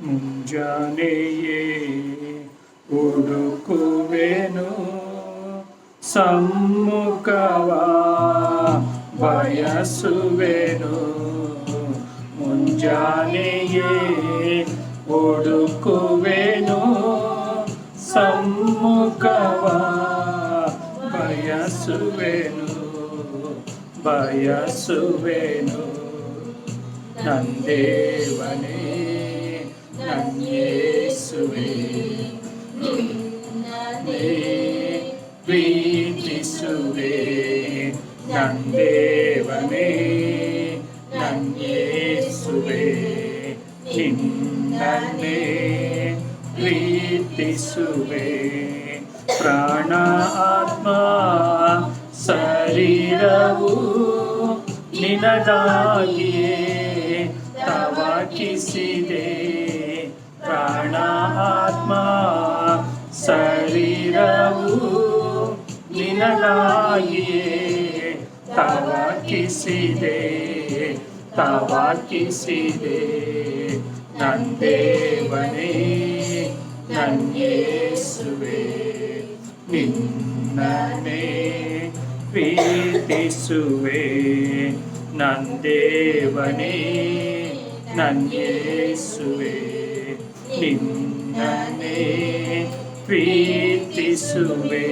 ಮುಂಜಾನೆಯೇ ಹುಡುಕುವೆನು ಸಮ್ಮುಖವ ಬಯಸುವೆನು. ಮುಂಜಾನೆಯೇ ಹುಡುಕುವೆನು ಸಮ್ಮುಖವ ಬಯಸುವೆನು ಬಯಸುವೆನು. ನಂದೇವನೇ ನನ್ಯೇಸುವೆ ನಿನ್ನನ್ನೇ ಪ್ರೀತಿಸುವೆ. ನಂದೇವನೇ ನನ್ಯೇಸುವೆ ನಿನ್ನನ್ನೇ ಪ್ರೀತಿಸುವೆ. ಪ್ರಾಣ ಆತ್ಮ ಶರೀರವು ನಿನಗಾಗಿಯೇ ತವಕಿಸಿದೆ. ಪ್ರಾಣ ಆತ್ಮ ಶರೀರವು ನಿನಗಾಗಿಯೇ ತವಕಿಸಿದೆ ತವಕಿಸಿದೆ. ನಂದೇವನೇ ನನ್ಯೇಸುವೆ ನಿನ್ನನ್ನೇ ಪ್ರೀತಿಸುವೆ. ನಂದೇವನೇ ನನ್ಯೇಸುವೆ ನಿನ್ನನ್ನೇ ಪ್ರೀತಿಸುವೆ.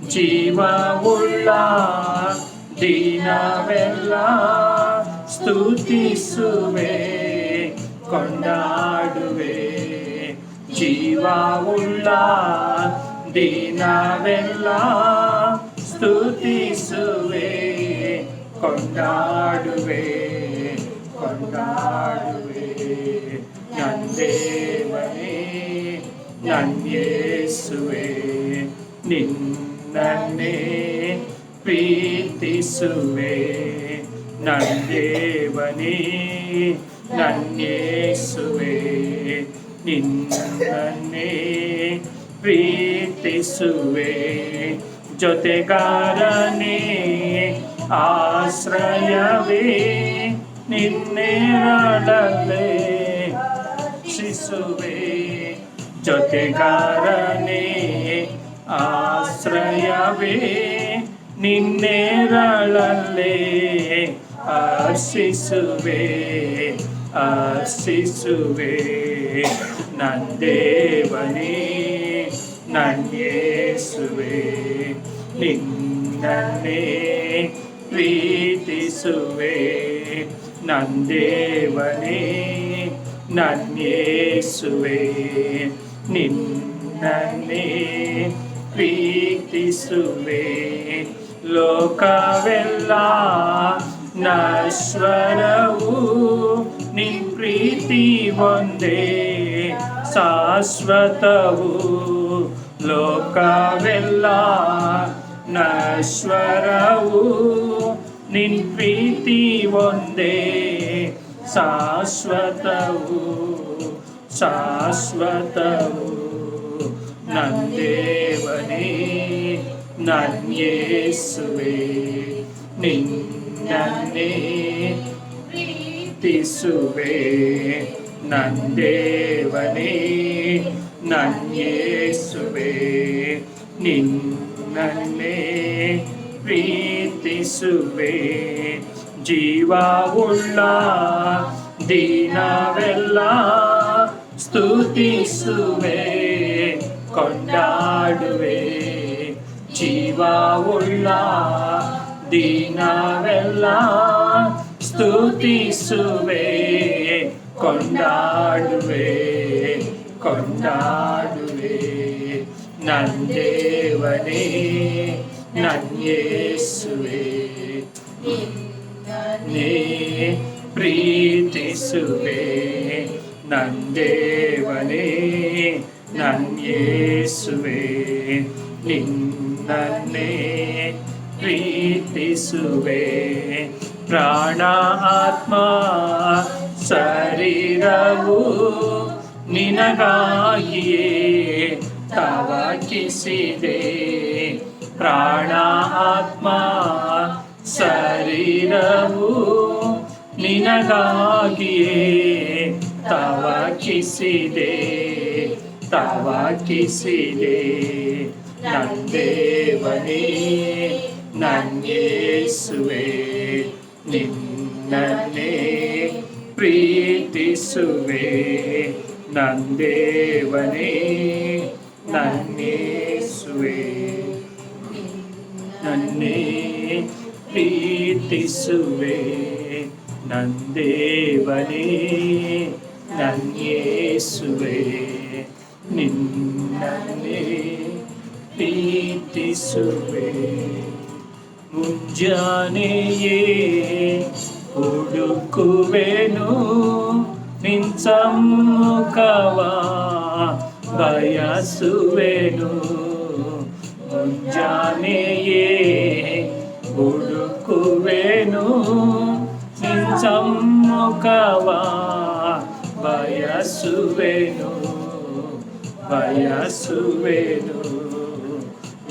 ಜೀವವುಳ್ಳ ದಿನವೆಲ್ಲ ಸ್ತುತಿಸುವೆ ಕೊಂಡಾಡುವೆ. ಜೀವವುಳ್ಳ ದಿನವೆಲ್ಲ ಸ್ತುತಿಸುವೆ ಕೊಂಡಾಡುವೆ ಕೊಂಡಾಡುವೆ. ನಂದೇವನೇ ನನ್ಯೇಸುವೆ ನಿನ್ನನ್ನೇ ಪ್ರೀತಿಸುವೆ. ನಂದೇವನೇ ನನ್ಯೇಸುವೆ ನಿನ್ನನ್ನೇ ಪ್ರೀತಿಸುವೆ. ಜೊತೆಗಾರನೇ ಆಶ್ರಯವೇ ನಿನ್ನೆರಳಲ್ಲೇ ಶಿಸುವೆ. ಜೊತೆಗಾರನೇ ಆಶ್ರಯವೇ ನಿನ್ನೆರಳಲ್ಲೇ ಹರ್ಷಿಸುವೆ ಹರ್ಷಿಸುವೆ. ನಂದೇವನೇ ನನ್ಯೇಸುವೆ ನಿನ್ನನ್ನೇ ಪ್ರೀತಿಸುವೆ. ನಂದೇವನೇ ನನ್ಯೇಸುವೆ ನಿನ್ನನ್ನೇ ಪ್ರೀತಿಸುವೆ. ಲೋಕವೆಲ್ಲ ನಶ್ವರವು ನಿನ್ ಪ್ರೀತಿ ಒಂದೇ ಶಾಶ್ವತವು. ಲೋಕವೆಲ್ಲ ನಶ್ವರವು ನಿನ್ ಪ್ರೀತಿ ಒಂದೇ ಶಾಶ್ವತವು ಶಾಶ್ವತವು. ನಂದೇವನೇ ನನ್ಯೇಸುವೆ ನಿನ್ನನ್ನೇ ಪ್ರೀತಿಸುವೆ. ನಂದೇವನೇ ನನ್ಯೇಸುವೆ ನಿನ್ನನ್ನೇ ಪ್ರೀತಿಸುವೆ. ಜೀವವುಳ್ಳ ದಿನವೆಲ್ಲ ಸ್ತುತಿಸುವೆ ಕೊಂಡಾಡುವೆ. ಜೀವವುಳ್ಳ ದಿನವೆಲ್ಲ ಸ್ತುತಿಸುವೆ ಕೊಂಡಾಡುವೆ ಕೊಂಡಾಡುವೆ. ನಂದೇವನೇ ನನ್ಯೇಸುವೆ ನಿನ್ನನ್ನೇ ಪ್ರೀತಿಸುವೆ. ನಂದೇವನೇ ನನ್ಯೇಸುವೆ ನಿನ್ನನ್ನೇ ಪ್ರೀತಿಸುವೆ. ಪ್ರಾಣ ಆತ್ಮ ಶರೀರವು ನಿನಗಾಗಿಯೇ ತವಕಿಸಿದೆ. ಪ್ರಾಣ ಆತ್ಮ ಶರೀರವು ನಿನಗಾಗಿಯೇ ತವಕಿಸಿದೆ ತವಕಿಸಿದೆ ನಂದೇವನೇ ನನ್ಯೇಸುವೆ ನಿನ್ನನ್ನೇ ಪ್ರೀತಿಸುವೆ ನಂದೇವನೇ ನನ್ಯೇಸುವೆ ನನ್ನೇ ಪ್ರೀತಿಸುವೆ ನಂದೇವನೇ ನನ್ಯೇಸುವೆ ನಿನ್ನನ್ನೇ ಪ್ರೀತಿಸುವೆ ಮುಂಜಾನೆಯೇ ಹುಡುಕುವೆನು ನಿನ್ ಸಮ್ಮುಖವ ಬಯಸುವೆನು ಮುಂಜಾನೆಯೇ ಹುಡುಕುವೆನು ನಿನ್ ಸಮ್ಮುಖವ ಬಯಸುವೆನು ಬಯಸುವೆನು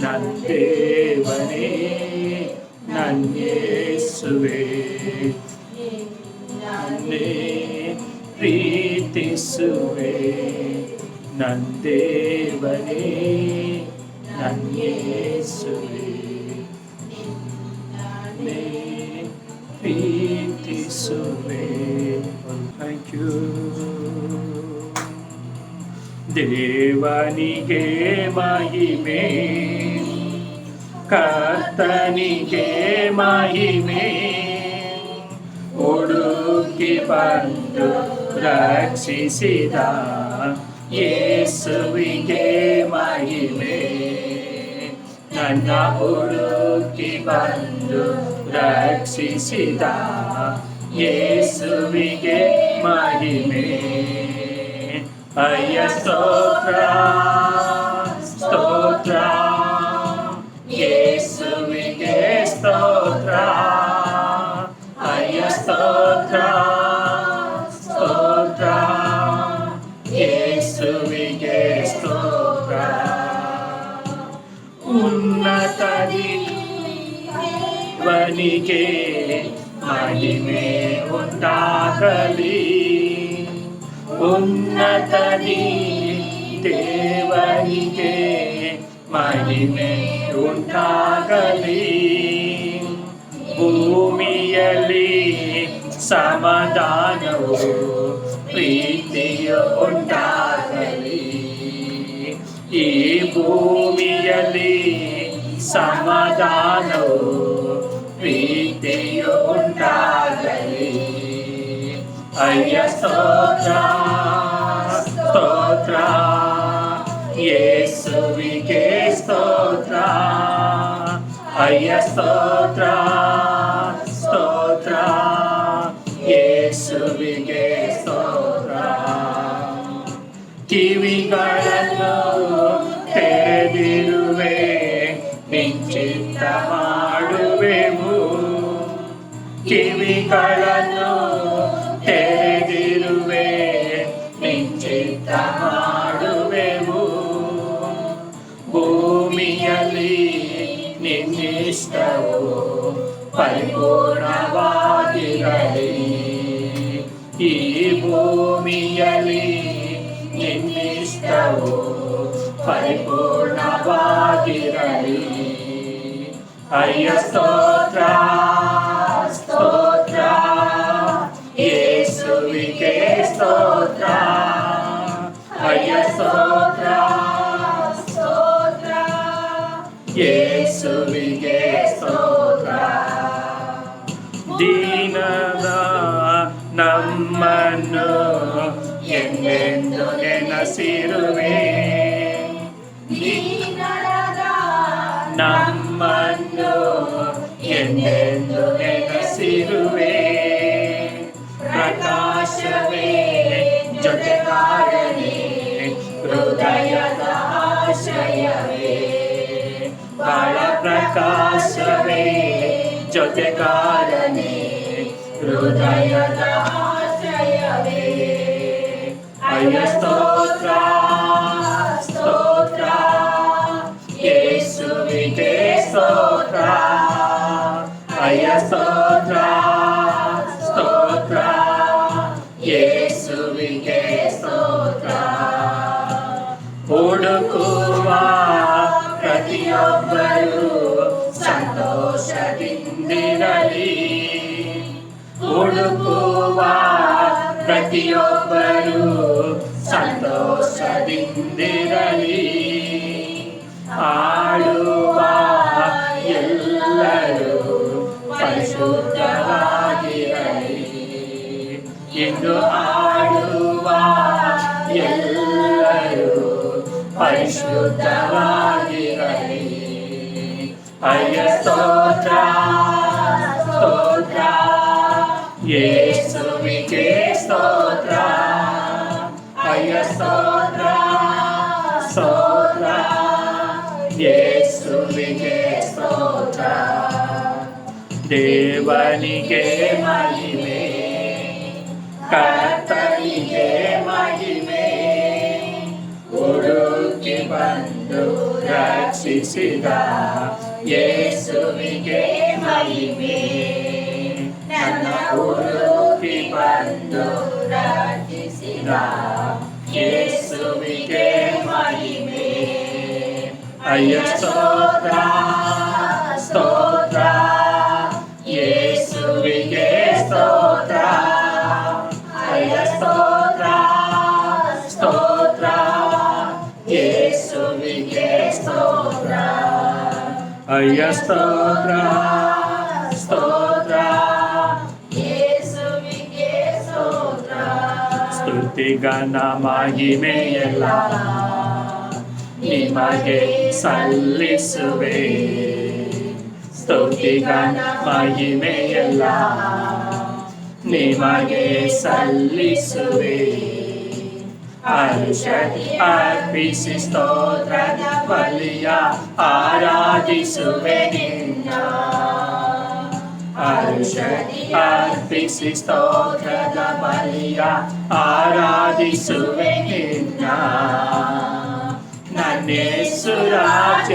ನಂದೇವನೇ ನನ್ಯೇಸುವೆ ನನ್ನೇ ಪ್ರೀತಿಸುವೆ ನಂದೇವನೇ ನನ್ಯೇಸುವೆ ನನ್ನೇ ಪ್ರೀತಿಸುವೆ. Thank you. ದೇವನಿಗೆ ಮಹಿಮೆ ಕರ್ತನಿಗೆ ಮಹಿಮೆ ಹುಡುಕಿ ಬಂದು ರಕ್ಷಿಸಿದ ಯೇಸುವಿಗೆ ಮಹಿಮೆ ನನ್ನ ಹುಡುಕಿ ಬಂದು ರಕ್ಷಿಸಿದ ಯೇಸುವಿಗೆ ಮಹಿಮೆ. ಅಯ್ಯ ಸ್ತೋತ್ರ ಸ್ತೋತ್ರ ಯೇಸುವಿಗೆ ಸ್ತೋತ್ರ ಅಯ್ಯ ಸ್ತೋತ್ರ ಸ್ತೋತ್ರ ಯೇಸುವಿಗೆ ಸ್ತೋತ್ರ. ಉನ್ನತದಿ ದೇವನಿಗೆ ಮಹಿಮೆ ಉಂಟಾಗಲಿ ಉನ್ನತದಿ ದೇವನಿಗೆ ಮಹಿಮೆ ಉಂಟಾಗಲಿ ಭೂಮಿಯಲ್ಲಿ ಸಮಾಧಾನವು ಪ್ರೀತಿಯು ಉಂಟಾಗಲಿ ಈ ಭೂಮಿಯಲ್ಲಿ ಸಮಾಧಾನವು ಪ್ರೀತಿಯು ಉಂಟಾಗಲಿ. ಅಯ್ಯ ಸ್ತೋತ್ರ ಸ್ತೋತ್ರ ಯೇಸುವಿಗೆ ಸ್ತೋತ್ರ ಅಯ್ಯ ಸ್ತೋತ್ರ ಸ್ತೋತ್ರ ಯೇಸುವಿಗೆ ಸ್ತೋತ್ರ. ಕಿವಿಗಳನ್ನು ತೆರೆದಿರುವೆ ನಿಶ್ಚಿತ್ತ ಮಾಡುವೆವು ಕಿವಿಗಳನ್ನು ತೆರೆದಿರುವೆ ನಿಶ್ಚಿತ್ತ ಮಾಡುವೆವು ಭೂಮಿಯಲ್ಲಿ ನಿನ್ನಿಷ್ಟವು ಪರಿಪೂರ್ಣವಾಗಿರಲಿ ಈ ಭೂಮಿಯಲ್ಲಿ ನಿನ್ನಿಷ್ಟವು ಪರಿಪೂರ್ಣವಾಗಿರಲಿ. ಅಯ್ಯ ಸ್ತೋತ್ರ ಸ್ತೋತ್ರ ಯೇಸುವಿಗೆ ಸ್ತೋತ್ರ ಅಯ್ಯ ಸ್ತೋತ್ರ ಸ್ತೋತ್ರ ಯೇಸುವಿಗೆ ಸ್ತೋತ್ರ. ದೀನದ ನಮ್ಮನ್ನು ಎಂದೆಂದು ನೆನಸಿರುವೆ ನಮ್ಮನ್ನು ಎಂದೆಂದು ನೆನಸಿರುವೆ ಪ್ರಕಾಶವೇ ಜೊತೆಗಾರನೇ ಹೃದಯದ ಆಶ್ರಯವೇ ಬಾಳ ಪ್ರಕಾಶವೇ ಜೊತೆಗಾರನೇ ಹೃದಯದ ಆಶ್ರಯವೇ. ಅಯ್ಯ ಸ್ತೋತ್ರ ಸ್ತೋತ್ರ ಯೇಸುವಿಗೆ ಸ್ತೋತ್ರ ಅಯ್ಯ ಸ್ತೋತ್ರ ಸ್ತೋತ್ರ ಯೇಸುವಿಗೆ ಹುಡುಕುವ ಪ್ರತಿಯೊಬ್ಬರು ಸಂತೋಷದಿಂದಿರಲಿ. ಆಡುವ ಎಲ್ಲರೂ ಪರಿಶುದ್ಧವಾಗಿರಲಿ. ಇಂದು ಆಡುವ ಎಲ್ಲರೂ ಪರಿಶುದ್ಧವಾಗಿರಲಿ. ಅಯ್ಯ ಸ್ತೋತ್ರ ಸ್ತೋತ್ರ ಯೇಸುವಿಗೆ ಸ್ತೋತ್ರ. ಅಯ್ಯ ಸ್ತೋತ್ರ ಸ್ತೋತ್ರ ಯೇಸುವಿಗೆ ಸ್ತೋತ್ರ. ದೇವನಿಗೆ ಮಹಿಮೆ, ಕರ್ತನಿಗೆ ಮಹಿಮೆ, ಹುಡುಕಿ ಬಂದು ರಕ್ಷಿಸಿದ ಯೇಸುವಿಗೆ ಮಹಿಮೆ. ನನ್ನ ಹುಡುಕಿ ಬಂದು ರಕ್ಷಿಸಿದ ಯೇಸುವಿಗೆ ಮಹಿಮೆ. ಅಯ್ಯ ಸ್ತೋತ್ರ ಸ್ತೋತ್ರ ಯೇಸುವಿಗೆ ಸ್ತೋತ್ರ. ಅಯ್ಯ ಸ್ತೋತ್ರ ಸ್ತೋತ್ರ ಯೇಸುವಿಗೆ ಸ್ತೋತ್ರ. ಅಯ್ಯ ಸ್ತೋತ್ರ ಸ್ತೋತ್ರ ಯೇಸುವಿಗೆ ಸ್ತೋತ್ರ. ಸ್ತುತಿಗನ ಮಹಿಮೆಯೆಲ್ಲ ನಿಮಗೆ ಸಲ್ಲಿಸುವೆ. ಸ್ತುತಿಗನ ಮಹಿಮೆಯೆಲ್ಲ ನಿಮಗೆ ಸಲ್ಲಿಸುವೆ. ಔಷಧಿ ಅರ್ಪಿಸಿ ಸ್ತೋತ್ರದ ಬಲಿಯ ಆರಾಧಿಸುವೆ ನಿನ್ನ. ಔಷಧಿ ಅರ್ಪಿಸಿ ಸ್ತೋತ್ರದ ಬಲಿಯ ಆರಾಧಿಸುವೆ ನಿನ್ನ. ನನ್ನೇಸು ರಾಜ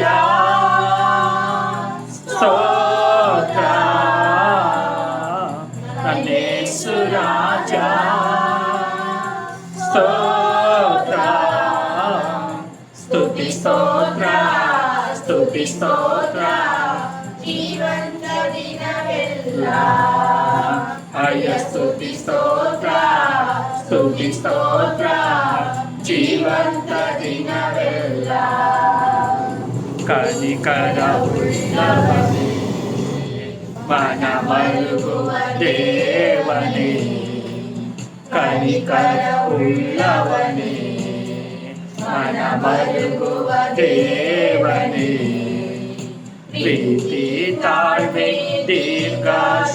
ಸ್ತೋತ್ರ. ನನ್ನೇಸು ರಾಜ ಸ್ತೋತ್ರ. ಸ್ತುತಿ ಸ್ತೋತ್ರ ಸ್ತುತಿ ಸ್ತೋತ್ರ ಜೀವಂತ ದಿನವೆಲ್ಲ. ಅಯ್ಯ ಸ್ತುತಿ ಸ್ತೋತ್ರ ಸ್ತುತಿ ಸ್ತೋತ್ರ ಜೀವಂತ ದಿನವೆಲ್ಲ. ಕನಿಕರ ಉಳ್ಳವನೇ, ಮನ ಮರುಗುವ ದೇವನೇ. ಕನಿಕರ ಉಳ್ಳವನೇ, ಮನ ಮರುಗುವ ದೇವನೇ. ಪ್ರೀತಿ ತಾಳ್ಮೆ ದೀರ್ಘ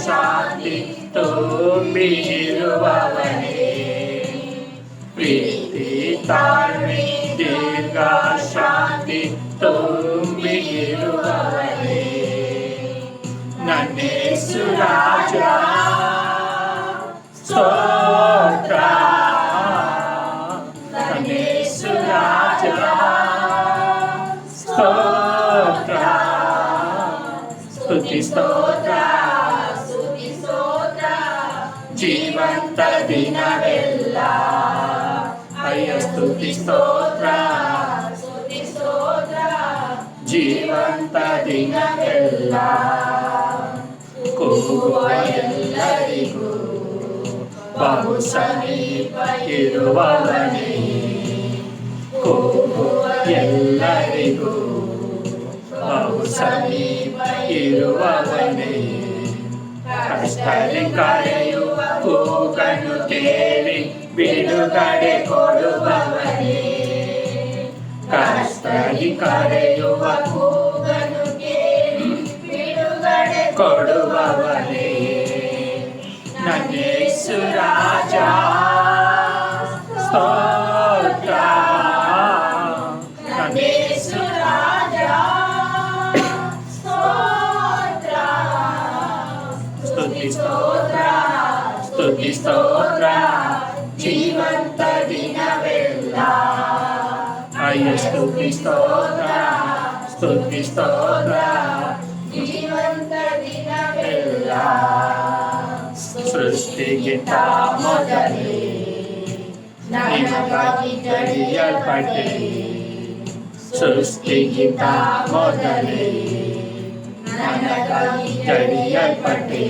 ಶಾಂತಿ ತುಂಬಿರುವವನೇ. ಪ್ರೀತಿ ತಾಳ್ಮೆ ದೀರ್ಘ ಶಾಂತಿ ತುಂಬಿರುವವನೇ. ನನ್ನೇಸು ರಾಜ ಸ್ತೋತ್ರ. ನನ್ನೇಸು ರಾಜ ಸ್ತೋತ್ರ. ಸ್ತುತಿ ಸ್ತೋತ್ರ ಸ್ತುತಿ ಸ್ತೋತ್ರ ಜೀವಂತ ದಿನವೆಲ್ಲ. ಅಯ್ಯ ಸ್ತುತಿ ಸ್ತೋತ್ರ ಸ್ತುತಿ ಸ್ತೋತ್ರ ಜೀವಂತ ದಿನವೆಲ್ಲ. ಕೂಗುವ ಎಲ್ಲರಿಗೂ ಬಹು ಸಮೀಪ ಇರುವವನೇ. ಕೂಗುವ ಎಲ್ಲರಿಗೂ ಬಹು ಸಮೀಪ ಇರುವವನೇ. ಕಷ್ಟದಲ್ಲಿ ಕರೆಯುವ ಕೂಗನ್ನು ಕೇಳಿ ಬಿಡುಗಡೆ ಕೊಡುವವನೇ. ಕಷ್ಟದಲ್ಲಿ ಕರೆಯುವ ಕೂಗನ್ನು ಕೇಳಿ ಬಿಡುಗಡೆ ಕೊಡುವವನೇ. ನನ್ನೇಸು ರಾಜ ಸ್ತೋತ್ರ. ನನ್ನೇಸು ರಾಜ ಸ್ತೋತ್ರ. ಸ್ತುತಿ ಸ್ತೋತ್ರ ಸ್ತುತಿ ಸ್ತೋತ್ರ ಜೀವಂತ ದಿನವೆಲ್ಲ. ಅಯ್ಯ ಸ್ತುತಿ ಸ್ತೋತ್ರ ಸ್ತುತಿ ಸ್ತೋತ್ರ ಜೀವಂತ ದಿನವೆಲ್ಲ. ಸೃಷ್ಟಿಗಿಂತ ಮೊದಲೇ ನಿನಗಾಗಿ ಜಡಿಯಲ್ಪಟ್ಟೆ. ಸೃಷ್ಟಿಗಿಂತ ಮೊದಲೇ ನನಗಾಗಿ ಜಡಿಯಲ್ಪಟ್ಟೆ.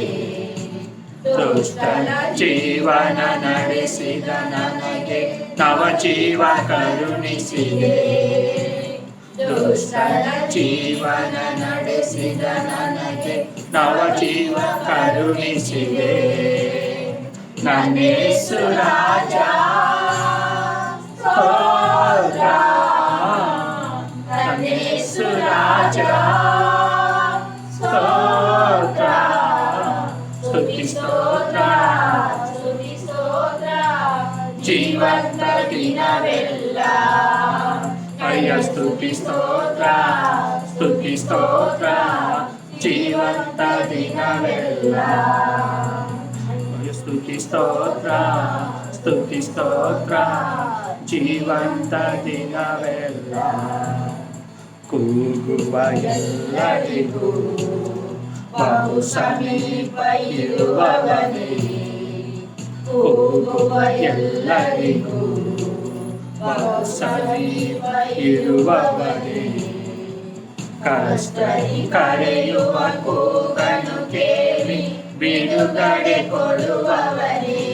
ದುಷ್ಟನ ಜೀವನ ನಡೆಸಿದ ನನಗೆ ನವ ಜೀವ ಕರುಣಿಸಿದೆ. ದುಷ್ಟನ ಜೀವನ ನಡೆಸಿದ ನನಗೆ ನವ ಜೀವ ಕರುಣಿಸಿದೆ. ನನ್ನ ಯೇಸು ರಾಜ ಸ್ತೋತ್ರ, ನನ್ನ ಯೇಸು ರಾಜ ಸ್ತೋತ್ರ, ಸ್ತುತಿ ಸ್ತೋತ್ರ, ಸ್ತುತಿ ಸ್ತೋತ್ರ, ಜೀವಂತ ದಿನವೆಲ್ಲ ಅಯ್ಯ ಸ್ತುತಿ ಸ್ತೋತ್ರ, ಸ್ತುತಿ ಸ್ತೋತ್ರ, ಜೀವಂತ ದಿನವೆಲ್ಲ ಸ್ತುತಿ ಸ್ತೋತ್ರ, ಸ್ತುತಿ ಸ್ತೋತ್ರ, ಜೀವಂತ ದಿನವೆಲ್ಲ. ಕೂಗುವ ಎಲ್ಲರಿಗೂ ಬಹು ಸಮೀಪ ಇರುವವನೇ, ಕೂಗುವ ಎಲ್ಲರಿಗೂ ಬಹು ಸಮೀಪ ಇರುವವನೇ, ಕಷ್ಟದಿ ಕರೆಯುವ ಕೂಗನು ಕೇಳಿ ಬಿಡುಗಡೆ ಕೊಡುವವನೇ,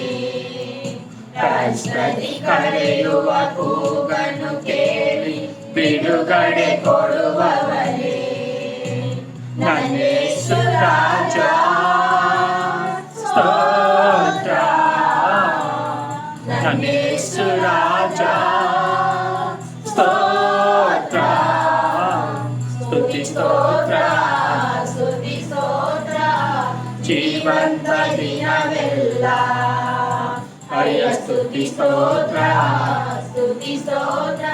ಕಷ್ಟದಿ ಕರೆಯುವ ಕೂಗನು ಕೇಳಿ ಬಿಡುಗಡೆ ಕೊಡುವವನೇ, ನನ್ನ ಯೇಸು ರಾಜ ಸ್ತೋತ್ರ, ನನ್ನ ಯೇಸು ರಾಜ ಸ್ತೋತ್ರ, ಸ್ತುತಿ ಸ್ತೋತ್ರ, ಸ್ತುತಿ ಸ್ತೋತ್ರ, ಜೀವಂತ ದಿನವೆಲ್ಲ ಅಯ್ಯ ಸ್ತುತಿ ಸ್ತೋತ್ರ, ಸ್ತುತಿ ಸ್ತೋತ್ರ,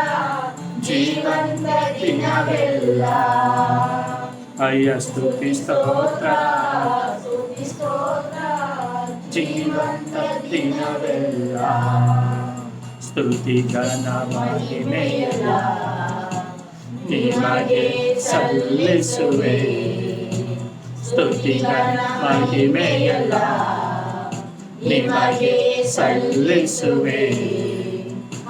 ಜೀವಂತ ದಿನವೆಲ್ಲ ಅಯ್ಯ ಸ್ತುತಿ ಸ್ತೋತ್ರ, ಸ್ತುತಿ ಸ್ತೋತ್ರ, ಜೀವಂತ ದಿನವೆಲ್ಲ. ಸ್ತುತಿ ಘನ ಮಹಿಮೆಯಲ್ಲ ನಿಮಗೆ ಸಲ್ಲಿಸುವೆ, ಸ್ತುತಿ ಘನ ಮಹಿಮೆಯಲ್ಲ ನಿಮಗೆ ಸಲ್ಲಿಸುವೆ.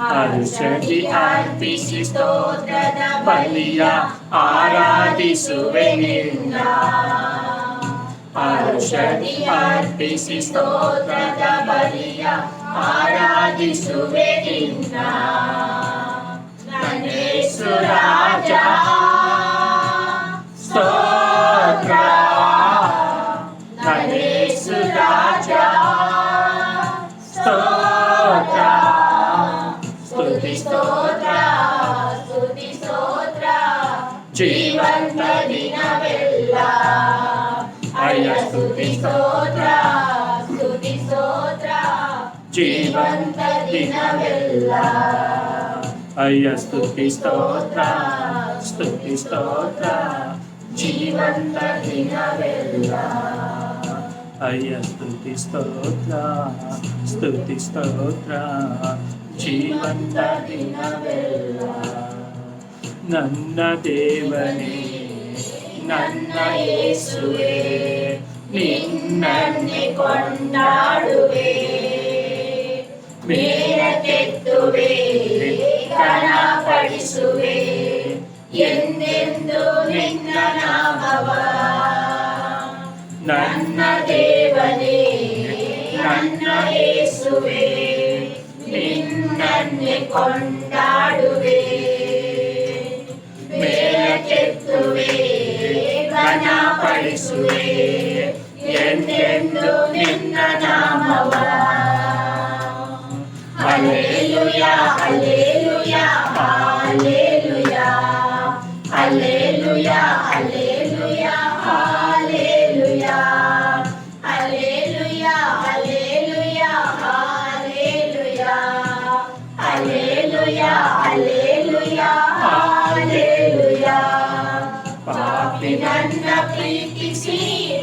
ಹರ್ಷದಿ ಅರ್ಪಿಸಿ ಸ್ತೋತ್ರದ ಬಲಿಯ ಆರಾಧಿಸುವೆ ನಿನ್ನ, ಹರ್ಷದಿ ಅರ್ಪಿಸಿ ಸ್ತೋತ್ರದ ಬಲಿಯ ಆರಾಧಿಸುವೆ ನಿನ್ನ. ನನ್ನ ಯೇಸು ರಾಜ ಸ್ತೋತ್ರ, ನನ್ನ ಯೇಸು ರಾಜ ಸ್ತೋತ್ರ, ಸ್ತುತಿ ಸ್ತೋತ್ರ, ಸ್ತುತಿ ಸ್ತೋತ್ರ, ಜೀವಂತ ದಿನವೆಲ್ಲ ಅಯ್ಯ ಸ್ತುತಿ ಸ್ತೋತ್ರ, ಸ್ತುತಿ ಸ್ತೋತ್ರ, ಜೀವಂತ ದಿನವೆಲ್ಲ ಅಯ್ಯ ಸ್ತುತಿ ಸ್ತೋತ್ರ, ಸ್ತುತಿ ಸ್ತೋತ್ರ, ಜೀವಂತ ದಿನವೆಲ್ಲ ಅಯ್ಯ ಸ್ತುತಿ ಸ್ತೋತ್ರ, ಸ್ತುತಿ ಸ್ತೋತ್ರ, ಜೀವಂತ ದಿನವೆಲ್ಲ. ನನ್ನ ದೇವನೇ ನನ್ನ ಯೇಸುವೇ ನಿನ್ನನ್ನೇ ಕೊಂಡಾಡುವೆ, ಮೇಲಕ್ಕೆತ್ತುವೆ ಘನಪಡಿಸುವೆ ಎಂದೆಂದು ನಿನ್ನ ನಾಮವ. ನನ್ನ ದೇವನೇ ನನ್ನ ಯೇಸುವೇ ನಿನ್ನನ್ನೇ ಕೊಂಡಾಡುವೆ, ಮೇಲಕ್ಕೆತ್ತುವೆ ಘನಪಡಿಸುವೆ ಎಂದೆಂದು ನಿನ್ನ ನಾಮವ. Hallelujah hallelujah hallelujah hallelujah hallelujah hallelujah hallelujah hallelujah hallelujah hallelujah hallelujah hallelujah. ಪಾಪಿ ನನ್ನ ಪ್ರೀತಿಸಿ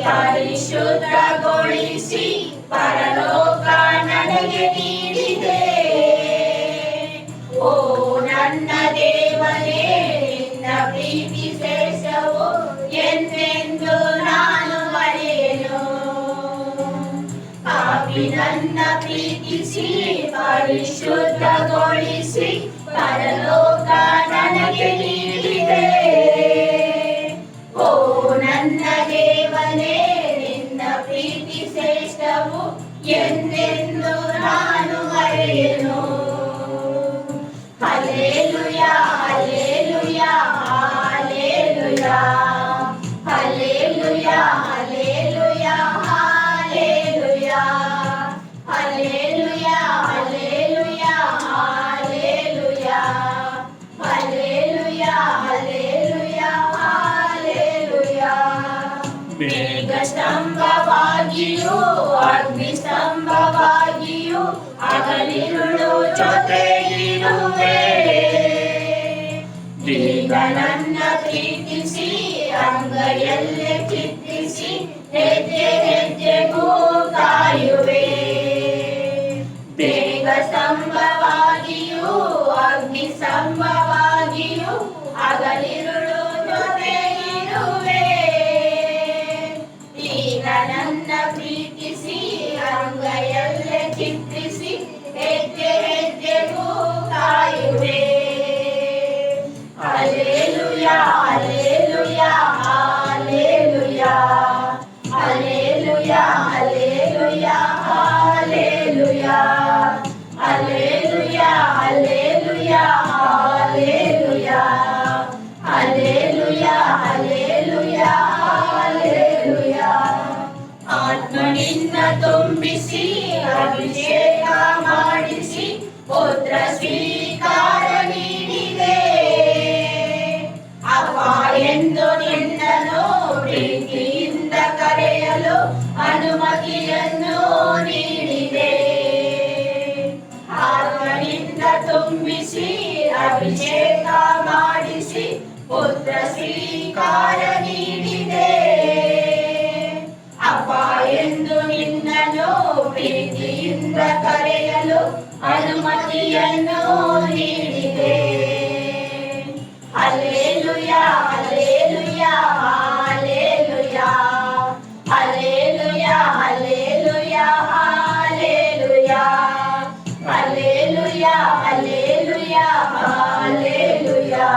ಪರಿಶುದ್ಧಗೊಳಿಸಿ ಪರಲೋಕ ನನಗೆ ನೀಡಿದೆ. ಓ ನನ್ನ ದೇವನೇ ನಿನ್ನ ಪ್ರೀತಿ ಶ್ರೇಷ್ಠವು ಎಂದೆಂದು ನಾನು ಮರೆಯೆನು. ಪಾಪಿ ನನ್ನ ಪ್ರೀತಿಸಿ ಪರಿಶುದ್ಧಗೊಳಿಸಿ ಪರಲೋಕ ನನಗೆ ನೀಡಿದೆ. ಓ ನನ್ನ ದೇವನೇ ನಿನ್ನ ಪ್ರೀತಿ ಶ್ರೇಷ್ಠವು ಎಂದೆಂದು ನಾನು ಮರೆಯೆನು. Hallelujah hallelujah hallelujah hallelujah hallelujah hallelujah hallelujah hallelujah hallelujah hallelujah hallelujah hallelujah. ಮೇಘ ಸ್ತಂಭವಾಗಿಯೂ ಅಗ್ನಿ ಸ್ತಂಭವಾಗಿಯೂ ಹಗಲಿರುಳು ಜೊತೆಗಿರುವೆ. ಈಗ ನನ್ನ ಪ್ರೀತಿಸಿ ಅಂಗೈಯಲ್ಲೇ ಚಿತ್ರಿಸಿ ಹೆಜ್ಜೆ ಹೆಜ್ಜೆಗೂ ಕಾಯುವೆ. ಮೇಘ ಸ್ತಂಭವಾಗಿಯೂ ಅಗ್ನಿ ಸ್ತಂಭವಾಗಿಯೂ ಹಗಲಿರುಳು ಜೊತೆಗಿರುವೆ. ಈಗ ನನ್ನ ಪ್ರೀತಿಸಿ ಅಂಗೈಯಲ್ಲೇ ಚಿತ್ರಿಸಿ ಹೆಜ್ಜೆ ಹೆಜ್ಜೆಗೂ ಕಾಯುವೆ. Hallelujah hallelujah hallelujah hallelujah hallelujah hallelujah hallelujah hallelujah hallelujah hallelujah hallelujah hallelujah. ಆತ್ಮನಿಂದ ತುಂಬಿಸಿ ಅಭಿಷೇಕ ಮಾಡಿಸಿ ಪುತ್ರ ಸ್ವೀಕಾರ ನೀಡಿದೆ. ಅಪ್ಪ ಎಂದು ನಿನ್ನನ್ನು ಪ್ರೀತಿಯಿಂದ ಕರೆಯಲು ಅನುಮತಿಯನ್ನು ನೀಡಿದೆ. ಆತ್ಮನಿಂದ ತುಂಬಿಸಿ ಅಭಿಷೇಕ ಮಾಡಿಸಿ ಪುತ್ರ ಸ್ವೀಕಾರ ನೀಡಿದೆ. ಅಪ್ಪ ಎಂದು ನಿನ್ನನ್ನು ಪ್ರೀತಿಯಿಂದ ಕರೆಯಲು ಅನುಮತಿಯನ್ನು ನೀಡಿದೆ. Hallelujah hallelujah hallelujah hallelujah hallelujah hallelujah hallelujah hallelujah hallelujah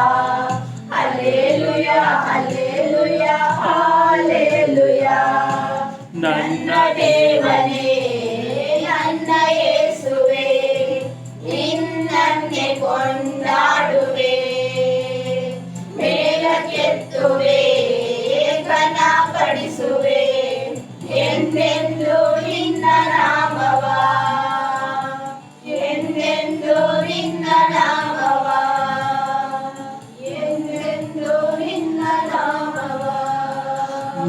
hallelujah hallelujah hallelujah. ನನ್ನ ದೇವನೇ ನನ್ನ ಯೇಸುವೇ ನಿನ್ನನ್ನೇ ಕೊಂಡಾಡುವೆ. ಮೇಲಕ್ಕೆತ್ತುವೆ ಘನಪಡಿಸುವೆ ಎಂದೆಂದು ನಿನ್ನ ನಾಮವ. ಎಂದೆಂದು ನಿನ್ನ ನಾಮವ. ಎಂದೆಂದು ನಿನ್ನ ನಾಮವ.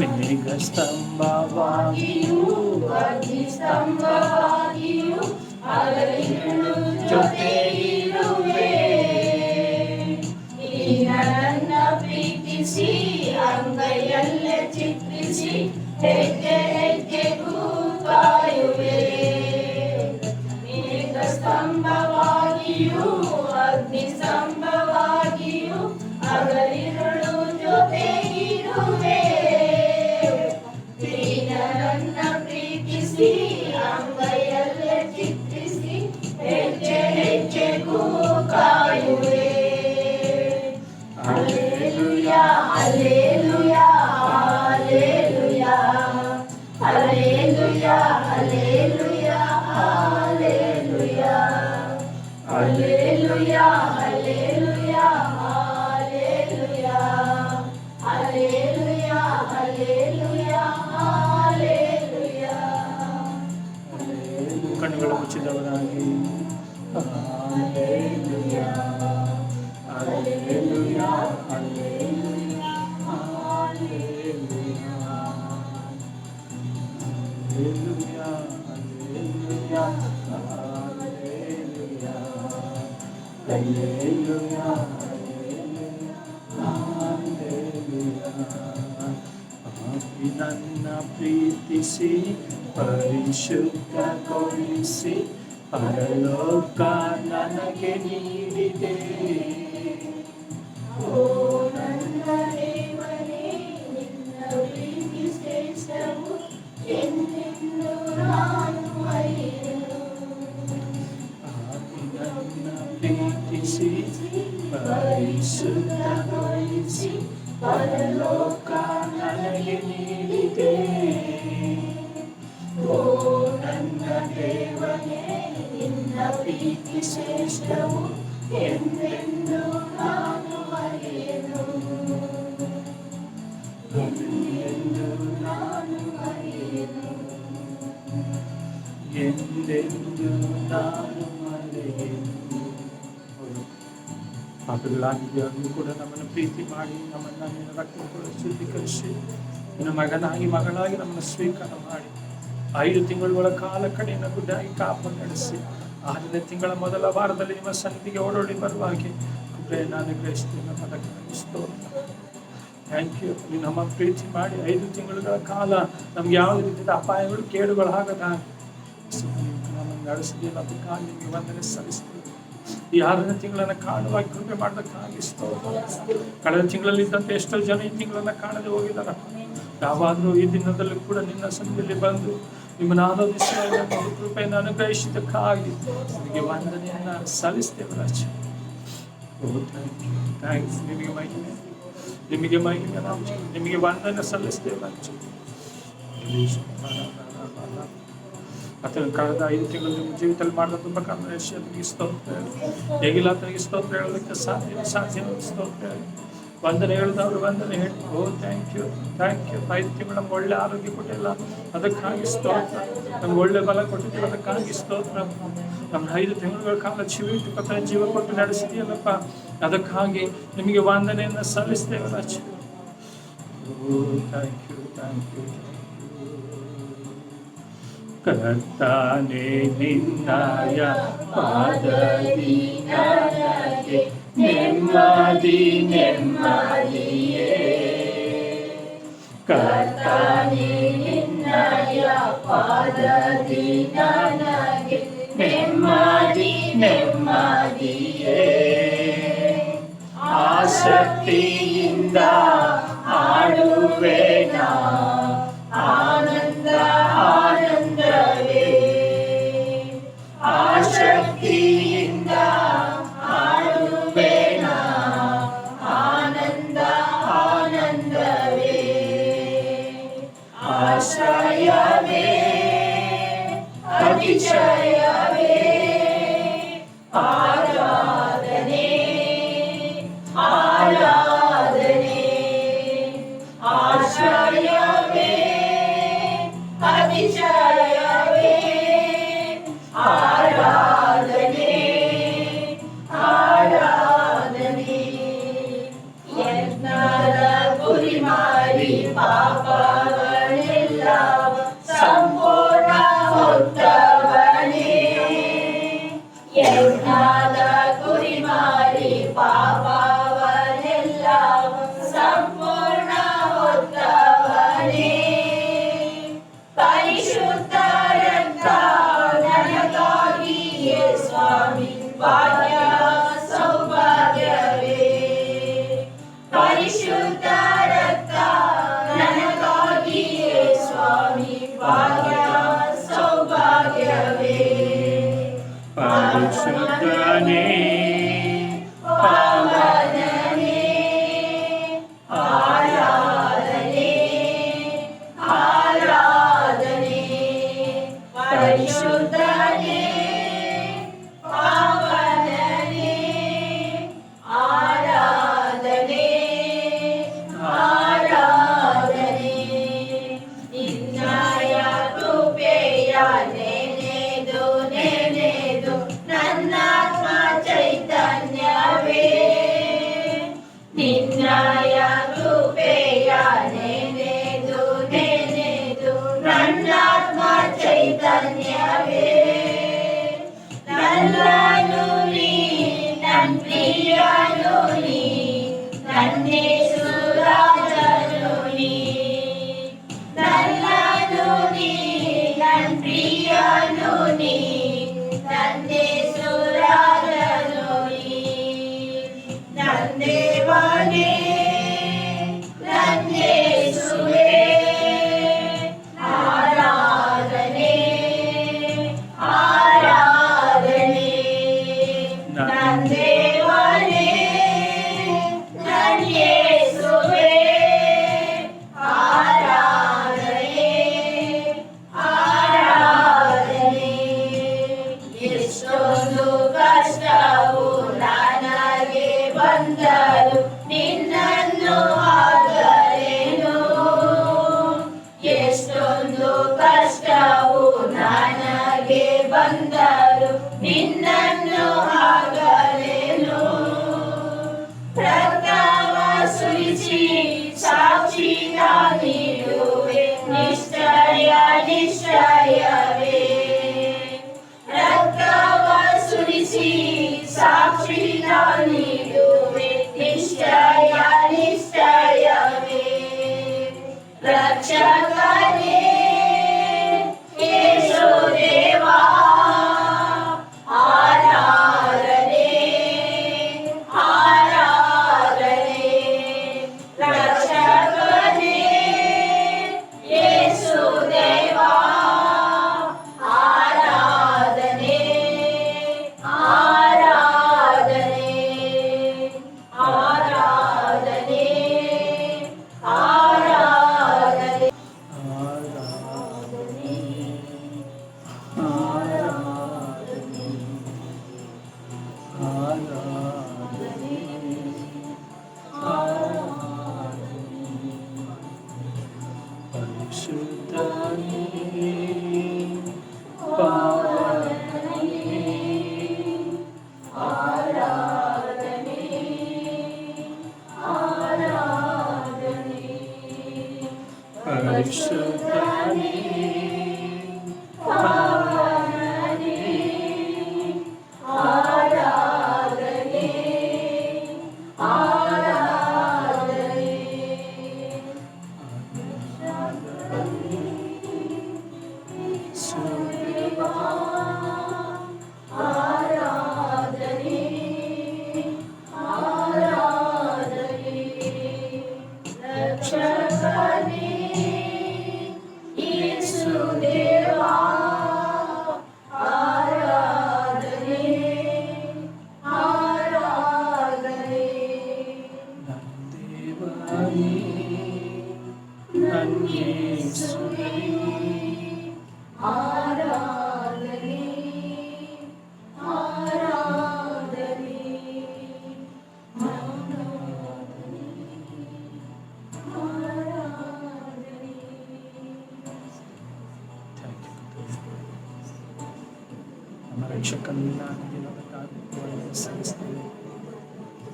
ಮೇಘ ಸ್ತಂಭವಾಗಿಯೂ ಅಗ್ನಿ ಸ್ತಂಭವಾಗಿಯೂ ಹಗಲಿರುಳು ಜೊತೆಗಿರುವೆ. ಈಗ ನನ್ನ ಪ್ರೀತಿಸಿ ಅಂಗೈಯಲ್ಲೇ ಚಿತ್ರಿಸಿ ಹೆಜ್ಜೆ ಹೆಜ್ಜೆಗೂ ಕಾಯುವೆ. ಮೇಘ ಸ್ತಂಭವಾಗಿಯೂ ಅಗ್ನಿ ಸ್ತಂಭವಾಗಿಯೂ ಹಗಲಿರುಳು ಜೊತೆಗಿರುವೆ. ಈಗ ನನ್ನ ಪ್ರೀತಿಸಿ ಅಂಗೈಯಲ್ಲೇ ಚಿತ್ರಿಸಿ ಹೆಜ್ಜೆ ಹೆಜ್ಜೆಗೂ ಕಾಯುವೆ. Hallelujah hallelujah hallelujah hallelujah hallelujah hallelujah hallelujah hallelujah hallelujah hallelujah hallelujah hallelujah. ಕಣ್ಣುಗಳು ಮುಚ್ಚಿದವರಾಗಿ hallelujah hallelujah hallelujah hallelujah hallelujah hallelujah hallelujah hallelujah. ನನ್ನ ಪ್ರೀತಿಸಿ ಪರಿಶುದ್ಧಗೊಳಿಸಿ ಪರಲೋಕ ನನಗೆ ನೀಡಿದೆ. ಓ ನನ್ನ ದೇವರೇ ನಿನ್ನ ಪ್ರೀತಿ ಶ್ರೇಷ್ಠವು ಎಂದೆಂದು ನಾನು ಅರಿಯೆನು. ನನ್ನ ಪ್ರೀತಿಸಿ ಪರಿಶುದ್ಧಗೊಳಿಸಿ ಪರಲೋಕ ನನಗೆ ನೀಡಿದೆ. ಓ ನನ್ನ ದೇವನೇ ನಿನ್ನ ಪ್ರೀತಿ ಶ್ರೇಷ್ಠವು ಎಂದೆಂದು ನಾನು ಅರಿಯೆನು ಎಂದೆಂದು ನಾನು ಅರಿಯೆನು ಎಂದೆಂದು ನಾನು ಮರೆಯೆನು. ಪಾಪಿಗಳಾಗಿದ್ದೆವು ಕೂಡ ನಮ್ಮನ್ನು ಪ್ರೀತಿ ಮಾಡಿ ನಮ್ಮನ್ನು ನಿನ್ನ ರಕ್ತಗಳು ಶುದ್ಧೀಕರಿಸಿ ನಿನ್ನ ಮಗನಾಗಿ ಮಗಳಾಗಿ ನಮ್ಮನ್ನು ಸ್ವೀಕಾರ ಮಾಡಿ 5 ತಿಂಗಳುಗಳ ಕಾಲ ಕಡೆಯನ್ನು ಗುಡ್ಡಾಗಿ ಕಾಪಾಡಿ ನಡೆಸಿ 6ನೇ ತಿಂಗಳ ಮೊದಲ ವಾರದಲ್ಲಿ ನಿಮ್ಮ ಸನ್ನಿಧಿಗೆ ಓಡೋಡಿ ಬರುವಾಗೆ ಕೃಪೆಯನ್ನು ಅನುಗ್ರಹಿಸ್ತೀವಿ. ನಮ್ಮದಕ್ಕೆ ಸ್ತೋತ್ರ. Thank you. ನೀವು ನಮ್ಮ ಪ್ರೀತಿ ಮಾಡಿ 5 ತಿಂಗಳುಗಳ ಕಾಲ ನಮ್ಗೆ ಯಾವುದೇ ರೀತಿಯ ಅಪಾಯಗಳು ಕೇಡುಗಳು ಆಗದ ನಮ್ಮನ್ನು ನಡೆಸಿದೆಯಲ್ಲ ಅದಕ್ಕಾಗಿ ನಿಮಗೆ ವಂದನೆ ಸಲ್ಲಿಸ್ತೀವಿ. ಈ 6ನೇ ತಿಂಗಳನ್ನು ಕಾಣುವಾಗಿ ಕೃಪೆ ಮಾಡೋದಕ್ಕಾಗಿ ಸ್ತೋತ್ರ. ಕಳೆದ ತಿಂಗಳಲ್ಲಿ ಇದ್ದಂತೆ ಎಷ್ಟೋ ಜನ ಈ ತಿಂಗಳನ್ನು ಕಾಣದೆ ಹೋಗಿದ್ದಾರೆ. ಯಾವಾದರೂ ಈ ದಿನದಲ್ಲೂ ಕೂಡ ನಿನ್ನ ಸನ್ನಿಧಿಯಲ್ಲಿ ಬಂದು ನಿಮ್ಮನ್ನು ಆರಾಧಿಸುವ ಕೃಪೆಯನ್ನು ಅನುಗ್ರಹಿಸಿದ್ದಕ್ಕಾಗಿ ನಿಮಗೆ ವಂದನೆಯನ್ನು ಸಲ್ಲಿಸ್ತೇವೆ ರಾಜ. ಥ್ಯಾಂಕ್ಸ್. ನಿಮಗೆ ಮಹಿಮೆ ನಿಮಗೆ ವಂದನೆ ಸಲ್ಲಿಸ್ತೇವೆ ರಾಜ. ಆತನ ಕಳೆದ 5 ತಿಂಗಳು ನಿಮ್ಮ ಜೀವಿತದಲ್ಲಿ ಮಾಡಿದ ತುಂಬ ಕಾಂಬಿನೇಷನ್ಗೆ ಸ್ತೋತ್ರ. ಹೇಗಿಲ್ಲ ಆತನಿಗೆ ಸ್ತೋತ್ರ ಹೇಳೋದಕ್ಕೆ ಸಾಧ್ಯ ಸ್ತೋತ್ರ. ವಂದನೆ ಹೇಳಿದವರು ವಂದನೆ ಹೇಳಿ. ಓ ಥ್ಯಾಂಕ್ ಯು. 5 ತಿಂಗಳು ನಮ್ಗೆ ಒಳ್ಳೆ ಆರೋಗ್ಯ ಕೊಟ್ಟಿಲ್ಲ ಅದಕ್ಕಾಗಿ ಸ್ತೋತ್ರ. ನಮ್ಗೆ ಒಳ್ಳೆ ಬಲ ಕೊಟ್ಟಿಲ್ಲ ಅದಕ್ಕಾಗಿ ಸ್ತೋತ್ರ. ನಮ್ಮ 5 ತಿಂಗಳುಗಳ ಕಾಲ ಜೀವ ಕೊಟ್ಟು ನಡೆಸಿದೆಯಲ್ಲಪ್ಪ ಅದಕ್ಕಾಗಿ ನಿಮಗೆ ವಂದನೆಯನ್ನು ಸಲ್ಲಿಸ್ತೇವೆ ರಾಜ. ಓ ಥ್ಯಾಂಕ್ ಯು. ಕರ್ತಾನೆ ನಿನ್ನಯ ಪಾದದಿ ನನಗೆ ನೆಮ್ಮದಿ ನೆಮ್ಮದಿಯೇ. ಕರ್ತಾನೆ ನಿನ್ನಯ ಪಾದದಿ ನನಗೆ ನೆಮ್ಮದಿ ನೆಮ್ಮದಿಯೇ. ಆಸಕ್ತಿಯಿಂದ ಆಡುವೆನ ಆನಂದ ಆನಂದವೇ. ಆಸಕ್ತಿಯಿಂದ ಆಡುವೆನ ಆನಂದ ಆನಂದವೇ. ಆಶ್ರಯವೇ ಅತಿಶಯವೇ ಆರಾಧನೆ ಆರಾಧನೆ. ಆಶ್ರಯವೇ ಅತಿಶಯವೇ ಆರಾಧನೆ ಆರಾಧನೆ. ಯಜ್ಞದ ಕುರಿಮಾರಿ ಪಾಪಗಳೆಲ್ಲ ಸಂಪೂರ್ಣ ಹೊತ್ತವನೇ. ಯಜ್ಞದ ಕುರಿಮಾರಿ ಪಾಪವನೆಲ್ಲ ಸಂಪೂರ್ಣ ಹೊತ್ತವನೇ. ಪರಿಶುದ್ಧ ರಕ್ತ ನನಗಾಗಿಯೇ ಸ್ವಾಮಿ ಭಾಗ್ಯ ಸೌಭಾಗ್ಯವೇ. ಪರಿಶುದ್ಧ ರಕ್ತ ನನಗಾಗಿಯೇ ಸ್ವಾಮಿ ಭಾಗ್ಯ ಸೌಭಾಗ್ಯವೇ. ಪರಿಶುದ್ಧನೇ ಪಾವನನೇ ಆರಾಧನೆ ಆರಾಧನೆ. ಪರಿಶುದ್ಧನೇ ಪಾವನನೇ ಆರಾಧನೆ ಆರಾಧನೆ. ನಿನ್ನಯ ಕೃಪೆಯ ನೆನೆದು ನೆನೆದು ನನ್ನಾತ್ಮ ಚೈತನ್ಯವೇ. ನಿನ್ನಯ ಕೃಪೆಯ ನೆನೆದು ನೆನೆದು ನನ್ನಾತ್ಮ ಚೈತನ್ಯವೇ. ನನ್ನನು ನೀ ನನ್ನ ಪ್ರಿಯನು ನೀ ನನ್ನೇಸು ರಾಜನು ನೀ. ನನ್ನನು ನೀ ನನ್ನ ಪ್ರಿಯನು ನೀ ನನ್ನೇಸು ರಾಜನು ನೀ. ನನ್ನ ದೇವನೇ ನನ್ನೇಸುವೇ ಆರಾಧನೆ ಆರಾಧನೆ. ನನ್ನ ದೇವನೇ ನನ್ನೇಸುವೇ ಆರಾಧನೆ ಆರಾಧನೆ. ಬಂದರು ನಿನ್ನನ್ನು ಆಗಲೇನು ಎಷ್ಟೊಂದು ಕಷ್ಟವು ನನಗೆ ಬಂದರು ನಿನ್ನನ್ನು ಆಗಲೇನು ರಕ್ತವ ಸುರಿಸಿ ಸಾಕ್ಷಿ ನೀಡುವೆ ನಿಶ್ಚಯವೇ ರಕ್ತವ ಸುರಿಸಿ ಸಾಕ್ಷಿ ನೀಡುವೆ ನಿಶ್ಚಯವೇ ರಕ್ಷಕನೇ ಯೇಸು ದೇವಾ ಆರಾಧನೆ ಆರಾಧನೆ ರಕ್ಷಕನೇ ಯೇಸು ದೇವಾ ಆರಾಧನೆ ಆರಾಧನೆ ಆರಾಧನೆ ಆರಾಧನೆ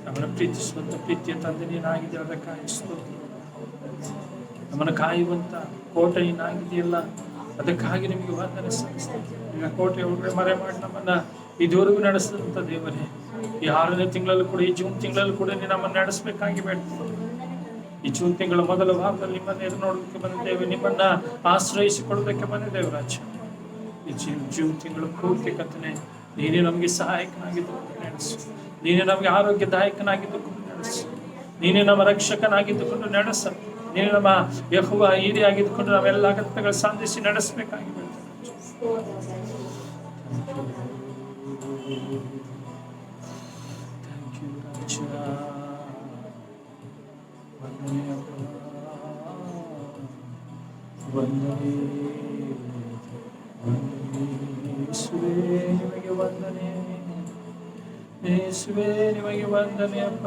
ನಮ್ಮನ್ನು ಪ್ರೀತಿಸುವಂತ ಪ್ರೀತಿಯ ತಂದೆ ನೀನಾಗಿದೆ, ಅದಕ್ಕಾಗಿ ಸ್ತೋತ್ರ. ನಮ್ಮನ್ನು ಕಾಯುವಂತ ಕೋಟೆ ನೀನಾಗಿದೆಯಲ್ಲ, ಅದಕ್ಕಾಗಿ ನಿಮಗೆ ವಂದನೆ ಸಲ್ಲಿಸ್ತೇವೆ. ನಿನ್ನ ಕೋಟೆ ಒಳಗಡೆ ಮರೆ ಮಾಡಿ ನಮ್ಮನ್ನ ಇದುವರೆಗೂ ನಡೆಸಿದಂತ ದೇವರೇ, ಈ 6ನೇ ತಿಂಗಳಲ್ಲೂ ಕೂಡ, ಈ ಜೂನ್ ತಿಂಗಳಲ್ಲೂ ಕೂಡ ನೀನು ನಮ್ಮನ್ನು ನಡೆಸಬೇಕಾಗಿ ಬೇಡ್ತೀವಿ. ಈ ಜೂನ್ ತಿಂಗಳ ಮೊದಲ ಭಾಗದಲ್ಲಿ ನಿಮ್ಮನ್ನ ಎದುರು ನೋಡೋದಕ್ಕೆ ಬಂದಿದ್ದೇವೆ, ನಿಮ್ಮನ್ನ ಆಶ್ರಯಿಸಿಕೊಳ್ಳೋದಕ್ಕೆ ಬಂದಿದ್ದೇವೆ ರಾಜ. ಈ ಜೂನ್ ತಿಂಗಳು ಪೂರ್ತಿ ಕರ್ತನೆ ನೀನೇ ನಮಗೆ ಸಹಾಯಕನಾಗಿದ್ದುಕೊಂಡು ನಡೆಸು, ನೀನೇ ನಮಗೆ ಆರೋಗ್ಯದಾಯಕನಾಗಿದ್ದುಕೊಂಡು ನಡೆಸು, ನೀನೇ ನಮ್ಮ ರಕ್ಷಕನಾಗಿದ್ದುಕೊಂಡು ನಡೆಸ, ನೀನೇ ನಮ್ಮ ಯೆಹೋವ ಹಿರಿಯಾಗಿದ್ದುಕೊಂಡು ನಾವೆಲ್ಲ ಅಗತ್ಯಗಳು ಸಾಧಿಸಿ ನಡೆಸಬೇಕಾಗಿ ನಿಮಗೆ ವಂದನೆ, ಯೇಸುವೇ ನಿಮಗೆ ವಂದನೆ ಅಪ್ಪ,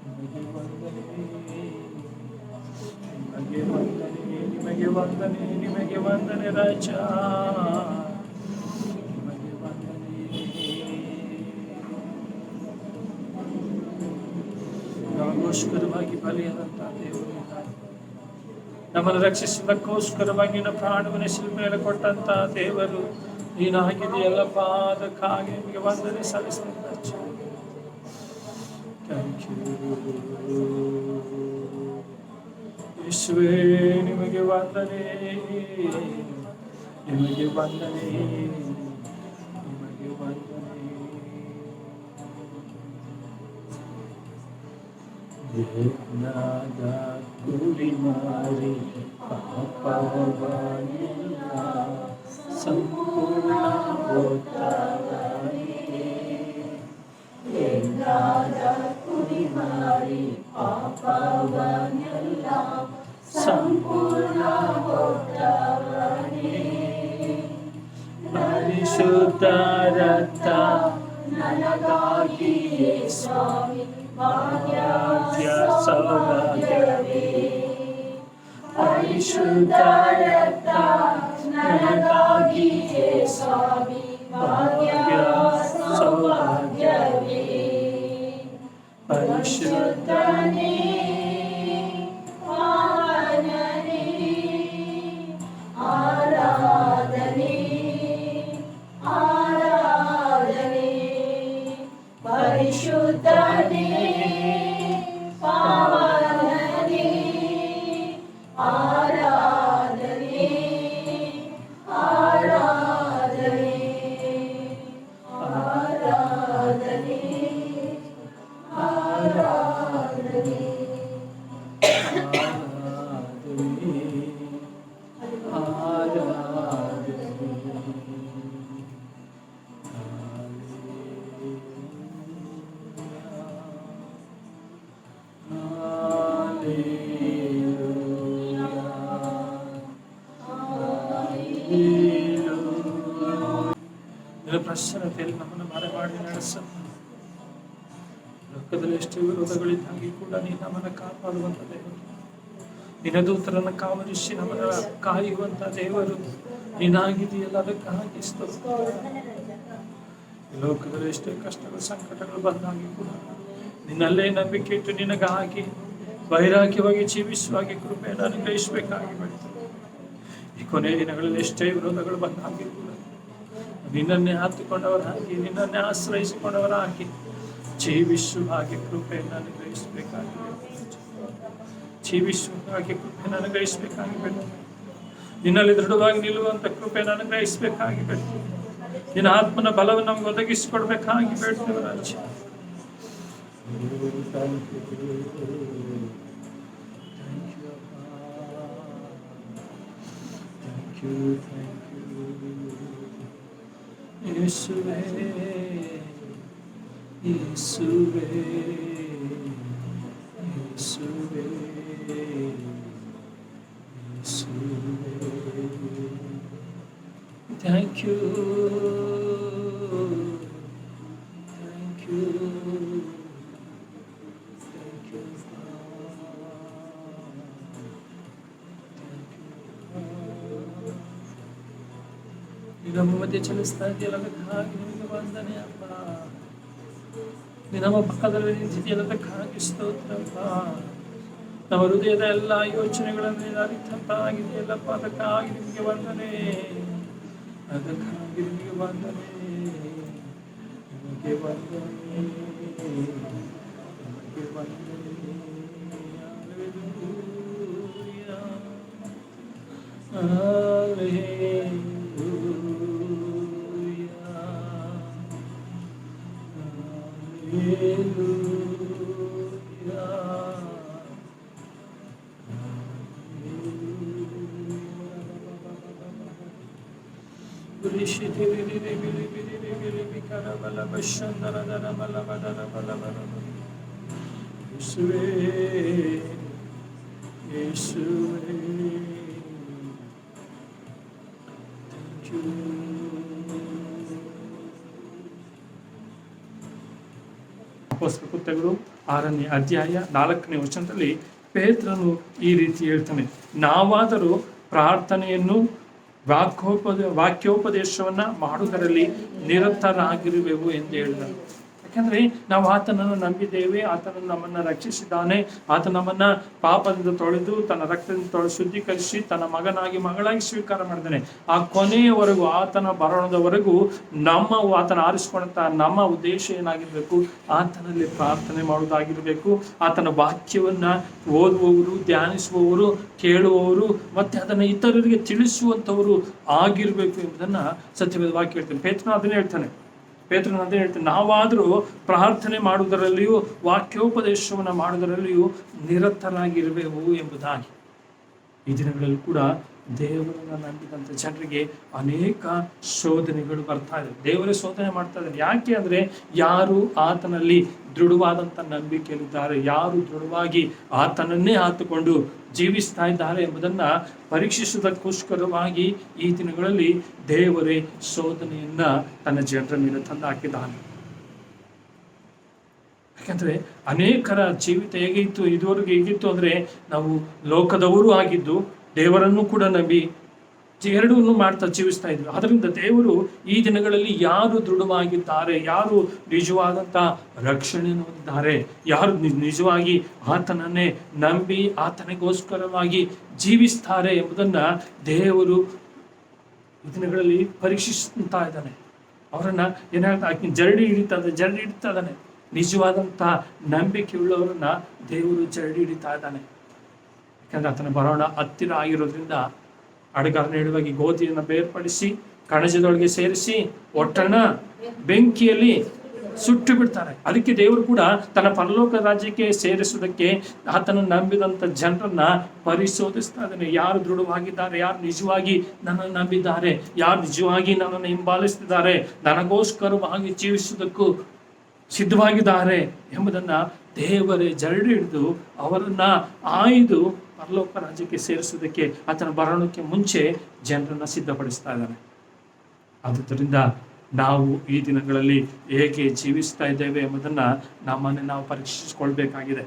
ನಿಮಗೆ ವಂದನೆ, ನಿಮಗೆ ವಂದನೆ, ನಿಮಗೆ ವಂದನೆ, ನಿಮಗೆ ವಂದನೆ ರಾಜ, ನಿಮಗೆ ವಂದನೆ. ನಮಗೋಸ್ಕರವಾಗಿ ಬಲಿಯಾದಂತ ದೇವರು, ನಮ್ಮನ್ನು ರಕ್ಷಿಸುವುದಕ್ಕೋಸ್ಕರವಾಗಿ ನಿನ್ನ ಪ್ರಾಣವನ್ನು ಶಿಲುಬೆ ಮೇಲೆ ಕೊಟ್ಟಂತ ದೇವರು ನೀನಾಗಿದೆಯಲ್ಲಪ್ಪ, ಅದಕ್ಕಾಗಿ ನಿಮಗೆ ವಂದನೆ ಸಲ್ಲಿಸ್ತೇನೆ. ಥ್ಯಾಂಕ್ ಯು ಯೇಸುವೇ, ನಿಮಗೆ ವಂದನೆ, ನಿಮಗೆ ವಂದನೆ, ನಿಮಗೆ ವಂದನೆ. ದೇವನಾದ ಕುರಿಮಾರಿ ಪಾಪವನ್ನೆಲ್ಲ ಸಂಪೂರ್ಣ ಕುರಿಮಾರಿ ಪಾಪವನ್ನೆಲ್ಲ ಸಂಪೂರ್ಣ ಪರಿಶುದ್ಧ ರಕ್ತ ನನಗಾಗಿಯೇ ಸ್ವಾಮಿ ಭಾಗ್ಯ ಸೌಭಾಗ್ಯವೇ ಪರಿಶುದ್ಧ ರಕ್ತ ನನಗಾಗಿಯೇ ಸ್ವಾಮಿ ಭಾಗ್ಯ ಸೌಭಾಗ್ಯವೇ ಪರಿಶುದ್ಧನೇ ಪಾವನನೇ ಆರಾಧನೆ ಆರಾಧನೆ ಪರಿಶುದ್ಧನೇ ಪಾವನನೇ ಆರಾಧನೆ ಆರಾಧನೆ ಆರಾಧನೆ ಆರಾಧನೆ ಪ್ರಸನ್ನತೆಯಲ್ಲಿ ನಮ್ಮನ್ನು ಮರೆಮಾಡಿ ನಡೆಸ ಲೋಕದಲ್ಲಿ ಎಷ್ಟು ವಿರೋಧಗಳಿದ್ದಾಗಿ ಕೂಡ ನೀನು ನಮ್ಮನ್ನು ಕಾಪಾಡುವಂತ ದೇವರು, ನಿನ್ನ ದೂತರನ್ನು ಕಾವಲಿಸಿ ನಮ್ಮನ್ನು ಕಾಯುವಂತ ದೇವರು ನೀನಾಗಿದೆಯಲ್ಲ, ಅದಕ್ಕಾಗಿ ಸ್ತೋತ್ರ. ಈ ಲೋಕದಲ್ಲಿ ಎಷ್ಟೇ ಕಷ್ಟಗಳು ಸಂಕಟಗಳು ಬಂದಾಗಿ ಕೂಡ ನಿನ್ನಲ್ಲೇ ನಂಬಿಕೆ ಇಟ್ಟು ನಿನಗಾಗಿ ವೈರಾಗ್ಯವಾಗಿ ಜೀವಿಸುವಾಗಿ ಕೃಪೆಯನ್ನು ಅನುಗ್ರಹಿಸಬೇಕಾಗಿ ಬಿಡ್ತದೆ. ಈ ಕೊನೆಯ ದಿನಗಳಲ್ಲಿ ಎಷ್ಟೇ ವಿರೋಧಗಳು ಬಂದಾಗಿ ಕೂಡ ನಿನ್ನನ್ನೇ ಹತ್ತುಕೊಂಡವರಾಗಿ ನಿನ್ನನ್ನೇ ಆಶ್ರಯಿಸಿಕೊಂಡವರಾಗಿ ಜೀವಿಸುವ ಹಾಗೆ ಕೃಪೆಯನ್ನು ಅನುಗ್ರಹಿಸಬೇಕಾಗಿ ಜೀವಿಸುವ ಹಾಗೆ ಕೃಪೆಯನ್ನು ಅನುಗ್ರಹಿಸಬೇಕಾಗಿ ಬಿಟ್ಟು ನಿನ್ನಲ್ಲಿ ದೃಢವಾಗಿ ನಿಲ್ಲುವಂತ ಕೃಪೆಯನ್ನು ಅನುಗ್ರಹಿಸಬೇಕಾಗಿ ಬಿಟ್ಟು ನಿನ್ನ ಆತ್ಮನ ಬಲವನ್ನು ನಮ್ಗೆ ಒದಗಿಸಿಕೊಡ್ಬೇಕಾಗಿ ಬೇಡ್ತೇವೆ ರಾಜ. ಯೇಸುವೇ ಯೇಸುವೇ ಯೇಸುವೇ ಯೇಸುವೇ thank you thank you thank you ನಮ್ಮ ಮಧ್ಯೆ ಚಲಿಸ್ತಾ ಇದೆಯಲ್ಲ, ಅದಕ್ಕಾಗಿ ನಿಮಗೆ ವಂದನೆ ಅಪ್ಪ. ನಮ್ಮ ಪಕ್ಕದಲ್ಲಿ ನಿಂತಿದೆಯಲ್ಲ, ಅದಕ್ಕಾಗಿ ಸ್ತೋತ್ರಪ್ಪ. ನಮ್ಮ ಹೃದಯದ ಎಲ್ಲ ಯೋಚನೆಗಳನ್ನು ಅರಿತಂತಾಗಿದೆಯಲ್ಲಪ್ಪ, ಅದಕ್ಕಾಗಿ ನಿಮಗೆ ವಂದನೆ, ಅದಕ್ಕಾಗಿ ನಿಮಗೆ ವಂದನೆ, ನಿಮಗೆ ವಂದನೆ, ನಿಮಗೆ ವಂದನೆ. ಕೃತ್ಯಗಳು 6ನೇ ಅಧ್ಯಾಯ 4ನೇ ವಚನದಲ್ಲಿ ಪೇತ್ರನು ಈ ರೀತಿ ಹೇಳ್ತಾನೆ, ನಾವಾದರೂ ಪ್ರಾರ್ಥನೆಯನ್ನು ವಾಕ್ಯೋಪದೇಶವನ್ನ ಮಾಡುವುದರಲ್ಲಿ ನಿರತರಾಗಿರುವೆವು ಎಂದು ಹೇಳಿದನು. ಯಾಕಂದ್ರೆ ನಾವು ಆತನನ್ನು ನಂಬಿದ್ದೇವೆ, ಆತನನ್ನು ನಮ್ಮನ್ನ ರಕ್ಷಿಸಿದ್ದಾನೆ, ಆತ ನಮ್ಮನ್ನ ಪಾಪದಿಂದ ತೊಳೆದು ತನ್ನ ರಕ್ತದಿಂದ ಶುದ್ಧೀಕರಿಸಿ ತನ್ನ ಮಗಳಾಗಿ ಸ್ವೀಕಾರ ಮಾಡಿದ್ದಾನೆ. ಆ ಕೊನೆಯವರೆಗೂ ಆತನ ಬರೋಣದವರೆಗೂ ಆತನ ಆರಿಸಿಕೊಂಡಂತ ನಮ್ಮ ಉದ್ದೇಶ ಏನಾಗಿರ್ಬೇಕು? ಆತನಲ್ಲಿ ಪ್ರಾರ್ಥನೆ ಮಾಡುವುದಾಗಿರ್ಬೇಕು. ಆತನ ವಾಕ್ಯವನ್ನ ಓದುವವರು, ಧ್ಯಾನಿಸುವವರು, ಕೇಳುವವರು, ಮತ್ತೆ ಅದನ್ನ ಇತರರಿಗೆ ತಿಳಿಸುವಂತವರು ಆಗಿರ್ಬೇಕು ಎಂಬುದನ್ನ ಸತ್ಯವೇದ ವಾಕ್ಯ ಹೇಳ್ತಾನೆ. ಪೇತ್ರನು ಅದನ್ನೇ ಹೇಳ್ತಾನೆ, ನಾವಾದರೂ ಪ್ರಾರ್ಥನೆ ಮಾಡುವುದರಲ್ಲಿಯೂ ವಾಕ್ಯೋಪದೇಶವನ್ನು ಮಾಡುವುದರಲ್ಲಿಯೂ ನಿರತರಾಗಿರಬೇಕು ಎಂಬುದಾಗಿ. ಈ ದಿನಗಳಲ್ಲಿ ಕೂಡ ದೇವರನ್ನ ನಂಬಿದಂಥ ಜನರಿಗೆ ಅನೇಕ ಶೋಧನೆಗಳು ಬರ್ತಾ ಇದೆ. ದೇವರೇ ಶೋಧನೆ ಮಾಡ್ತಾ ಇದ್ದಾರೆ. ಯಾಕೆ ಅಂದ್ರೆ ಯಾರು ಆತನಲ್ಲಿ ದೃಢವಾದಂಥ ನಂಬಿಕೆಯಲ್ಲಿದ್ದಾರೆ, ಯಾರು ದೃಢವಾಗಿ ಆತನನ್ನೇ ಆತುಕೊಂಡು ಜೀವಿಸ್ತಾ ಇದ್ದಾರೆ ಎಂಬುದನ್ನ ಪರೀಕ್ಷಿಸುವುದಕ್ಕೋಸ್ಕರವಾಗಿ ಈ ದಿನಗಳಲ್ಲಿ ದೇವರೇ ಶೋಧನೆಯನ್ನ ತನ್ನ ಜನರ ಮೇಲೆ ತಂದು ಹಾಕಿದ್ದಾನೆ. ಯಾಕಂದರೆ ಅನೇಕರ ಜೀವಿತ ಹೇಗಿತ್ತು, ಇದುವರೆಗೆ ಹೇಗಿತ್ತು ಅಂದರೆ, ನಾವು ಲೋಕದವರು ಆಗಿದ್ದು ದೇವರನ್ನು ಕೂಡ ನಂಬಿ ಎರಡನ್ನೂ ಮಾಡ್ತಾ ಜೀವಿಸ್ತಾ ಇದ್ವಿ. ಅದರಿಂದ ದೇವರು ಈ ದಿನಗಳಲ್ಲಿ ಯಾರು ದೃಢವಾಗಿದ್ದಾರೆ, ಯಾರು ನಿಜವಾದಂಥ ರಕ್ಷಣೆಯನ್ನು ಹೊಂದಿದ್ದಾರೆ, ಯಾರು ನಿಜವಾಗಿ ಆತನನ್ನೇ ನಂಬಿ ಆತನಿಗೋಸ್ಕರವಾಗಿ ಜೀವಿಸ್ತಾರೆ ಎಂಬುದನ್ನು ದೇವರು ಈ ದಿನಗಳಲ್ಲಿ ಪರೀಕ್ಷಿಸ್ತಾ ಇದ್ದಾನೆ. ಅವರನ್ನು ಏನಾಗ್ತಾ ಜರಡಿ ಹಿಡಿತಾ ಇದ್ದಾನೆ. ನಿಜವಾದಂಥ ನಂಬಿಕೆ ಉಳ್ಳವರನ್ನ ದೇವರು ಜರಡಿ ಹಿಡಿತಾ ಇದ್ದಾನೆ. ಯಾಕಂದರೆ ಆತನ ಬರೋಣ ಹತ್ತಿರ ಆಗಿರೋದ್ರಿಂದ ಅಡಗಾರನ ಹೇಳುವಾಗಿ ಗೋಧಿಯನ್ನು ಬೇರ್ಪಡಿಸಿ ಕಣಜದೊಳಗೆ ಸೇರಿಸಿ ಒಟ್ಟನ್ನ ಬೆಂಕಿಯಲ್ಲಿ ಸುಟ್ಟು ಬಿಡ್ತಾರೆ. ಅದಕ್ಕೆ ದೇವರು ಕೂಡ ತನ್ನ ಪರಲೋಕ ರಾಜ್ಯಕ್ಕೆ ಸೇರಿಸುವುದಕ್ಕೆ ಆತನ ನಂಬಿದಂಥ ಜನರನ್ನ ಪರಿಶೋಧಿಸ್ತಾ ಇದ್ದಾನೆ. ಯಾರು ದೃಢವಾಗಿದ್ದಾರೆ, ಯಾರು ನಿಜವಾಗಿ ನನ್ನನ್ನು ನಂಬಿದ್ದಾರೆ, ಯಾರು ನಿಜವಾಗಿ ನನ್ನನ್ನು ಹಿಂಬಾಲಿಸ್ತಿದ್ದಾರೆ, ನನಗೋಸ್ಕರವಾಗಿ ಜೀವಿಸುವುದಕ್ಕೂ ಸಿದ್ಧವಾಗಿದ್ದಾರೆ ಎಂಬುದನ್ನು ದೇವರೇ ಜರಡಿ ಹಿಡಿದು ಅವರನ್ನ ಆಯ್ದು ಪರಲೋಕ ರಾಜ್ಯಕ್ಕೆ ಸೇರಿಸುವುದಕ್ಕೆ ಆತನ ಬರೋಣಕ್ಕೆ ಮುಂಚೆ ಜನರನ್ನ ಸಿದ್ಧಪಡಿಸ್ತಾ ಇದ್ದಾನೆ. ಆದುದರಿಂದ ನಾವು ಈ ದಿನಗಳಲ್ಲಿ ಹೇಗೆ ಜೀವಿಸ್ತಾ ಇದ್ದೇವೆ ಎಂಬುದನ್ನು ನಮ್ಮನ್ನು ನಾವು ಪರೀಕ್ಷಿಸಿಕೊಳ್ಬೇಕಾಗಿದೆ.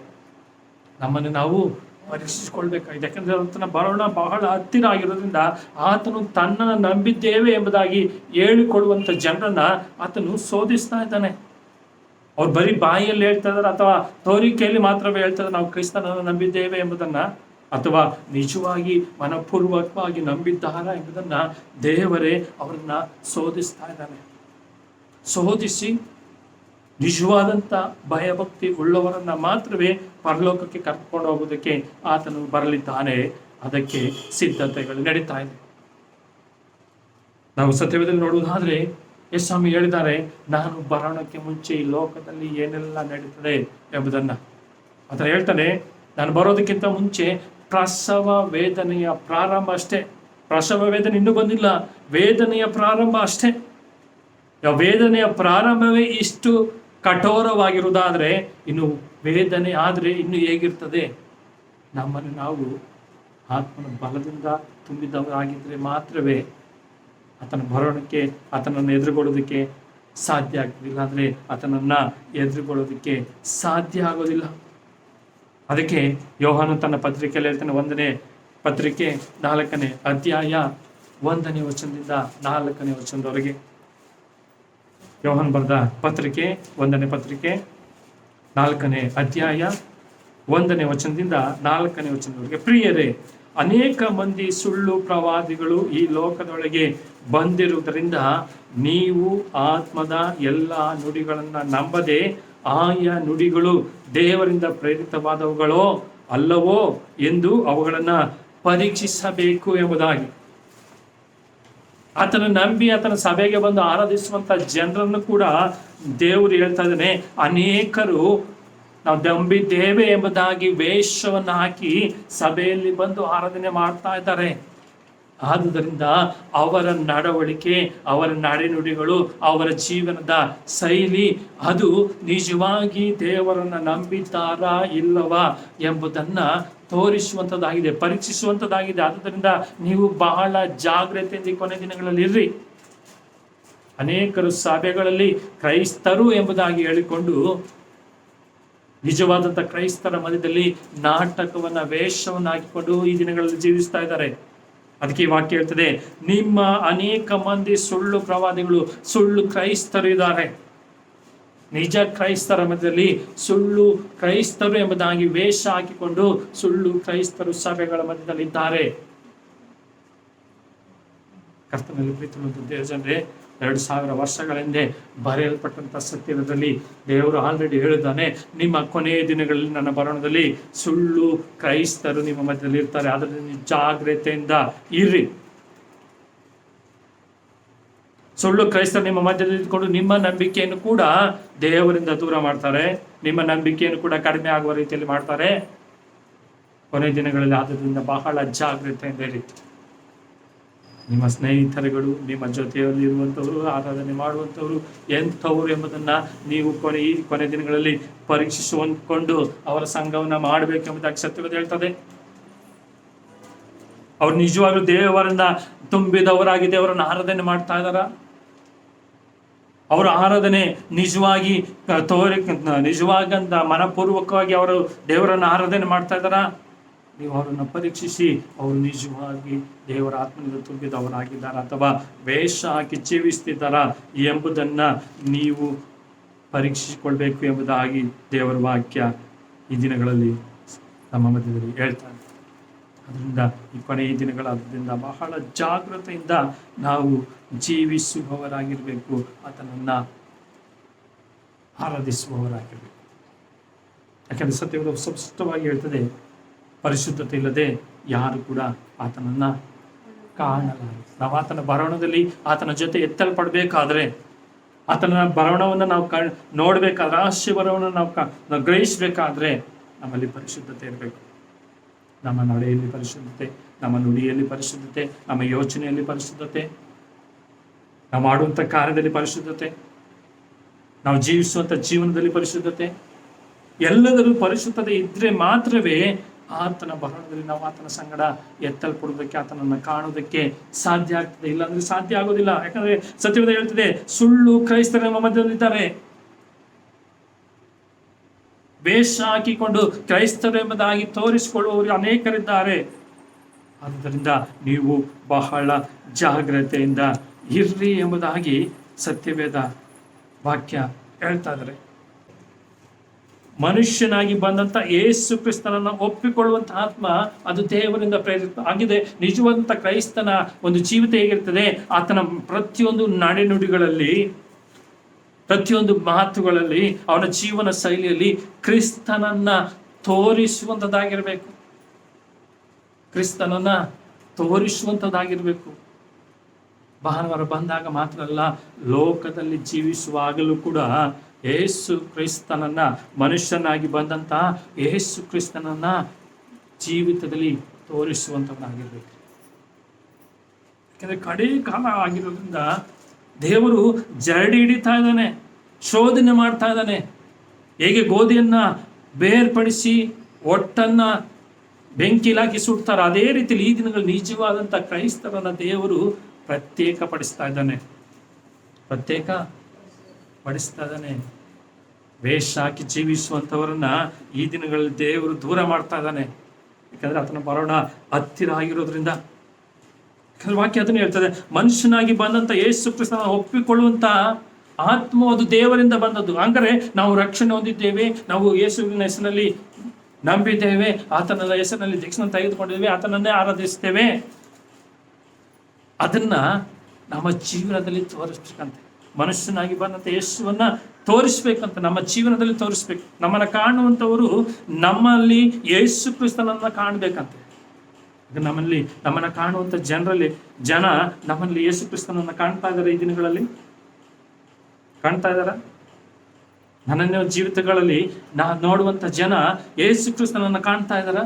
ಯಾಕಂದರೆ ಆತನ ಬರೋಣ ಬಹಳ ಹತ್ತಿರ ಆಗಿರೋದ್ರಿಂದ ಆತನು ತನ್ನನ್ನು ನಂಬಿದ್ದೇವೆ ಎಂಬುದಾಗಿ ಹೇಳಿಕೊಳ್ಳುವಂಥ ಜನರನ್ನ ಆತನು ಶೋಧಿಸ್ತಾ ಇದ್ದಾನೆ. ಅವ್ರು ಬರೀ ಬಾಯಿಯಲ್ಲಿ ಹೇಳ್ತಾ ಇದ್ದಾರೆ ಅಥವಾ ತೋರಿಕೆಯಲ್ಲಿ ಮಾತ್ರವೇ ಹೇಳ್ತಾರೆ ನಾವು ಕ್ರಿಸ್ತನನ್ನು ನಂಬಿದ್ದೇವೆ ಎಂಬುದನ್ನು, ಅಥವಾ ನಿಜವಾಗಿ ಮನಪೂರ್ವಕವಾಗಿ ನಂಬಿದ್ದಾರಾ ಎಂಬುದನ್ನು ದೇವರೇ ಅವರನ್ನ ಶೋಧಿಸ್ತಾ ಇದ್ದಾನೆ. ಶೋಧಿಸಿ ನಿಜವಾದಂಥ ಭಯಭಕ್ತಿ ಉಳ್ಳವರನ್ನ ಮಾತ್ರವೇ ಪರಲೋಕಕ್ಕೆ ಕರ್ಕೊಂಡು ಹೋಗೋದಕ್ಕೆ ಆತನು ಬರಲಿದ್ದಾನೆ. ಅದಕ್ಕೆ ಸಿದ್ಧತೆಗಳು ನಡೀತಾ ಇದೆ. ನಾವು ಸತ್ಯವೇದದಲ್ಲಿ ನೋಡುವುದಾದ್ರೆ ಯೇಸು ಹೇಳಿದ್ದಾರೆ, ನಾನು ಬರೋಣಕ್ಕೆ ಮುಂಚೆ ಈ ಲೋಕದಲ್ಲಿ ಏನೆಲ್ಲ ನಡೀತದೆ ಎಂಬುದನ್ನು ಆತ ಹೇಳ್ತಾನೆ. ನಾನು ಬರೋದಕ್ಕಿಂತ ಮುಂಚೆ ಪ್ರಸವ ವೇದನೆಯ ಪ್ರಾರಂಭ ಅಷ್ಟೇ. ಪ್ರಸವ ವೇದನೆ ಇನ್ನೂ ಬಂದಿಲ್ಲ, ವೇದನೆಯ ಪ್ರಾರಂಭ ಅಷ್ಟೇ. ವೇದನೆಯ ಪ್ರಾರಂಭವೇ ಇಷ್ಟು ಕಠೋರವಾಗಿರುವುದಾದರೆ ಇನ್ನು ವೇದನೆ ಆದರೆ ಇನ್ನು ಹೇಗಿರ್ತದೆ? ನಮ್ಮನ್ನು ನಾವು ಆತ್ಮನ ಬಲದಿಂದ ತುಂಬಿದವರಾಗಿದ್ದರೆ ಮಾತ್ರವೇ ಆತನ ಬರೋಣಕ್ಕೆ, ಆತನನ್ನು ಎದುರುಗೊಳ್ಳೋದಕ್ಕೆ ಸಾಧ್ಯ ಆಗ್ತದಿಲ್ಲ. ಅಂದರೆ ಆತನನ್ನು ಎದುರುಗೊಳ್ಳೋದಕ್ಕೆ ಸಾಧ್ಯ ಆಗೋದಿಲ್ಲ. ಅದಕ್ಕೆ ಯೋಹಾನ ತನ್ನ ಪತ್ರಿಕೆಯಲ್ಲಿ ಹೇಳ್ತಾನೆ, 1ನೇ ಪತ್ರಿಕೆ 4ನೇ ಅಧ್ಯಾಯ 1ನೇ ವಚನದಿಂದ 4ನೇ ವಚನದವರೆಗೆ. ಯೋಹಾನ್ ಬರೆದ ಪತ್ರಿಕೆ 1ನೇ ಪತ್ರಿಕೆ 4ನೇ ಅಧ್ಯಾಯ 1ನೇ ವಚನದಿಂದ 4ನೇ ವಚನದವರೆಗೆ. ಪ್ರಿಯರೇ, ಅನೇಕ ಮಂದಿ ಸುಳ್ಳು ಪ್ರವಾದಿಗಳು ಈ ಲೋಕದೊಳಗೆ ಬಂದಿರುವುದರಿಂದ ನೀವು ಆತ್ಮದ ಎಲ್ಲ ನುಡಿಗಳನ್ನು ನಂಬದೆ ಆಯಾ ನುಡಿಗಳು ದೇವರಿಂದ ಪ್ರೇರಿತವಾದವುಗಳೋ ಅಲ್ಲವೋ ಎಂದು ಅವುಗಳನ್ನು ಪರೀಕ್ಷಿಸಬೇಕು ಎಂಬುದಾಗಿ. ಆತನ ನಂಬಿ ಆತನ ಸಭೆಗೆ ಬಂದು ಆರಾಧಿಸುವಂತ ಜನರನ್ನು ಕೂಡ ದೇವರು ಹೇಳ್ತಾ ಇದ್ದಾನೆ, ಅನೇಕರು ನಾವು ನಂಬಿದ್ದೇವೆ ಎಂಬುದಾಗಿ ವೇಷವನ್ನು ಹಾಕಿ ಸಭೆಯಲ್ಲಿ ಬಂದು ಆರಾಧನೆ ಮಾಡ್ತಾ ಇದ್ದಾರೆ. ಆದುದರಿಂದ ಅವರ ನಡವಳಿಕೆ, ಅವರ ನಡೆನುಡಿಗಳು, ಅವರ ಜೀವನದ ಶೈಲಿ ಅದು ನಿಜವಾಗಿ ದೇವರನ್ನು ನಂಬಿದ್ದಾರಾ ಇಲ್ಲವಾ ಎಂಬುದನ್ನು ತೋರಿಸುವಂಥದ್ದಾಗಿದೆ, ಪರೀಕ್ಷಿಸುವಂಥದ್ದಾಗಿದೆ. ಆದುದರಿಂದ ನೀವು ಬಹಳ ಜಾಗ್ರತೆಯಿಂದ ಕೊನೆ ದಿನಗಳಲ್ಲಿ ಇರ್ರಿ. ಅನೇಕರು ಸಭೆಗಳಲ್ಲಿ ಕ್ರೈಸ್ತರು ಎಂಬುದಾಗಿ ಹೇಳಿಕೊಂಡು ನಿಜವಾದಂಥ ಕ್ರೈಸ್ತರ ಮಧ್ಯದಲ್ಲಿ ನಾಟಕವನ್ನ, ವೇಷವನ್ನು ಹಾಕಿಕೊಂಡು ಈ ದಿನಗಳಲ್ಲಿ ಜೀವಿಸ್ತಾ ಇದ್ದಾರೆ. ಅದಕ್ಕೆ ಈ ವಾಕ್ಯ ಹೇಳ್ತದೆ, ನಿಮ್ಮ ಅನೇಕ ಮಂದಿ ಸುಳ್ಳು ಪ್ರವಾದಿಗಳು, ಸುಳ್ಳು ಕ್ರೈಸ್ತರು ಇದ್ದಾರೆ. ನಿಜ ಕ್ರೈಸ್ತರ ಮಧ್ಯದಲ್ಲಿ ಸುಳ್ಳು ಕ್ರೈಸ್ತರು ಎಂಬುದಾಗಿ ವೇಷ ಹಾಕಿಕೊಂಡು ಸುಳ್ಳು ಕ್ರೈಸ್ತರು ಸಭೆಗಳ ಮಧ್ಯದಲ್ಲಿ ಇದ್ದಾರೆ. ಕರ್ತನಲ್ಲಿ ಪ್ರೀತಿಯುಳ್ಳ ದೇವಜನರೇ, 2000 ವರ್ಷಗಳ ಹಿಂದೆ ಬರೆಯಲ್ಪಟ್ಟಂತ ಸತ್ಯದಲ್ಲಿ ದೇವರು ಆಲ್ರೆಡಿ ಹೇಳಿದ್ದಾನೆ, ನಿಮ್ಮ ಕೊನೆಯ ದಿನಗಳಲ್ಲಿ ನನ್ನ ಬರೋಣದಲ್ಲಿ ಸುಳ್ಳು ಕ್ರೈಸ್ತರು ನಿಮ್ಮ ಮಧ್ಯದಲ್ಲಿ ಇರ್ತಾರೆ. ಅದರಲ್ಲಿ ಜಾಗ್ರತೆಯಿಂದ ಇರ್ರಿ. ಸುಳ್ಳು ಕ್ರೈಸ್ತರು ನಿಮ್ಮ ಮಧ್ಯದಲ್ಲಿ ಇದ್ಕೊಂಡು ನಿಮ್ಮ ನಂಬಿಕೆಯನ್ನು ಕೂಡ ದೇವರಿಂದ ದೂರ ಮಾಡ್ತಾರೆ, ನಿಮ್ಮ ನಂಬಿಕೆಯನ್ನು ಕೂಡ ಕಡಿಮೆ ಆಗುವ ರೀತಿಯಲ್ಲಿ ಮಾಡ್ತಾರೆ ಕೊನೆಯ ದಿನಗಳಲ್ಲಿ. ಆದ್ದರಿಂದ ಬಹಳ ಜಾಗ್ರತೆಯಿಂದ ಇರಿ. ನಿಮ್ಮ ಸ್ನೇಹಿತರುಗಳು, ನಿಮ್ಮ ಜೊತೆಯಲ್ಲಿ ಇರುವಂಥವರು, ಆರಾಧನೆ ಮಾಡುವಂಥವರು ಎಂಥವ್ರು ಎಂಬುದನ್ನು ನೀವು ಈ ಕೊನೆ ದಿನಗಳಲ್ಲಿ ಪರೀಕ್ಷಿಸಿಕೊಂಡು ಅವರ ಸಂಘವನ್ನು ಮಾಡಬೇಕೆಂಬುದಾಗಿ ಸತ್ಯವೇದ ಹೇಳ್ತದೆ. ಅವ್ರು ನಿಜವಾಗ್ಲೂ ದೇವರಿಂದ ತುಂಬಿದವರಾಗಿ ದೇವರನ್ನು ಆರಾಧನೆ ಮಾಡ್ತಾ ಇದ್ದಾರ? ಅವರ ಆರಾಧನೆ ನಿಜವಾಗಿ ನಿಜವಾಗಂತ ಮನಪೂರ್ವಕವಾಗಿ ಅವರು ದೇವರನ್ನು ಆರಾಧನೆ ಮಾಡ್ತಾ ಇದ್ದಾರಾ? ನೀವು ಅವರನ್ನು ಪರೀಕ್ಷಿಸಿ ಅವರು ನಿಜವಾಗಿ ದೇವರ ಆತ್ಮನಿಂದ ತುಂಬಿದವರಾಗಿದ್ದಾರ ಅಥವಾ ವೇಷ ಹಾಕಿ ಜೀವಿಸ್ತಿದ್ದಾರಾ ಎಂಬುದನ್ನ ನೀವು ಪರೀಕ್ಷಿಸಿಕೊಳ್ಬೇಕು ಎಂಬುದಾಗಿ ದೇವರ ವಾಕ್ಯ ಈ ದಿನಗಳಲ್ಲಿ ನಮ್ಮ ಮಧ್ಯದಲ್ಲಿ ಹೇಳ್ತಾರೆ. ಅದರಿಂದ ಈ ಕೊನೆಯ ದಿನಗಳಾದ್ರಿಂದ ಬಹಳ ಜಾಗೃತೆಯಿಂದ ನಾವು ಜೀವಿಸುವವರಾಗಿರ್ಬೇಕು, ಆತನನ್ನ ಆರಾಧಿಸುವವರಾಗಿರ್ಬೇಕು. ಯಾಕಂದ್ರೆ ಸತ್ಯವೇದ ಸ್ಪಷ್ಟವಾಗಿ ಹೇಳ್ತದೆ, ಪರಿಶುದ್ಧತೆ ಇಲ್ಲದೆ ಯಾರು ಕೂಡ ಆತನನ್ನ ಕಾಣಲಾರೆ. ನಾವು ಆತನ ಬರೋಣದಲ್ಲಿ ಆತನ ಜೊತೆ ಎತ್ತಲ್ಪಡ್ಬೇಕಾದ್ರೆ, ಆತನ ಬರೋಣವನ್ನು ನಾವು ನೋಡ್ಬೇಕಾದ್ರೆ, ರಹಸ್ಯ ಬರೋಣ ನಾವು ಗ್ರಹಿಸ್ಬೇಕಾದ್ರೆ ನಮ್ಮಲ್ಲಿ ಪರಿಶುದ್ಧತೆ ಇರಬೇಕು. ನಮ್ಮ ನಡೆಯಲ್ಲಿ ಪರಿಶುದ್ಧತೆ, ನಮ್ಮ ನುಡಿಯಲ್ಲಿ ಪರಿಶುದ್ಧತೆ, ನಮ್ಮ ಯೋಚನೆಯಲ್ಲಿ ಪರಿಶುದ್ಧತೆ, ನಾವು ಮಾಡುವಂಥ ಕಾರ್ಯದಲ್ಲಿ ಪರಿಶುದ್ಧತೆ, ನಾವು ಜೀವಿಸುವಂಥ ಜೀವನದಲ್ಲಿ ಪರಿಶುದ್ಧತೆ, ಎಲ್ಲದರಲ್ಲೂ ಪರಿಶುದ್ಧತೆ ಇದ್ರೆ ಮಾತ್ರವೇ ಆತನ ಬರೋಣದಲ್ಲಿ ನಾವು ಆತನ ಸಂಗಡ ಎತ್ತಲ್ಪಡೋದಕ್ಕೆ, ಆತನನ್ನು ಕಾಣೋದಕ್ಕೆ ಸಾಧ್ಯ ಆಗ್ತದೆ. ಇಲ್ಲಾಂದ್ರೆ ಸಾಧ್ಯ ಆಗೋದಿಲ್ಲ. ಯಾಕಂದ್ರೆ ಸತ್ಯವೇದ ಹೇಳ್ತದೆ, ಸುಳ್ಳು ಕ್ರೈಸ್ತರ ನಮ್ಮ ಮಧ್ಯದಲ್ಲಿದ್ದಾರೆ. ವೇಷ ಹಾಕಿಕೊಂಡು ಕ್ರೈಸ್ತರು ಎಂಬುದಾಗಿ ತೋರಿಸಿಕೊಳ್ಳುವವರು ಅನೇಕರಿದ್ದಾರೆ. ಆದ್ದರಿಂದ ನೀವು ಬಹಳ ಜಾಗ್ರತೆಯಿಂದ ಇರ್ರಿ ಎಂಬುದಾಗಿ ಸತ್ಯವೇದ ವಾಕ್ಯ ಹೇಳ್ತಾ ಇದ್ದಾರೆ. ಮನುಷ್ಯನಾಗಿ ಬಂದಂತ ಯೇಸು ಕ್ರಿಸ್ತನನ್ನು ಒಪ್ಪಿಕೊಳ್ಳುವಂತ ಆತ್ಮ ಅದು ದೇವರಿಂದ ಪ್ರೇರಿತ ಆಗಿದೆ. ನಿಜವಾದಂತ ಕ್ರೈಸ್ತನ ಒಂದು ಜೀವಿತ ಹೇಗಿರ್ತದೆ, ಆತನ ಪ್ರತಿಯೊಂದು ನಡೆನುಡಿಗಳಲ್ಲಿ, ಪ್ರತಿಯೊಂದು ಮಾತುಗಳಲ್ಲಿ, ಅವನ ಜೀವನ ಶೈಲಿಯಲ್ಲಿ ಕ್ರಿಸ್ತನನ್ನ ತೋರಿಸುವಂಥದ್ದಾಗಿರ್ಬೇಕು. ಕ್ರಿಸ್ತನನ್ನ ತೋರಿಸುವಂಥದ್ದಾಗಿರ್ಬೇಕು. ಭಾನುವಾರ ಬಂದಾಗ ಮಾತ್ರ ಅಲ್ಲ, ಲೋಕದಲ್ಲಿ ಜೀವಿಸುವಾಗಲೂ ಕೂಡ ಯೇಸು ಕ್ರಿಸ್ತನನ್ನ, ಮನುಷ್ಯನಾಗಿ ಬಂದಂತ ಯೇಸು ಕ್ರಿಸ್ತನನ್ನ ಜೀವಿತದಲ್ಲಿ ತೋರಿಸುವಂಥದ್ದಾಗಿರ್ಬೇಕು. ಯಾಕಂದ್ರೆ ಕಡೆ ಕಾಲ ಆಗಿರೋದ್ರಿಂದ ದೇವರು ಜರಡಿ ಹಿಡಿತಾ ಇದ್ದಾನೆ, ಶೋಧನೆ ಮಾಡ್ತಾ ಇದ್ದಾನೆ. ಹೇಗೆ ಗೋಧಿಯನ್ನ ಬೇರ್ಪಡಿಸಿ ಒಟ್ಟನ್ನ ಬೆಂಕಿಲಾಕಿ ಸುಡ್ತಾರೆ, ಅದೇ ರೀತಿಯಲ್ಲಿ ಈ ದಿನಗಳು ನಿಜವಾದಂಥ ಕ್ರೈಸ್ತರನ್ನ ದೇವರು ಪ್ರತ್ಯೇಕ ಪಡಿಸ್ತಾ ಇದ್ದಾನೆ. ವೇಷ ಹಾಕಿ ಜೀವಿಸುವಂಥವರನ್ನ ಈ ದಿನಗಳಲ್ಲಿ ದೇವರು ದೂರ ಮಾಡ್ತಾ ಇದ್ದಾನೆ. ಯಾಕಂದ್ರೆ ಆತನ ಬರೋಣ ಹತ್ತಿರ ಆಗಿರೋದ್ರಿಂದ. ವಾಕ್ಯ ಅದನ್ನು ಹೇಳ್ತದೆ, ಮನುಷ್ಯನಾಗಿ ಬಂದಂತ ಯೇಸು ಕ್ರಿಸ್ತನ ಒಪ್ಪಿಕೊಳ್ಳುವಂತ ಆತ್ಮ ಅದು ದೇವರಿಂದ ಬಂದದ್ದು. ಹಂಗಾರೆ ನಾವು ರಕ್ಷಣೆ ಹೊಂದಿದ್ದೇವೆ, ನಾವು ಯೇಸುವಿನ ಹೆಸರಿನಲ್ಲಿ ನಂಬಿದ್ದೇವೆ, ಆತನ ಹೆಸರಿನಲ್ಲಿ ದೀಕ್ಷೆಯನ್ನು ತೆಗೆದುಕೊಂಡಿದ್ದೇವೆ, ಆತನನ್ನೇ ಆರಾಧಿಸ್ತೇವೆ. ಅದನ್ನ ನಮ್ಮ ಜೀವನದಲ್ಲಿ ತೋರಿಸ್ಬೇಕಂತೆ. ಮನುಷ್ಯನಾಗಿ ಬಂದಂತ ಯೇಸುವನ್ನ ತೋರಿಸ್ಬೇಕಂತ ನಮ್ಮ ಜೀವನದಲ್ಲಿ ತೋರಿಸ್ಬೇಕು. ನಮ್ಮನ್ನ ಕಾಣುವಂಥವರು ನಮ್ಮಲ್ಲಿ ಯೇಸು ಕ್ರಿಸ್ತನನ್ನ ಕಾಣಬೇಕಂತೆ. ನಮ್ಮನ್ನ ಕಾಣುವಂತ ಜನ ನಮ್ಮಲ್ಲಿ ಯೇಸು ಕ್ರಿಸ್ತನನ್ನ ಕಾಣ್ತಾ ಇದ್ದಾರೆ. ಈ ದಿನಗಳಲ್ಲಿ ಕಾಣ್ತಾ ಇದ್ದಾರ? ನನ್ನ ಜೀವಿತಗಳಲ್ಲಿ ನೋಡುವಂತ ಜನ ಯೇಸು ಕ್ರಿಸ್ತನನ್ನ ಕಾಣ್ತಾ ಇದ್ದಾರ?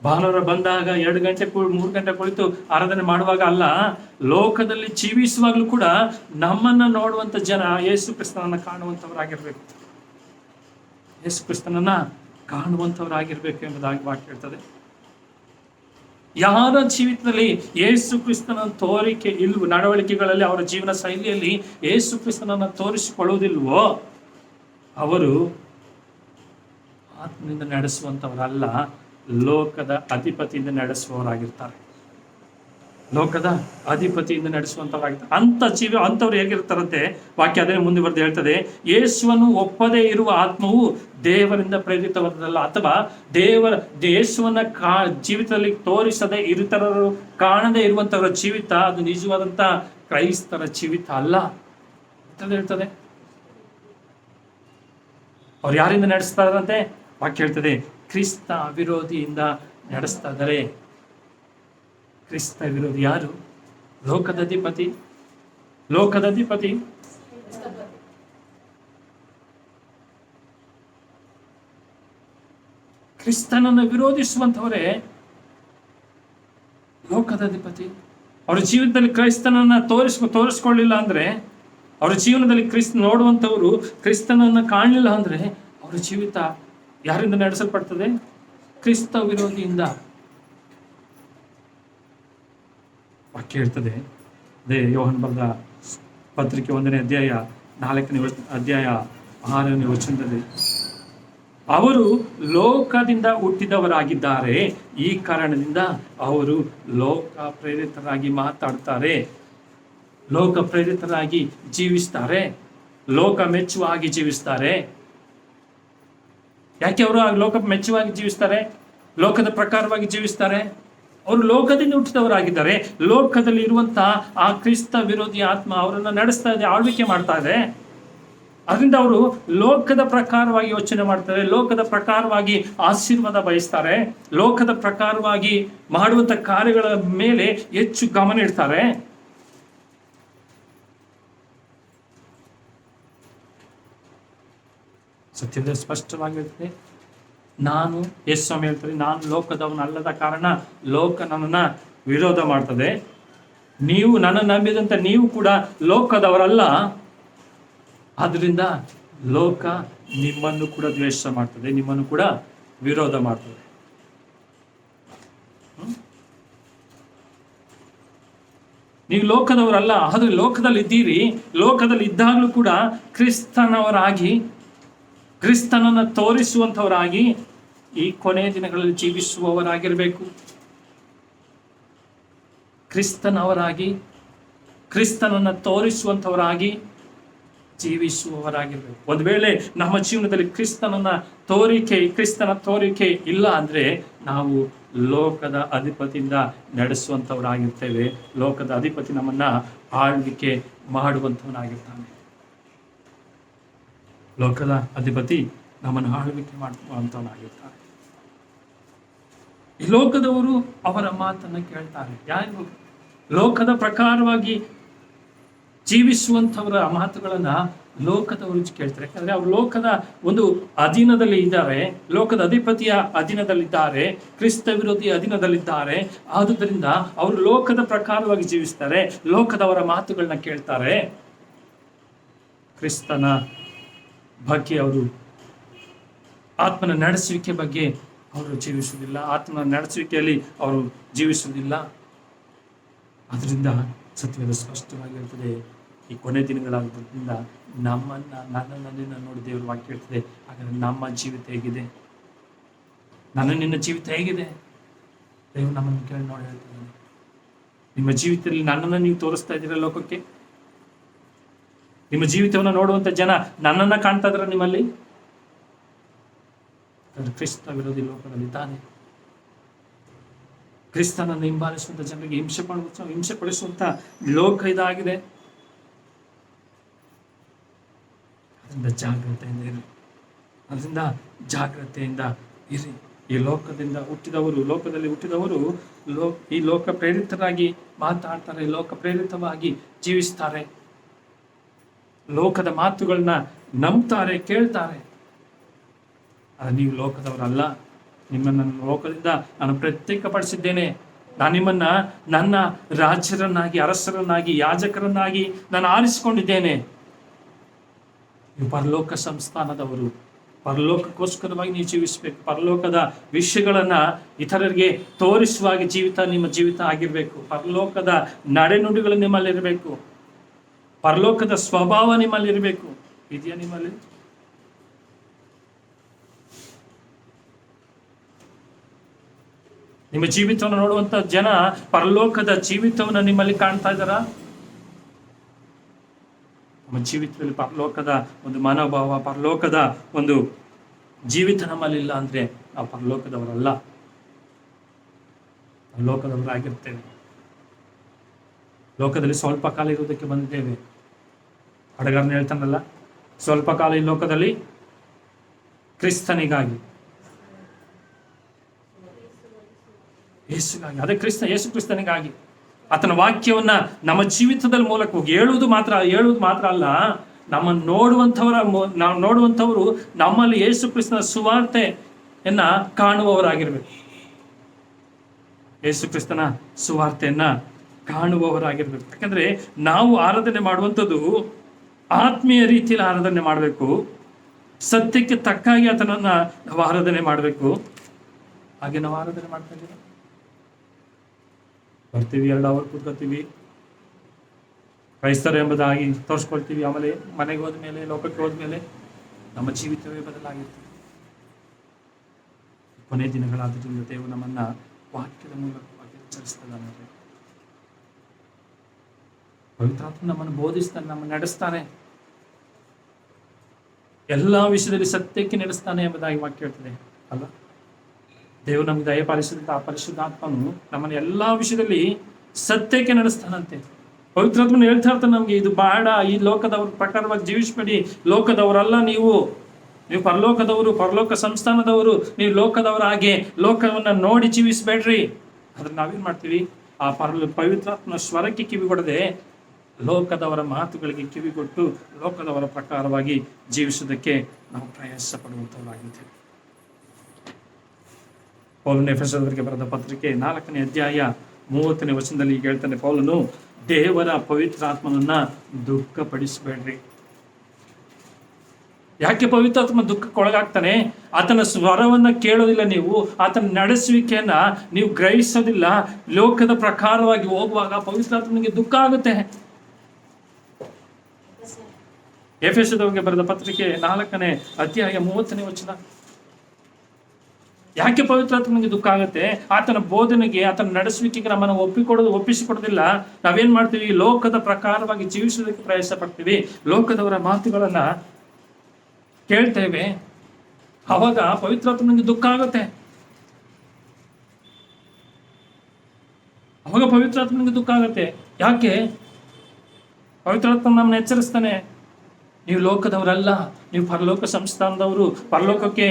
ಭಾನುವಾರ ಬಂದಾಗ 2 ಗಂಟೆ 3 ಗಂಟೆ ಕುಳಿತು ಆರಾಧನೆ ಮಾಡುವಾಗ ಅಲ್ಲ, ಲೋಕದಲ್ಲಿ ಜೀವಿಸುವಾಗಲೂ ಕೂಡ ನಮ್ಮನ್ನ ನೋಡುವಂತ ಜನ ಯೇಸು ಕ್ರಿಸ್ತನನ್ನ ಕಾಣುವಂಥವರಾಗಿರ್ಬೇಕು. ಯೇಸು ಕ್ರಿಸ್ತನನ್ನ ಕಾಣುವಂಥವರಾಗಿರ್ಬೇಕು ಎಂಬುದಾಗಿ ವಾಕ್ಯ ಹೇಳ್ತದೆ. ಯಾರ ಜೀವಿತದಲ್ಲಿ ಯೇಸು ಕ್ರಿಸ್ತನ ತೋರಿಕೆ ಇಲ್ವೋ, ನಡವಳಿಕೆಗಳಲ್ಲಿ, ಅವರ ಜೀವನ ಶೈಲಿಯಲ್ಲಿ ಯೇಸು ಕ್ರಿಸ್ತನನ್ನ ತೋರಿಸಿಕೊಳ್ಳುವುದಿಲ್ವೋ ಅವರು ಆತ್ಮನಿಂದ ನಡೆಸುವಂಥವರಲ್ಲ, ಲೋಕದ ಅಧಿಪತಿಯಿಂದ ನಡೆಸುವವರಾಗಿರ್ತಾರೆ. ಲೋಕದ ಅಧಿಪತಿಯಿಂದ ನಡೆಸುವಂಥವರಾಗಿರ್ತಾರೆ. ಅಂಥವ್ರು ಹೇಗಿರ್ತಾರಂತೆ, ವಾಕ್ಯ ಅದನ್ನೇ ಮುಂದುವರೆದು ಹೇಳ್ತದೆ, ಯೇಸುವನ್ನು ಒಪ್ಪದೇ ಇರುವ ಆತ್ಮವು ದೇವರಿಂದ ಪ್ರೇರಿತವಾದಲ್ಲ, ಅಥವಾ ಯೇಸುವನ್ನ ಜೀವಿತದಲ್ಲಿ ತೋರಿಸದೆ ಇತರರು ಕಾಣದೇ ಇರುವಂತವರ ಜೀವಿತ ಅದು ನಿಜವಾದಂತ ಕ್ರೈಸ್ತರ ಜೀವಿತ ಅಲ್ಲ ಅಂತ ಹೇಳ್ತದೆ. ಅವ್ರು ಯಾರಿಂದ ನಡೆಸ್ತಾರಂತೆ? ವಾಕ್ಯ ಹೇಳ್ತದೆ, ಕ್ರಿಸ್ತ ವಿರೋಧಿಯಿಂದ ನಡೆಸ್ತಾ ಇದ್ದಾರೆ. ಕ್ರಿಸ್ತ ವಿರೋಧಿ ಯಾರು? ಲೋಕದ ಅಧಿಪತಿ. ಕ್ರಿಸ್ತನನ್ನು ವಿರೋಧಿಸುವಂತವರೇ ಲೋಕದ ಅಧಿಪತಿ. ಅವರ ಜೀವಿತದಲ್ಲಿ ಕ್ರೈಸ್ತನನ್ನ ತೋರಿಸ್ಕೊಳ್ಳಿಲ್ಲ ಅಂದ್ರೆ, ಅವರ ಜೀವನದಲ್ಲಿ ನೋಡುವಂಥವರು ಕ್ರಿಸ್ತನನ್ನ ಕಾಣಲಿಲ್ಲ ಅಂದ್ರೆ ಅವರ ಜೀವಿತ ಯಾರಿಂದ ನಡೆಸಲ್ಪಡ್ತದೆ? ಕ್ರಿಸ್ತ ವಿರೋಧಿಯಿಂದ. ವಾಕ್ಯ ಹೇಳ್ತದೆ, ಅದೇ ಯೋಹನ್ ಬರೆದ ಪತ್ರಿಕೆ 1ನೇ ಅಧ್ಯಾಯ 4ನೇ ಅಧ್ಯಾಯ 6ನೇ ವಚನದಲ್ಲಿ, ಅವರು ಲೋಕದಿಂದ ಹುಟ್ಟಿದವರಾಗಿದ್ದಾರೆ, ಈ ಕಾರಣದಿಂದ ಅವರು ಲೋಕ ಪ್ರೇರಿತರಾಗಿ ಮಾತಾಡ್ತಾರೆ, ಲೋಕ ಪ್ರೇರಿತರಾಗಿ ಜೀವಿಸ್ತಾರೆ, ಲೋಕ ಮೆಚ್ಚುವಾಗಿ ಜೀವಿಸ್ತಾರೆ. ಯಾಕೆ ಅವರು ಲೋಕ ಮೆಚ್ಚುವಾಗಿ ಜೀವಿಸ್ತಾರೆ, ಲೋಕದ ಪ್ರಕಾರವಾಗಿ ಜೀವಿಸ್ತಾರೆ? ಅವರು ಲೋಕದಿಂದ ಹುಟ್ಟಿದವರಾಗಿದ್ದಾರೆ. ಲೋಕದಲ್ಲಿ ಇರುವಂತಹ ಆ ಕ್ರಿಸ್ತ ವಿರೋಧಿ ಆತ್ಮ ಅವರನ್ನು ನಡೆಸ್ತಾ ಇದೆ, ಆಳ್ವಿಕೆ ಮಾಡ್ತಾ ಇದೆ. ಅದರಿಂದ ಅವರು ಲೋಕದ ಪ್ರಕಾರವಾಗಿ ಯೋಚನೆ ಮಾಡ್ತಾರೆ, ಲೋಕದ ಪ್ರಕಾರವಾಗಿ ಆಶೀರ್ವಾದ ಬಯಸ್ತಾರೆ, ಲೋಕದ ಪ್ರಕಾರವಾಗಿ ಮಾಡುವಂತ ಕಾರ್ಯಗಳ ಮೇಲೆ ಹೆಚ್ಚು ಗಮನ ಇಡ್ತಾರೆ. ಸತ್ಯದ ಸ್ಪಷ್ಟವಾಗಿರ್ತದೆ. ನಾನು ಯೇಸು ಸ್ವಾಮಿ ಹೇಳ್ತಾರೆ, ನಾನು ಲೋಕದವನಲ್ಲದ ಕಾರಣ ಲೋಕ ನನ್ನನ್ನ ವಿರೋಧ ಮಾಡ್ತದೆ. ನೀವು ನನ್ನ ನಂಬಿದಂತೆ ನೀವು ಕೂಡ ಲೋಕದವರಲ್ಲ, ಆದ್ರಿಂದ ಲೋಕ ನಿಮ್ಮನ್ನು ಕೂಡ ದ್ವೇಷ ಮಾಡ್ತದೆ, ನಿಮ್ಮನ್ನು ಕೂಡ ವಿರೋಧ ಮಾಡ್ತದೆ. ನೀವು ಲೋಕದವರಲ್ಲ, ಆದ್ರೆ ಲೋಕದಲ್ಲಿ ಇದ್ದೀರಿ. ಲೋಕದಲ್ಲಿ ಇದ್ದಾಗಲೂ ಕೂಡ ಕ್ರಿಸ್ತನವರಾಗಿ, ಕ್ರಿಸ್ತನನ್ನ ತೋರಿಸುವಂಥವರಾಗಿ ಈ ಕೊನೆಯ ದಿನಗಳಲ್ಲಿ ಜೀವಿಸುವವರಾಗಿರಬೇಕು. ಕ್ರಿಸ್ತನವರಾಗಿ, ಕ್ರಿಸ್ತನನ್ನ ತೋರಿಸುವಂಥವರಾಗಿ ಜೀವಿಸುವವರಾಗಿರ್ಬೇಕು. ಒಂದು ವೇಳೆ ನಮ್ಮ ಜೀವನದಲ್ಲಿ ಕ್ರಿಸ್ತನ ತೋರಿಕೆ ಇಲ್ಲ ಅಂದ್ರೆ ನಾವು ಲೋಕದ ಅಧಿಪತಿಯಿಂದ ನಡೆಸುವಂಥವರಾಗಿರ್ತೇವೆ. ಲೋಕದ ಅಧಿಪತಿ ನಮ್ಮನ್ನ ಆಳ್ವಿಕೆ ಮಾಡುವಂಥವನಾಗಿರ್ತಾನೆ. ಲೋಕದ ಅಧಿಪತಿ ನಮ್ಮನ್ನು ಆಳ್ವಿಕೆ ಮಾಡುವಂಥವನಾಗಿರ್ತಾನೆ. ಈ ಲೋಕದವರು ಅವರ ಮಾತನ್ನ ಕೇಳ್ತಾರೆ. ಯಾರು ಲೋಕದ ಪ್ರಕಾರವಾಗಿ ಜೀವಿಸುವಂಥವರ ಮಾತುಗಳನ್ನ ಲೋಕದವರು ಕೇಳ್ತಾರೆ. ಯಾಕಂದ್ರೆ ಅವರು ಲೋಕದ ಒಂದು ಅಧೀನದಲ್ಲಿ ಇದ್ದಾರೆ, ಲೋಕದ ಅಧಿಪತಿಯ ಅಧೀನದಲ್ಲಿದ್ದಾರೆ, ಕ್ರಿಸ್ತ ವಿರೋಧಿ ಅಧೀನದಲ್ಲಿದ್ದಾರೆ. ಆದುದರಿಂದ ಅವರು ಲೋಕದ ಪ್ರಕಾರವಾಗಿ ಜೀವಿಸ್ತಾರೆ, ಲೋಕದವರ ಮಾತುಗಳನ್ನ ಕೇಳ್ತಾರೆ. ಕ್ರಿಸ್ತನ ಬಗ್ಗೆ ಅವರು, ಆತ್ಮನ ನಡೆಸುವಿಕೆ ಬಗ್ಗೆ ಅವರು ಜೀವಿಸುವುದಿಲ್ಲ, ಆತ್ಮನ ನಡೆಸುವಿಕೆಯಲ್ಲಿ ಅವರು ಜೀವಿಸುವುದಿಲ್ಲ. ಅದರಿಂದ ಸತ್ಯವೇದ ಸ್ಪಷ್ಟವಾಗಿರ್ತದೆ. ಈ ಕೊನೆ ದಿನಗಳಾಗೋದ್ರಿಂದ ನನ್ನನ್ನು ನೋಡಿ ದೇವರು ವಾಕ್ಯ ಹೇಳ್ತದೆ. ಹಾಗಾದ್ರೆ ನಮ್ಮ ಜೀವಿತ ಹೇಗಿದೆ? ನಿನ್ನ ಜೀವಿತ ಹೇಗಿದೆ? ದೇವರು ನಮ್ಮನ್ನು ಕೇಳಿ ನೋಡಿ ಹೇಳ್ತಿದ್ದಾನೆ, ನಿಮ್ಮ ಜೀವಿತದಲ್ಲಿ ನನ್ನನ್ನು ನೀವು ತೋರಿಸ್ತಾ ಇದ್ದೀರಾ ಲೋಕಕ್ಕೆ? ನಿಮ್ಮ ಜೀವಿತವನ್ನು ನೋಡುವಂತ ಜನ ನನ್ನನ್ನ ಕಾಣ್ತಾ ಇದ್ರ ನಿಮ್ಮಲ್ಲಿ? ಕ್ರಿಸ್ತ ವಿರೋಧಿ ಲೋಕದಲ್ಲಿ ತಾನೆ. ಕ್ರಿಸ್ತನನ್ನು ಹಿಂಬಾಲಿಸುವಂತ ಜನರಿಗೆ ಹಿಂಸೆ ಪಡಿಸುವಂತ ಲೋಕ ಇದಾಗಿದೆ. ಅದರಿಂದ ಜಾಗ್ರತೆಯಿಂದ ಇರಿ. ಈ ಲೋಕದಲ್ಲಿ ಹುಟ್ಟಿದವರು ಈ ಲೋಕ ಪ್ರೇರಿತರಾಗಿ ಮಾತಾಡ್ತಾರೆ, ಲೋಕ ಪ್ರೇರಿತವಾಗಿ ಜೀವಿಸ್ತಾರೆ, ಲೋಕದ ಮಾತುಗಳನ್ನ ನಂಬ್ತಾರೆ, ಕೇಳ್ತಾರೆ. ಆದರೆ ನೀವು ಲೋಕದವರಲ್ಲ. ನಿಮ್ಮನ್ನು ಲೋಕದಿಂದ ನಾನು ಪ್ರತ್ಯೇಕಪಡಿಸಿದ್ದೇನೆ. ನಾನು ನಿಮ್ಮನ್ನ ನನ್ನ ರಾಜ್ಯರನ್ನಾಗಿ, ಅರಸರನ್ನಾಗಿ, ಯಾಜಕರನ್ನಾಗಿ ನಾನು ಆರಿಸಿಕೊಂಡಿದ್ದೇನೆ. ನೀವು ಪರಲೋಕ ಸಂಸ್ಥಾನದವರು. ಪರಲೋಕಕ್ಕೋಸ್ಕರವಾಗಿ ನೀವು ಜೀವಿಸಬೇಕು. ಪರಲೋಕದ ವಿಷಯಗಳನ್ನ ಇತರರಿಗೆ ತೋರಿಸುವಾಗಿ ನಿಮ್ಮ ಜೀವಿತ ಆಗಿರ್ಬೇಕು. ಪರಲೋಕದ ನಡೆನುಡಿಗಳು ನಿಮ್ಮಲ್ಲಿರಬೇಕು. ಪರಲೋಕದ ಸ್ವಭಾವ ನಿಮ್ಮಲ್ಲಿರಬೇಕು. ಇದೆಯಾ ನಿಮ್ಮಲ್ಲಿ? ನಿಮ್ಮ ಜೀವಿತವನ್ನು ನೋಡುವಂತ ಜನ ಪರಲೋಕದ ಜೀವಿತವನ್ನು ನಿಮ್ಮಲ್ಲಿ ಕಾಣ್ತಾ ಇದ್ದಾರಾ? ನಮ್ಮ ಜೀವಿತದಲ್ಲಿ ಪರಲೋಕದ ಒಂದು ಮನೋಭಾವ, ಪರಲೋಕದ ಒಂದು ಜೀವಿತ ನಮ್ಮಲ್ಲಿ ಇಲ್ಲ ಅಂದ್ರೆ ನಾವು ಪರಲೋಕದವರಲ್ಲ, ಲೋಕದವರಾಗಿರ್ತೇವೆ. ಲೋಕದಲ್ಲಿ ಸ್ವಲ್ಪ ಕಾಲ ಇರುವುದಕ್ಕೆ ಬಂದಿದ್ದೇವೆ. ಹಡಗಾರನ ಹೇಳ್ತಾನಲ್ಲ, ಸ್ವಲ್ಪ ಕಾಲ ಈ ಲೋಕದಲ್ಲಿ ಕ್ರಿಸ್ತನಿಗಾಗಿ, ಯೇಸುಗಾಗಿ. ಅದೇ ಯೇಸು ಕ್ರಿಸ್ತನಿಗಾಗಿ ಆತನ ವಾಕ್ಯವನ್ನ ನಮ್ಮ ಜೀವಿತದ ಮೂಲಕ ಹೇಳುವುದು ಮಾತ್ರ ಅಲ್ಲ, ನಮ್ಮನ್ನು ನೋಡುವಂಥವರು ನಮ್ಮಲ್ಲಿ ಯೇಸು ಕ್ರಿಸ್ತನ ಸುವಾರ್ತೆಯನ್ನ ಕಾಣುವವರಾಗಿರ್ಬೇಕು. ಯೇಸು ಕ್ರಿಸ್ತನ ಸುವಾರ್ತೆಯನ್ನ ಕಾಣುವವರಾಗಿರ್ಬೇಕು. ಯಾಕಂದ್ರೆ ನಾವು ಆರಾಧನೆ ಮಾಡುವಂಥದ್ದು ಆತ್ಮೀಯ ರೀತಿಯಲ್ಲಿ ಆರಾಧನೆ ಮಾಡಬೇಕು. ಸತ್ಯಕ್ಕೆ ತಕ್ಕಾಗಿ ಆತನನ್ನ ನಾವು ಆರಾಧನೆ ಮಾಡಬೇಕು. ಹಾಗೆ ನಾವು ಆರಾಧನೆ ಮಾಡ್ತಾ ಇದ್ದೀವಿ. ಬರ್ತೀವಿ, 2 ಅವರ್ ಕೂತ್ಕೋತೀವಿ, ಕ್ರೈಸ್ತರು ಎಂಬುದಾಗಿ ತೋರಿಸ್ಕೊಳ್ತೀವಿ. ಆಮೇಲೆ ಮನೆಗೆ ಹೋದ್ಮೇಲೆ, ಲೋಕಕ್ಕೆ ಹೋದ್ಮೇಲೆ ನಮ್ಮ ಜೀವಿತವೇ ಬದಲಾಗಿರ್ತದೆ. ಕೊನೆ ದಿನಗಳಾದ್ರಿಂದ ದೇವರು ನಮ್ಮನ್ನ ವಾಕ್ಯದ ಮೂಲಕವಾಗಿ ಎಚ್ಚರಿಸ್ತಾನೆ. ಪವಿತ್ರಾತ್ಮ ನಮ್ಮನ್ನು ಬೋಧಿಸ್ತಾನೆ, ನಮ್ಮನ್ನು ನಡೆಸ್ತಾನೆ, ಎಲ್ಲಾ ವಿಷಯದಲ್ಲಿ ಸತ್ಯಕ್ಕೆ ನಡೆಸ್ತಾನೆ ಎಂಬುದಾಗಿ ವಾಕ್ಯ ಹೇಳ್ತದೆ ಅಲ್ಲ. ದೇವರು ನಮ್ಗೆ ದಯಪಾಲಿಸಿದಂತ ಆ ಪರಿಶುದ್ಧಾತ್ಮನು ನಮ್ಮನ್ನು ಎಲ್ಲಾ ವಿಷಯದಲ್ಲಿ ಸತ್ಯಕ್ಕೆ ನಡೆಸ್ತಾನಂತೆ. ಪವಿತ್ರಾತ್ಮನು ಹೇಳ್ತಾ ಇರ್ತಾನೆ ನಮ್ಗೆ, ಇದು ಬೇಡ, ಈ ಲೋಕದವ್ರ ಪ್ರಕಾರವಾಗಿ ಜೀವಿಸ್ಬೇಡಿ, ಲೋಕದವರಲ್ಲ ನೀವು ಪರಲೋಕದವರು, ಪರಲೋಕ ಸಂಸ್ಥಾನದವರು, ನೀವು ಲೋಕದವರ ಹಾಗೆ ಲೋಕವನ್ನ ನೋಡಿ ಜೀವಿಸ್ಬೇಡ್ರಿ. ಆದ್ರೆ ನಾವೇನ್ ಮಾಡ್ತೀವಿ, ಆ ಪವಿತ್ರಾತ್ಮನ ಸ್ವರಕ್ಕೆ ಕಿವಿಗೊಡದೆ ಲೋಕದವರ ಮಾತುಗಳಿಗೆ ಕಿವಿಗೊಟ್ಟು ಲೋಕದವರ ಪ್ರಕಾರವಾಗಿ ಜೀವಿಸುವುದಕ್ಕೆ ನಾವು ಪ್ರಯಾಸ ಪಡುವಂತವರಾಗಿದ್ದೇವೆ. ಪೌಲನು ಎಫೆಸದವರಿಗೆ ಬರೆದ ಪತ್ರಿಕೆ 4ನೇ ಅಧ್ಯಾಯ 30ನೇ ವಚನದಲ್ಲಿ ಹೇಳ್ತಾನೆ ಪೌಲನು, ದೇವರ ಪವಿತ್ರಾತ್ಮನನ್ನ ದುಃಖಪಡಿಸಬೇಡ್ರಿ. ಯಾಕೆ ಪವಿತ್ರಾತ್ಮ ದುಃಖಕ್ಕೊಳಗಾಗ್ತಾನೆ? ಆತನ ಸ್ವರವನ್ನ ಕೇಳೋದಿಲ್ಲ ನೀವು, ಆತನ ನಡೆಸುವಿಕೆಯನ್ನ ನೀವು ಗ್ರಹಿಸೋದಿಲ್ಲ. ಲೋಕದ ಪ್ರಕಾರವಾಗಿ ಹೋಗುವಾಗ ಪವಿತ್ರಾತ್ಮನಿಗೆ ದುಃಖ ಆಗುತ್ತೆ. ಎಫೆಸದವರಿಗೆ ಬರೆದ ಪತ್ರಿಕೆ 4ನೇ ಅಧ್ಯಾಯ 30ನೇ ವಚನ. ಯಾಕೆ ಪವಿತ್ರಾತ್ಮನಿಗೆ ದುಃಖ ಆಗುತ್ತೆ? ಆತನ ಬೋಧನೆಗೆ, ಆತನ ನಡೆಸುವಿಕೆಗೆ ನಮ್ಮನ್ನು ಒಪ್ಪಿಸಿಕೊಡೋದಿಲ್ಲ. ನಾವೇನ್ ಮಾಡ್ತೀವಿ? ಲೋಕದ ಪ್ರಕಾರವಾಗಿ ಜೀವಿಸೋದಕ್ಕೆ ಪ್ರಯಾಸ ಪಡ್ತೀವಿ, ಲೋಕದವರ ಮಾತುಗಳನ್ನ ಕೇಳ್ತೇವೆ. ಅವಾಗ ಪವಿತ್ರಾತ್ಮನಿಗೆ ದುಃಖ ಆಗುತ್ತೆ. ಅವಾಗ ಪವಿತ್ರಾತ್ಮನಿಗೆ ದುಃಖ ಆಗುತ್ತೆ. ಯಾಕೆ? ಪವಿತ್ರಾತ್ಮ ನಮ್ಮನ್ನ ಎಚ್ಚರಿಸ್ತಾನೆ, ನೀವು ಲೋಕದವರಲ್ಲ, ನೀವು ಪರಲೋಕ ಸಂಸ್ಥಾನದವರು. ಪರಲೋಕಕ್ಕೆ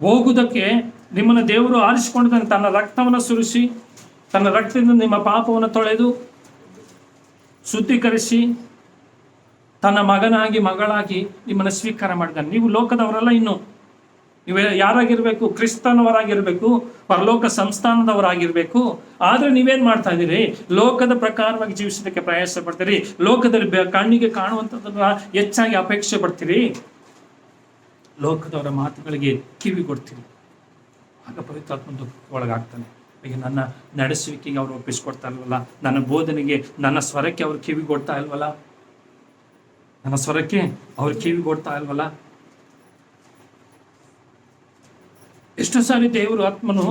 ಹೋಗುವುದಕ್ಕೆ ನಿಮ್ಮನ್ನು ದೇವರು ಆರಿಸಿಕೊಂಡಿದ್ದಾನೆ. ತನ್ನ ರಕ್ತವನ್ನು ಸುರಿಸಿ, ತನ್ನ ರಕ್ತದಿಂದ ನಿಮ್ಮ ಪಾಪವನ್ನು ತೊಳೆದು ಶುದ್ಧೀಕರಿಸಿ ತನ್ನ ಮಗನಾಗಿ ಮಗಳಾಗಿ ನಿಮ್ಮನ್ನು ಸ್ವೀಕಾರ ಮಾಡಿದ್ದಾನೆ. ನೀವು ಲೋಕದವರಲ್ಲ, ಇನ್ನು ನೀವು ಯಾರಾಗಿರ್ಬೇಕು? ಕ್ರಿಸ್ತನವರಾಗಿರ್ಬೇಕು, ಪರಲೋಕ ಸಂಸ್ಥಾನದವರಾಗಿರ್ಬೇಕು. ಆದ್ರೆ ನೀವೇನ್ ಮಾಡ್ತಾ ಇದ್ದೀರಿ? ಲೋಕದ ಪ್ರಕಾರವಾಗಿ ಜೀವಿಸೋದಕ್ಕೆ ಪ್ರಯಾಸ ಪಡ್ತೀರಿ, ಲೋಕದಲ್ಲಿ ಕಣ್ಣಿಗೆ ಕಾಣುವಂಥದ್ದನ್ನ ಹೆಚ್ಚಾಗಿ ಅಪೇಕ್ಷೆ ಪಡ್ತೀರಿ, ಲೋಕದವರ ಮಾತುಗಳಿಗೆ ಕಿವಿ ಕೊಡ್ತೀರಿ. ಆಗ ಪವಿತ್ರಾತ್ಮ ದುಃಖಕ್ಕೊಳಗಾಗ್ತಾನೆ. ಈಗ ನನ್ನ ನಡೆಸುವಿಕೆಗೆ ಅವರು ಒಪ್ಪಿಸ್ಕೊಡ್ತಾ ಇಲ್ವಲ್ಲ, ನನ್ನ ಬೋಧನೆಗೆ, ನನ್ನ ಸ್ವರಕ್ಕೆ ಅವ್ರು ಕಿವಿ ಕೊಡ್ತಾ ಇಲ್ವಲ್ಲ, ನನ್ನ ಸ್ವರಕ್ಕೆ ಅವ್ರು ಕಿವಿ ಕೊಡ್ತಾ ಇಲ್ವಲ್ಲ. ಎಷ್ಟೋ ಸಾರಿ ದೇವರು ಆತ್ಮನು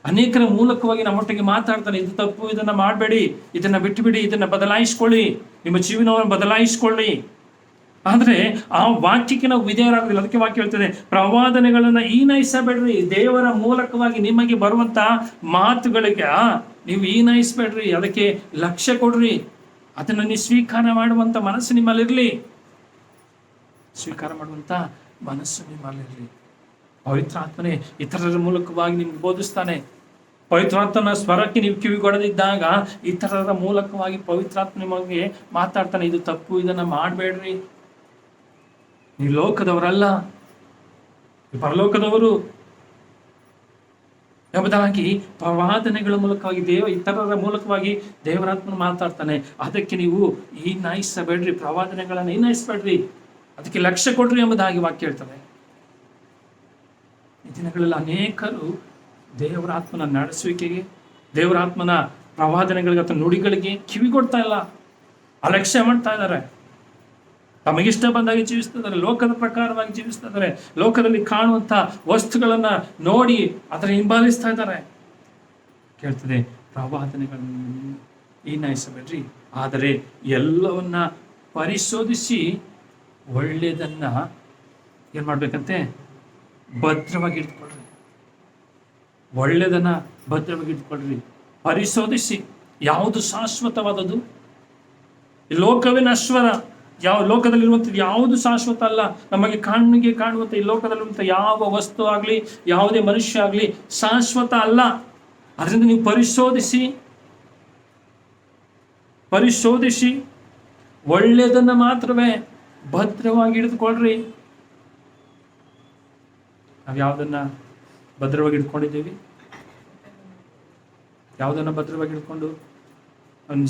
ಅನೇಕರ ಮೂಲಕವಾಗಿ ನಮ್ಮೊಟ್ಟಿಗೆ ಮಾತಾಡ್ತಾನೆ, ಇದು ತಪ್ಪು, ಇದನ್ನ ಮಾಡಬೇಡಿ, ಇದನ್ನ ಬಿಟ್ಟುಬಿಡಿ, ಇದನ್ನ ಬದಲಾಯಿಸ್ಕೊಳ್ಳಿ, ನಿಮ್ಮ ಜೀವನವನ್ನು ಬದಲಾಯಿಸ್ಕೊಳ್ಳಿ. ಆದ್ರೆ ಆ ವಾಕ್ಯಕ್ಕೆ ನಾವು ವಿಧೇಯರಾಗೋದಿಲ್ಲ. ಅದಕ್ಕೆ ವಾಕ್ಯ ಹೇಳ್ತದೆ, ಪ್ರವಾದನೆಗಳನ್ನ ಈನೈಸಬೇಡ್ರಿ. ದೇವರ ಮೂಲಕವಾಗಿ ನಿಮಗೆ ಬರುವಂತ ಮಾತುಗಳಿಗೆ ನೀವು ಈನೈಸಬೇಡ್ರಿ, ಅದಕ್ಕೆ ಲಕ್ಷ್ಯ ಕೊಡ್ರಿ. ಅದನ್ನ ನೀವು ಸ್ವೀಕಾರ ಮಾಡುವಂತ ಮನಸ್ಸು ನಿಮ್ಮಲ್ಲಿರ್ಲಿ, ಸ್ವೀಕಾರ ಮಾಡುವಂತ ಮನಸ್ಸು ನಿಮ್ಮಲ್ಲಿರ್ಲಿ. ಪವಿತ್ರಾತ್ಮನೇ ಇತರರ ಮೂಲಕವಾಗಿ ನಿಮ್ಗೆ ಬೋಧಿಸ್ತಾನೆ. ಪವಿತ್ರಾತ್ಮನ ಸ್ವರಕ್ಕೆ ನೀವು ಕಿವಿಗೊಡದಿದ್ದಾಗ ಇತರರ ಮೂಲಕವಾಗಿ ಪವಿತ್ರಾತ್ಮ ನಿಮಗೆ ಮಾತಾಡ್ತಾನೆ, ಇದು ತಪ್ಪು, ಇದನ್ನ ಮಾಡಬೇಡ್ರಿ, ನೀವು ಲೋಕದವರಲ್ಲ, ಪರಲೋಕದವರು ಎಂಬುದಾಗಿ ಪ್ರವಾದನೆಗಳ ಮೂಲಕವಾಗಿ ಇತರರ ಮೂಲಕವಾಗಿ ದೇವರಾತ್ಮನ ಮಾತಾಡ್ತಾನೆ. ಅದಕ್ಕೆ ನೀವು ಈನೈಸಬೇಡ್ರಿ, ಪ್ರವಾದನೆಗಳನ್ನ ಈನೈಸಬೇಡ್ರಿ, ಅದಕ್ಕೆ ಲಕ್ಷ್ಯ ಕೊಡ್ರಿ ಎಂಬುದಾಗಿ ವಾಕ್ಯ ಹೇಳ್ತದೆ. ಈ ದಿನಗಳಲ್ಲಿ ಅನೇಕರು ದೇವರಾತ್ಮನ ನಡೆಸುವಿಕೆಗೆ, ದೇವರಾತ್ಮನ ಪ್ರವಾದನೆಗಳಿಗೆ ಅಥವಾ ನುಡಿಗಳಿಗೆ ಕಿವಿ ಕೊಡ್ತಾ ಇಲ್ಲ, ಅಲಕ್ಷ್ಯ ಮಾಡ್ತಾ ಇದ್ದಾರೆ. ತಮಗಿಷ್ಟ ಬಂದಾಗಿ ಜೀವಿಸ್ತಾ ಇದ್ದಾರೆ, ಲೋಕದ ಪ್ರಕಾರವಾಗಿ ಜೀವಿಸ್ತಾ ಇದ್ದಾರೆ, ಲೋಕದಲ್ಲಿ ಕಾಣುವಂತ ವಸ್ತುಗಳನ್ನ ನೋಡಿ ಅದರ ಹಿಂಬಾಲಿಸ್ತಾ ಇದ್ದಾರೆ. ಕೇಳ್ತದೆ, ಪ್ರವಾದನೆಗಳನ್ನು ಈನೈಸಬೇಡ್ರಿ, ಆದರೆ ಎಲ್ಲವನ್ನ ಪರಿಶೋಧಿಸಿ ಒಳ್ಳೆಯದನ್ನ ಏನ್ ಮಾಡ್ಬೇಕಂತೆ? ಭದ್ರವಾಗಿ ಇಟ್ಕೊಳ್ರಿ. ಒಳ್ಳೆಯದನ್ನ ಭದ್ರವಾಗಿ ಇಟ್ಕೊಳ್ರಿ. ಪರಿಶೋಧಿಸಿ ಯಾವುದು ಶಾಶ್ವತವಾದದ್ದು. ಈ ಲೋಕವೇ ನಶ್ವರ. ಲೋಕದಲ್ಲಿರುವಂಥದ್ದು ಯಾವುದು ಶಾಶ್ವತ ಅಲ್ಲ. ನಮಗೆ ಕಣ್ಣಿಗೆ ಕಾಣುವಂಥ ಈ ಲೋಕದಲ್ಲಿರುವಂಥ ಯಾವ ವಸ್ತು ಆಗಲಿ, ಯಾವುದೇ ಮನುಷ್ಯ ಆಗಲಿ ಶಾಶ್ವತ ಅಲ್ಲ. ಅದರಿಂದ ನೀವು ಪರಿಶೋಧಿಸಿ ಒಳ್ಳೆಯದನ್ನ ಮಾತ್ರವೇ ಭದ್ರವಾಗಿ ಹಿಡಿದುಕೊಳ್ರಿ. ನಾವು ಯಾವುದನ್ನ ಭದ್ರವಾಗಿ ಇಟ್ಕೊಂಡಿದ್ದೀವಿ? ಯಾವುದನ್ನ ಭದ್ರವಾಗಿ ಇಟ್ಕೊಂಡು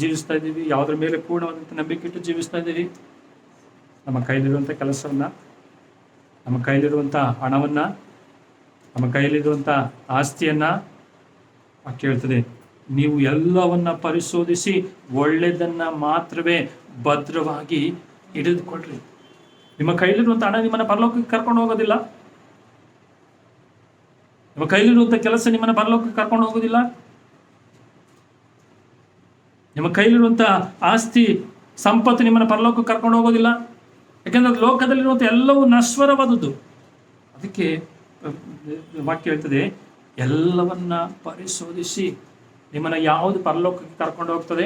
ಜೀವಿಸ್ತಾ ಇದ್ದೀವಿ? ಯಾವುದ್ರ ಮೇಲೆ ಪೂರ್ಣವಾದಂಥ ನಂಬಿಕೆ ಇಟ್ಟು ಜೀವಿಸ್ತಾ ಇದ್ದೀವಿ? ನಮ್ಮ ಕೈಲಿರುವಂಥ ಕೆಲಸವನ್ನ, ನಮ್ಮ ಕೈಲಿರುವಂಥ ಹಣವನ್ನ, ನಮ್ಮ ಕೈಲಿರುವಂಥ ಆಸ್ತಿಯನ್ನ, ವಾಕ್ಯ ಹೇಳ್ತದೆ, ನೀವು ಎಲ್ಲವನ್ನ ಪರಿಶೋಧಿಸಿ ಒಳ್ಳೆಯದನ್ನ ಮಾತ್ರವೇ ಭದ್ರವಾಗಿ ಹಿಡಿದುಕೊಳ್ಳ್ರಿ. ನಿಮ್ಮ ಕೈಲಿರುವಂಥ ಹಣ ನಿಮ್ಮನ್ನ ಪರಲೋಕಕ್ಕೆ ಕರ್ಕೊಂಡು ಹೋಗೋದಿಲ್ಲ. ನಿಮ್ಮ ಕೈಲಿರುವಂಥ ಕೆಲಸ ನಿಮ್ಮನ್ನ ಪರಲೋಕಕ್ಕೆ ಕರ್ಕೊಂಡು ಹೋಗೋದಿಲ್ಲ. ನಿಮ್ಮ ಕೈಲಿರುವಂಥ ಆಸ್ತಿ ಸಂಪತ್ತು ನಿಮ್ಮನ್ನ ಪರಲೋಕಕ್ಕೆ ಕರ್ಕೊಂಡು ಹೋಗೋದಿಲ್ಲ. ಯಾಕೆಂದ್ರೆ ಲೋಕದಲ್ಲಿರುವಂಥ ಎಲ್ಲವೂ ನಶ್ವರವಾದದ್ದು. ಅದಕ್ಕೆ ವಾಕ್ಯ ಹೇಳ್ತದೆ, ಎಲ್ಲವನ್ನ ಪರಿಶೋಧಿಸಿ ನಿಮ್ಮನ್ನ ಯಾವುದು ಪರಲೋಕಕ್ಕೆ ಕರ್ಕೊಂಡು ಹೋಗ್ತದೆ,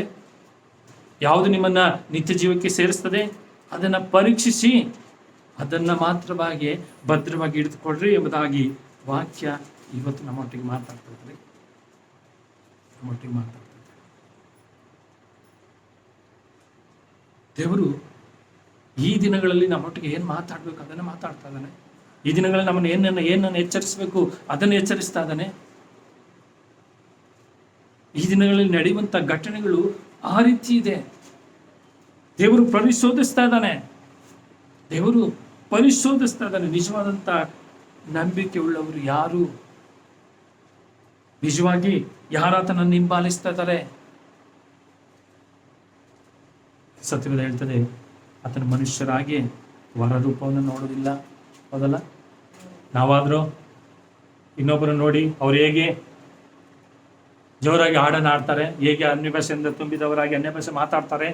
ಯಾವುದು ನಿಮ್ಮನ್ನ ನಿತ್ಯ ಜೀವಕ್ಕೆ ಸೇರಿಸ್ತದೆ, ಅದನ್ನ ಪರೀಕ್ಷಿಸಿ ಅದನ್ನ ಮಾತ್ರವಾಗಿ ಭದ್ರವಾಗಿ ಹಿಡಿದುಕೊಳ್ಳ್ರಿ ಎಂಬುದಾಗಿ ವಾಕ್ಯ ಇವತ್ತು ನಮ್ಮೊಟ್ಟಿಗೆ ಮಾತಾಡ್ತಾ ಇದ್ದಾರೆ. ದೇವರು ಈ ದಿನಗಳಲ್ಲಿ ನಮ್ಮೊಟ್ಟಿಗೆ ಏನು ಮಾತಾಡ್ಬೇಕು ಅದನ್ನು ಮಾತಾಡ್ತಾ ಇದ್ದಾನೆ. ಈ ದಿನಗಳಲ್ಲಿ ನಮ್ಮನ್ನು ಏನನ್ನು ಎಚ್ಚರಿಸಬೇಕು ಅದನ್ನು ಎಚ್ಚರಿಸ್ತಾ ಇದ್ದಾನೆ. ಈ ದಿನಗಳಲ್ಲಿ ನಡೆಯುವಂಥ ಘಟನೆಗಳು ಆ ರೀತಿ ಇದೆ. ದೇವರು ಪರಿಶೋಧಿಸ್ತಾ ಇದ್ದಾನೆ. ನಿಜವಾದಂಥ ನಂಬಿಕೆ ಉಳ್ಳವರು ಯಾರು? ನಿಜವಾಗಿ ಯಾರಾತನನ್ನು ಹಿಂಬಾಲಿಸ್ತಾ ಇದ್ದಾರೆ? ಸತ್ಯವೇದ ಹೇಳ್ತದೆ, ಆತನ ಮನುಷ್ಯರಾಗಿ ವರರೂಪವನ್ನು ನೋಡೋದಿಲ್ಲ. ಹೌದಲ್ಲ? ನಾವಾದರೂ ಇನ್ನೊಬ್ಬರನ್ನು ನೋಡಿ ಅವ್ರು ಹೇಗೆ ಜೋರಾಗಿ ಹಾಡನ್ನು ಆಡ್ತಾರೆ, ಹೇಗೆ ಅನ್ಯ ಭಾಷೆಯಿಂದ ತುಂಬಿದವರಾಗಿ ಅನ್ಯ ಭಾಷೆ ಮಾತಾಡ್ತಾರೆ,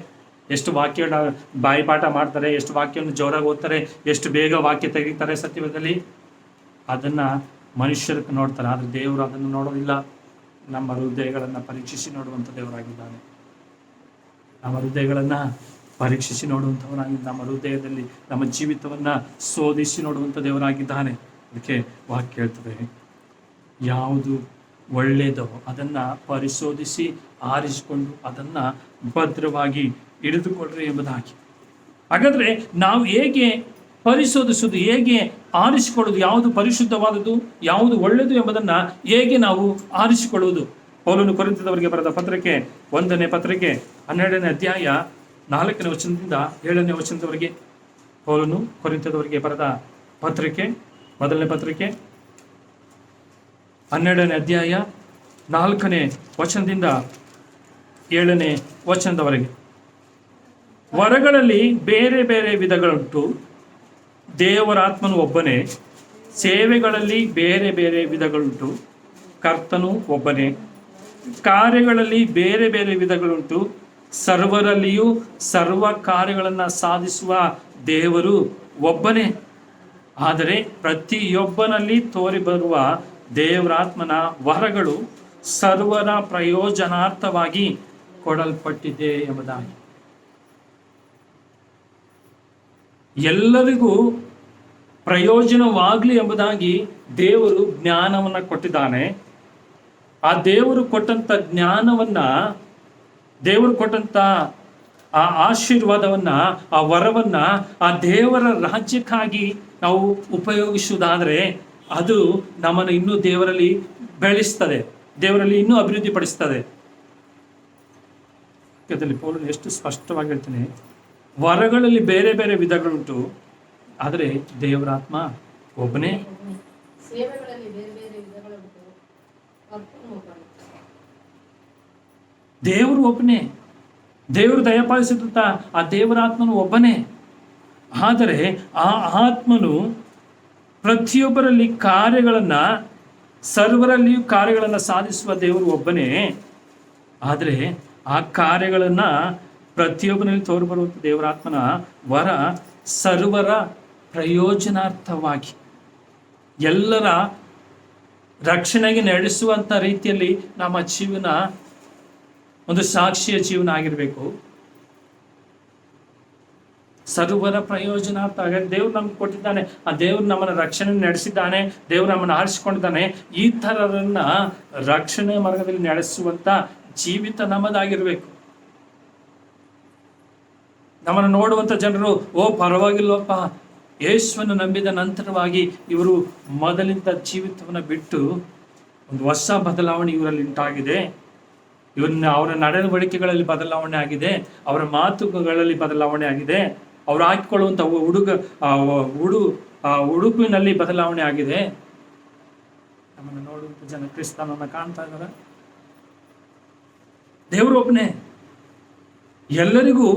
ಎಷ್ಟು ವಾಕ್ಯ ಬಾಯಿಪಾಠ ಮಾಡ್ತಾರೆ, ಎಷ್ಟು ವಾಕ್ಯವನ್ನು ಜೋರಾಗಿ ಓದ್ತಾರೆ, ಎಷ್ಟು ಬೇಗ ವಾಕ್ಯ ತೆಗಿತಾರೆ ಸತ್ಯವೇದದಲ್ಲಿ, ಅದನ್ನು ಮನುಷ್ಯರಿಗೆ ನೋಡ್ತಾರೆ. ಆದರೆ ದೇವರು ಅದನ್ನು ನೋಡೋದಿಲ್ಲ. ನಮ್ಮ ಹೃದಯಗಳನ್ನು ಪರೀಕ್ಷಿಸಿ ನೋಡುವಂಥ ದೇವರಾಗಿದ್ದಾನೆ. ನಮ್ಮ ಹೃದಯಗಳನ್ನು ಪರೀಕ್ಷಿಸಿ ನೋಡುವಂಥವನಾಗಿ, ನಮ್ಮ ಹೃದಯದಲ್ಲಿ ನಮ್ಮ ಜೀವಿತವನ್ನು ಶೋಧಿಸಿ ನೋಡುವಂಥ ದೇವರಾಗಿದ್ದಾನೆ. ಅದಕ್ಕೆ ವಾಕ್ಯ ಹೇಳ್ತದೆ, ಯಾವುದು ಒಳ್ಳೆಯದೋ ಅದನ್ನು ಪರಿಶೋಧಿಸಿ ಆರಿಸಿಕೊಂಡು ಅದನ್ನು ಭದ್ರವಾಗಿ ಹಿಡಿದುಕೊಳ್ಳ್ರಿ ಎಂಬುದಾಗಿ. ಹಾಗಾದರೆ ನಾವು ಹೇಗೆ ಪರಿಶೋಧಿಸುವುದು, ಹೇಗೆ ಆರಿಸಿಕೊಳ್ಳುವುದು, ಯಾವುದು ಪರಿಶುದ್ಧವಾದುದು, ಯಾವುದು ಒಳ್ಳೆಯದು ಎಂಬುದನ್ನು ಹೇಗೆ ನಾವು ಆರಿಸಿಕೊಳ್ಳುವುದು? ಪೌಲನು ಕೊರಿಂಥದವರಿಗೆ ಬರೆದ ಪತ್ರಿಕೆ 1ನೇ ಪತ್ರಿಕೆ 12ನೇ ಅಧ್ಯಾಯ 4ನೇ ವಚನದಿಂದ 7ನೇ ವಚನದವರೆಗೆ. ಪೌಲನು ಕೊರಿಂಥದವರಿಗೆ ಬರೆದ ಪತ್ರಿಕೆ 1ನೇ ಪತ್ರಿಕೆ 12ನೇ ಅಧ್ಯಾಯ 4ನೇ ವಚನದಿಂದ 7ನೇ ವಚನದವರೆಗೆ. ವರಗಳಲ್ಲಿ ಬೇರೆ ಬೇರೆ ವಿಧಗಳುಂಟು, ದೇವರಾತ್ಮನು ಒಬ್ಬನೇ. ಸೇವೆಗಳಲ್ಲಿ ಬೇರೆ ಬೇರೆ ವಿಧಗಳುಂಟು, ಕರ್ತನು ಒಬ್ಬನೇ. ಕಾರ್ಯಗಳಲ್ಲಿ ಬೇರೆ ಬೇರೆ ವಿಧಗಳುಂಟು, ಸರ್ವರಲ್ಲಿಯೂ ಸರ್ವ ಕಾರ್ಯಗಳನ್ನು ಸಾಧಿಸುವ ದೇವರು ಒಬ್ಬನೇ. ಆದರೆ ಪ್ರತಿಯೊಬ್ಬನಲ್ಲಿ ತೋರಿಬರುವ ದೇವರಾತ್ಮನ ವರಗಳು ಸರ್ವರ ಪ್ರಯೋಜನಾರ್ಥವಾಗಿ ಕೊಡಲ್ಪಟ್ಟಿದೆ ಎಂಬುದಾಗಿ. ಎಲ್ಲರಿಗೂ ಪ್ರಯೋಜನವಾಗಲಿ ಎಂಬುದಾಗಿ ದೇವರು ಜ್ಞಾನವನ್ನು ಕೊಟ್ಟಿದ್ದಾನೆ. ಆ ದೇವರು ಕೊಟ್ಟಂಥ ಜ್ಞಾನವನ್ನ, ದೇವರು ಕೊಟ್ಟಂಥ ಆ ಆಶೀರ್ವಾದವನ್ನ, ಆ ವರವನ್ನ ಆ ದೇವರ ರಾಜ್ಯಕ್ಕಾಗಿ ನಾವು ಉಪಯೋಗಿಸುವುದಾದರೆ ಅದು ನಮ್ಮನ್ನು ಇನ್ನೂ ದೇವರಲ್ಲಿ ಬೆಳೆಸ್ತದೆ, ದೇವರಲ್ಲಿ ಇನ್ನೂ ಅಭಿವೃದ್ಧಿ ಪಡಿಸ್ತದೆ. ಇದರಲ್ಲಿ ಪೌಲನು ಎಷ್ಟು ಸ್ಪಷ್ಟವಾಗಿ ಹೇಳ್ತಾನೆ, ವರಗಳಲ್ಲಿ ಬೇರೆ ಬೇರೆ ವಿಧಗಳುಂಟು, ಆದರೆ ದೇವರಾತ್ಮ ಒಬ್ಬನೇ. ದೇವರು ಒಬ್ಬನೇ, ದೇವರು ದಯಪಾಲಿಸಿದಂಥ ಆ ದೇವರಾತ್ಮನು ಒಬ್ಬನೇ. ಆದರೆ ಆ ಆತ್ಮನು ಪ್ರತಿಯೊಬ್ಬರಲ್ಲಿ ಕಾರ್ಯಗಳನ್ನು, ಸರ್ವರಲ್ಲಿಯೂ ಕಾರ್ಯಗಳನ್ನು ಸಾಧಿಸುವ ದೇವರು ಒಬ್ಬನೇ. ಆದರೆ ಆ ಕಾರ್ಯಗಳನ್ನು ಪ್ರತಿಯೊಬ್ಬನಲ್ಲಿ ತೋರಿಬರುವಂಥ ದೇವರಾತ್ಮನ ವರ ಸರ್ವರ ಪ್ರಯೋಜನಾರ್ಥವಾಗಿ, ಎಲ್ಲರ ರಕ್ಷಣೆಗೆ ನಡೆಸುವಂಥ ರೀತಿಯಲ್ಲಿ ನಮ್ಮ ಜೀವನ ಒಂದು ಸಾಕ್ಷಿಯ ಜೀವನ ಆಗಿರಬೇಕು. ಸರ್ವರ ಪ್ರಯೋಜನಾರ್ಥ. ದೇವ್ರು ನಮ್ಗೆ ಕೊಟ್ಟಿದ್ದಾನೆ, ಆ ದೇವ್ರು ನಮ್ಮನ್ನು ರಕ್ಷಣೆ ನಡೆಸಿದ್ದಾನೆ, ದೇವ್ರು ನಮ್ಮನ್ನು ಆರಿಸಿಕೊಂಡಿದ್ದಾನೆ. ಈ ಥರರನ್ನ ರಕ್ಷಣೆ ಮಾರ್ಗದಲ್ಲಿ ನಡೆಸುವಂಥ ಜೀವಿತ ನಮ್ಮದಾಗಿರ್ಬೇಕು. ನಮ್ಮನ್ನು ನೋಡುವಂಥ ಜನರು, ಓ ಪರವಾಗಿಲ್ವಪ್ಪ, ಯೇಸುವನ್ನು ನಂಬಿದ ನಂತರವಾಗಿ ಇವರು ಮೊದಲಿಂದ ಜೀವಿತವನ್ನು ಬಿಟ್ಟು ಒಂದು ಹೊಸ ಬದಲಾವಣೆ ಇವರಲ್ಲಿ ಉಂಟಾಗಿದೆ, ಅವರ ನಡೆವಳಿಕೆಗಳಲ್ಲಿ ಬದಲಾವಣೆ ಆಗಿದೆ, ಅವರ ಮಾತುಗಳಲ್ಲಿ ಬದಲಾವಣೆ ಆಗಿದೆ, ಅವರು ಹಾಕಿಕೊಳ್ಳುವಂಥ ಉಡುಪಿನಲ್ಲಿ ಬದಲಾವಣೆ ಆಗಿದೆ. ನಮ್ಮನ್ನು ನೋಡುವಂಥ ಜನ ಕ್ರಿಸ್ತನನ್ನು ಕಾಣ್ತಾ ಇದ್ದಾರೆ. ದೇವರು ಒಬ್ಬನೇ. ಎಲ್ಲರಿಗೂ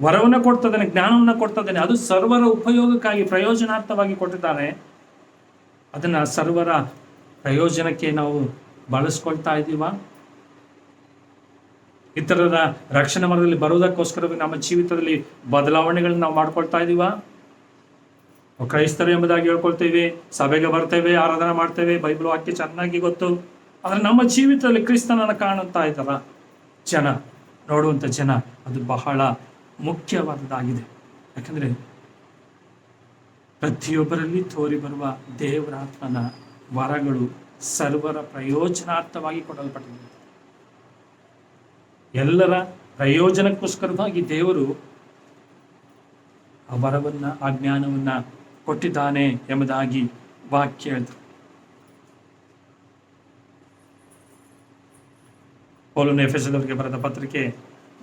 ವರವನ್ನು ಕೊಡ್ತದಾನೆ, ಜ್ಞಾನವನ್ನು ಕೊಡ್ತದಾನೆ. ಅದು ಸರ್ವರ ಉಪಯೋಗಕ್ಕಾಗಿ ಪ್ರಯೋಜನಾರ್ಥವಾಗಿ ಕೊಟ್ಟಿದ್ದಾನೆ. ಅದನ್ನ ಸರ್ವರ ಪ್ರಯೋಜನಕ್ಕೆ ನಾವು ಬಳಸ್ಕೊಳ್ತಾ ಇದ್ದೀವ? ಇತರರ ರಕ್ಷಣೆ ಮಾರ್ಗದಲ್ಲಿ ಬರುವುದಕ್ಕೋಸ್ಕರ ನಮ್ಮ ಜೀವಿತದಲ್ಲಿ ಬದಲಾವಣೆಗಳನ್ನ ನಾವು ಮಾಡ್ಕೊಳ್ತಾ ಇದ್ದೀವ? ಕ್ರೈಸ್ತರು ಎಂಬುದಾಗಿ ಹೇಳ್ಕೊಳ್ತೇವೆ, ಸಭೆಗೆ ಬರ್ತೇವೆ, ಆರಾಧನೆ ಮಾಡ್ತೇವೆ, ಬೈಬಲ್ ವಾಕ್ಯ ಚೆನ್ನಾಗಿ ಗೊತ್ತು. ಆದರೆ ನಮ್ಮ ಜೀವಿತದಲ್ಲಿ ಕ್ರಿಸ್ತನನ್ನು ಕಾಣುತ್ತಾ ಇದ್ದಾರ ಜನ, ನೋಡುವಂಥ ಜನ, ಅದು ಬಹಳ ಮುಖ್ಯವಾದದ್ದಾಗಿದೆ. ಯಾಕಂದ್ರೆ ಪ್ರತಿಯೊಬ್ಬರಲ್ಲಿ ತೋರಿ ಬರುವ ದೇವರಾತ್ಮನ ವರಗಳು ಸರ್ವರ ಪ್ರಯೋಜನಾರ್ಥವಾಗಿ ಕೊಡಲ್ಪಟ್ಟಿದೆ. ಎಲ್ಲರ ಪ್ರಯೋಜನಕ್ಕೋಸ್ಕರವಾಗಿ ದೇವರು ಆ ವರವನ್ನ, ಆ ಜ್ಞಾನವನ್ನ ಕೊಟ್ಟಿದ್ದಾನೆ ಎಂಬುದಾಗಿ ವಾಕ್ಯ ಹೇಳ್ತಾರೆ. ಪೌಲನು ಎಫೆಸದವರಿಗೆ ಬರೆದ ಪತ್ರಿಕೆ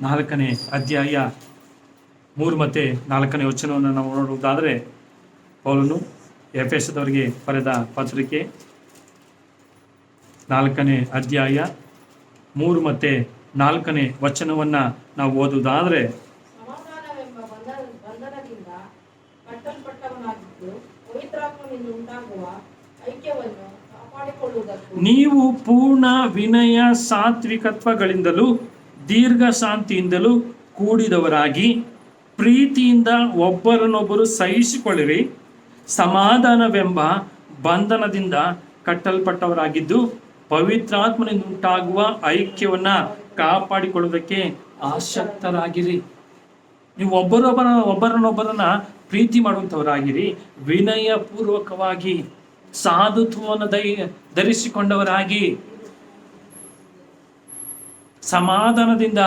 4ನೇ ಅಧ್ಯಾಯ 3 ಮತ್ತು 4ನೇ ವಚನವನ್ನು ನಾವು ನೋಡುವುದಾದರೆ, ಪೌಲನು ಎಫೆಸದವರಿಗೆ ಬರೆದ ಪತ್ರಿಕೆ 4ನೇ ಅಧ್ಯಾಯ 3 ಮತ್ತು 4ನೇ ವಚನವನ್ನ ನಾವು ಓದುವುದಾದರೆ, ಸಮಾಧಾನವೆಂಬ ಬಂಧನದಿಂದ ಕಟ್ಟಲ್ಪಟ್ಟವನಾಗಿದ್ದು ಪವಿತ್ರಾತ್ಮನಿಂದ ಉಂಟಾಗುವ ಐಕ್ಯವನ್ನು ಕಾಪಾಡಿಕೊಳ್ಳುವುದಕ್ಕೂ ನೀವು ಪೂರ್ಣ ವಿನಯ ಸಾತ್ವಿಕತ್ವಗಳಿಂದಲೂ ದೀರ್ಘ ಶಾಂತಿಯಿಂದಲೂ ಕೂಡಿದವರಾಗಿ ಪ್ರೀತಿಯಿಂದ ಒಬ್ಬರನ್ನೊಬ್ಬರು ಸಹಿಸಿಕೊಳ್ಳಿರಿ. ಸಮಾಧಾನವೆಂಬ ಬಂಧನದಿಂದ ಕಟ್ಟಲ್ಪಟ್ಟವರಾಗಿದ್ದು ಪವಿತ್ರಾತ್ಮನಿಂದ ಉಂಟಾಗುವ ಐಕ್ಯವನ್ನ ಕಾಪಾಡಿಕೊಳ್ಳುವುದಕ್ಕೆ ಆಸಕ್ತರಾಗಿರಿ. ನೀವು ಒಬ್ಬರನ್ನೊಬ್ಬರನ್ನ ಪ್ರೀತಿ ಮಾಡುವಂಥವರಾಗಿರಿ. ವಿನಯ ಪೂರ್ವಕವಾಗಿ ಸಾಧುತ್ವವನ್ನು ಧರಿಸಿಕೊಂಡವರಾಗಿ ಸಮಾಧಾನದಿಂದ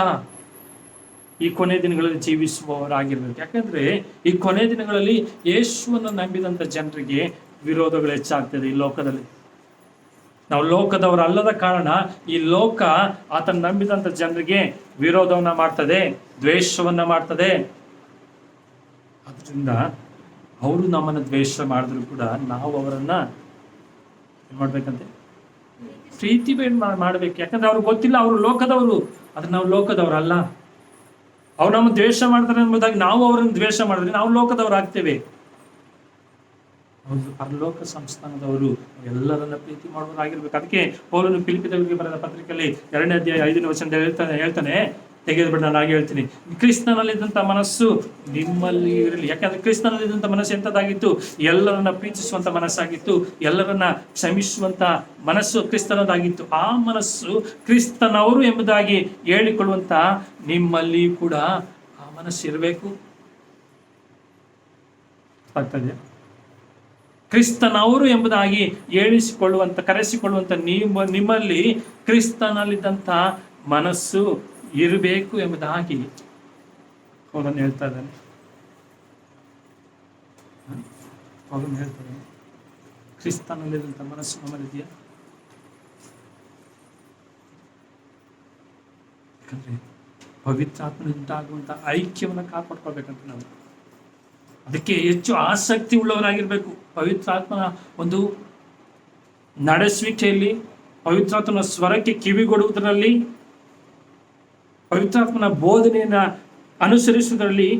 ಈ ಕೊನೆ ದಿನಗಳಲ್ಲಿ ಜೀವಿಸುವವರಾಗಿರ್ಬೇಕು. ಯಾಕಂದ್ರೆ ಈ ಕೊನೆ ದಿನಗಳಲ್ಲಿ ಯೇಸುವನ್ನು ನಂಬಿದಂಥ ಜನರಿಗೆ ವಿರೋಧಗಳು ಹೆಚ್ಚಾಗ್ತದೆ. ಈ ಲೋಕದಲ್ಲಿ ನಾವು ಲೋಕದವರಲ್ಲದ ಕಾರಣ ಈ ಲೋಕ ಆತನ ನಂಬಿದಂಥ ಜನರಿಗೆ ವಿರೋಧವನ್ನ ಮಾಡ್ತದೆ, ದ್ವೇಷವನ್ನ ಮಾಡ್ತದೆ. ಅದರಿಂದ ಅವರು ನಮ್ಮನ್ನು ದ್ವೇಷ ಮಾಡಿದ್ರು ಕೂಡ ನಾವು ಅವರನ್ನ ಏನ್ ಮಾಡ್ಬೇಕಂತೆ? ಪ್ರೀತಿ ಮಾಡ್ಬೇಕು. ಯಾಕಂದ್ರೆ ಅವ್ರಿಗೆ ಗೊತ್ತಿಲ್ಲ, ಅವರು ಲೋಕದವರು. ಆದ್ರೆ ನಾವು ಲೋಕದವರಲ್ಲ. ಅವ್ರು ನಮ್ಮ ದ್ವೇಷ ಮಾಡ್ತಾರೆ ಎಂಬುದಾಗಿ ನಾವು ಅವರನ್ನು ದ್ವೇಷ ಮಾಡಿದ್ರೆ ನಾವು ಲೋಕದವರು ಆಗ್ತೇವೆ. ಪರಲೋಕ ಸಂಸ್ಥಾನದವರು ಎಲ್ಲರನ್ನ ಪ್ರೀತಿ ಮಾಡುವುದಾಗಿರ್ಬೇಕು. ಅದಕ್ಕೆ ಪೌಲನು ಫಿಲಿಪ್ಪಿಯವರಿಗೆ ಬರೆದ ಪತ್ರಿಕೆಯಲ್ಲಿ 2ನೇ ಅಧ್ಯಾಯ 5ನೇ ವಚನದಲ್ಲಿ ಹೇಳ್ತಾನೆ, ತೆಗೆದುಬಿಟ್ಟು ನಾನು ಹಾಗೆ ಹೇಳ್ತೀನಿ, ಕ್ರಿಸ್ತನಲ್ಲಿದ್ದಂಥ ಮನಸ್ಸು ನಿಮ್ಮಲ್ಲಿ ಇರಲಿ. ಯಾಕಂದ್ರೆ ಕ್ರಿಸ್ತನಲ್ಲಿದ್ದಂಥ ಮನಸ್ಸು ಎಂಥದ್ದಾಗಿತ್ತು? ಎಲ್ಲರನ್ನ ಪ್ರೀತಿಸುವಂತ ಮನಸ್ಸಾಗಿತ್ತು, ಎಲ್ಲರನ್ನ ಕ್ಷಮಿಸುವಂತ ಮನಸ್ಸು ಕ್ರಿಸ್ತನದಾಗಿತ್ತು. ಆ ಮನಸ್ಸು ಕ್ರಿಸ್ತನವರು ಎಂಬುದಾಗಿ ಹೇಳಿಕೊಳ್ಳುವಂತ ನಿಮ್ಮಲ್ಲಿ ಕೂಡ ಆ ಮನಸ್ಸು ಇರಬೇಕು. ಆಗ್ತದೆ? ಕ್ರಿಸ್ತನವರು ಎಂಬುದಾಗಿ ಕರೆಸಿಕೊಳ್ಳುವಂತ ನಿಮ್ಮಲ್ಲಿ ಕ್ರಿಸ್ತನಲ್ಲಿದ್ದಂಥ ಮನಸ್ಸು ಇರಬೇಕು ಎಂಬುದಾಗಿ ಅವರನ್ನು ಹೇಳ್ತಾ ಇದ್ದಾನೆ. ಅವರನ್ನು ಹೇಳ್ತಾರೆ, ಕ್ರಿಸ್ತನಲ್ಲಿದ್ದಂಥ ಮನಸ್ಸು ನಮ್ಮಲ್ಲಿದೆಯಾ? ಯಾಕಂದ್ರೆ ಪವಿತ್ರಾತ್ಮನಿಂದಾಗುವಂತ ಐಕ್ಯವನ್ನು ಕಾಪಾಡ್ಕೊಳ್ಬೇಕಂತ ನಾವು ಅದಕ್ಕೆ ಹೆಚ್ಚು ಆಸಕ್ತಿ ಉಳ್ಳವರಾಗಿರ್ಬೇಕು. ಪವಿತ್ರಾತ್ಮನ ಒಂದು ನಡೆಸುವಿಕೆಯಲ್ಲಿ, ಪವಿತ್ರಾತ್ಮನ ಸ್ವರಕ್ಕೆ ಕಿವಿಗೊಡುವುದರಲ್ಲಿ, ಪವಿತ್ರಾತ್ಮನ ಬೋಧನೆಯನ್ನ ಅನುಸರಿಸುವುದರಲ್ಲಿ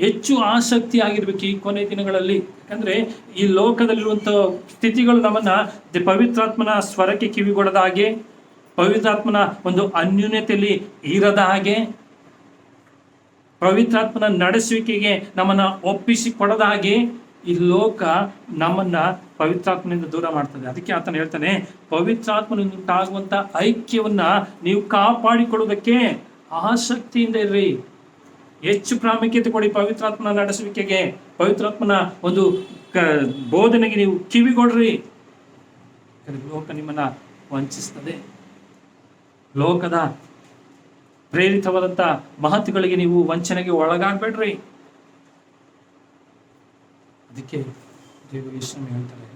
ಹೆಚ್ಚು ಆಸಕ್ತಿ ಆಗಿರ್ಬೇಕು ಈ ಕೊನೆ ದಿನಗಳಲ್ಲಿ. ಯಾಕಂದ್ರೆ ಈ ಲೋಕದಲ್ಲಿರುವಂಥ ಸ್ಥಿತಿಗಳು ನಮ್ಮನ್ನ ಪವಿತ್ರಾತ್ಮನ ಸ್ವರಕ್ಕೆ ಕಿವಿಗೊಡದ ಹಾಗೆ, ಪವಿತ್ರಾತ್ಮನ ಒಂದು ಅನ್ಯೂನ್ಯತೆಯಲ್ಲಿ ಇರದ ಹಾಗೆ, ಪವಿತ್ರಾತ್ಮನ ನಡೆಸುವಿಕೆಗೆ ನಮ್ಮನ್ನ ಒಪ್ಪಿಸಿಕೊಡದ ಹಾಗೆ ಈ ಲೋಕ ನಮ್ಮನ್ನ ಪವಿತ್ರಾತ್ಮನಿಂದ ದೂರ ಮಾಡ್ತದೆ. ಅದಕ್ಕೆ ಆತನ ಹೇಳ್ತಾನೆ, ಪವಿತ್ರಾತ್ಮನಿಂದ ಉಂಟಾಗುವಂತ ಐಕ್ಯವನ್ನ ನೀವು ಕಾಪಾಡಿಕೊಳ್ಳುವುದಕ್ಕೆ ಆಸಕ್ತಿಯಿಂದ ಇರ್ರಿ. ಹೆಚ್ಚು ಪ್ರಾಮುಖ್ಯತೆ ಕೊಡಿ ಪವಿತ್ರಾತ್ಮನ ನಡೆಸುವಿಕೆಗೆ, ಪವಿತ್ರಾತ್ಮನ ಒಂದು ಬೋಧನೆಗೆ ನೀವು ಕಿವಿಗೊಡ್ರಿ. ಲೋಕ ನಿಮ್ಮನ್ನ ವಂಚಿಸ್ತದೆ. ಲೋಕದ ಪ್ರೇರಿತವಾದಂಥ ಮಹತ್ವಗಳಿಗೆ ನೀವು ವಂಚನೆಗೆ ಒಳಗಾಗಬೇಡ್ರಿ. ಅದಕ್ಕೆ ದೇವರು ಯೇಸುವನ್ನು ಹೇಳ್ತಾರೆ,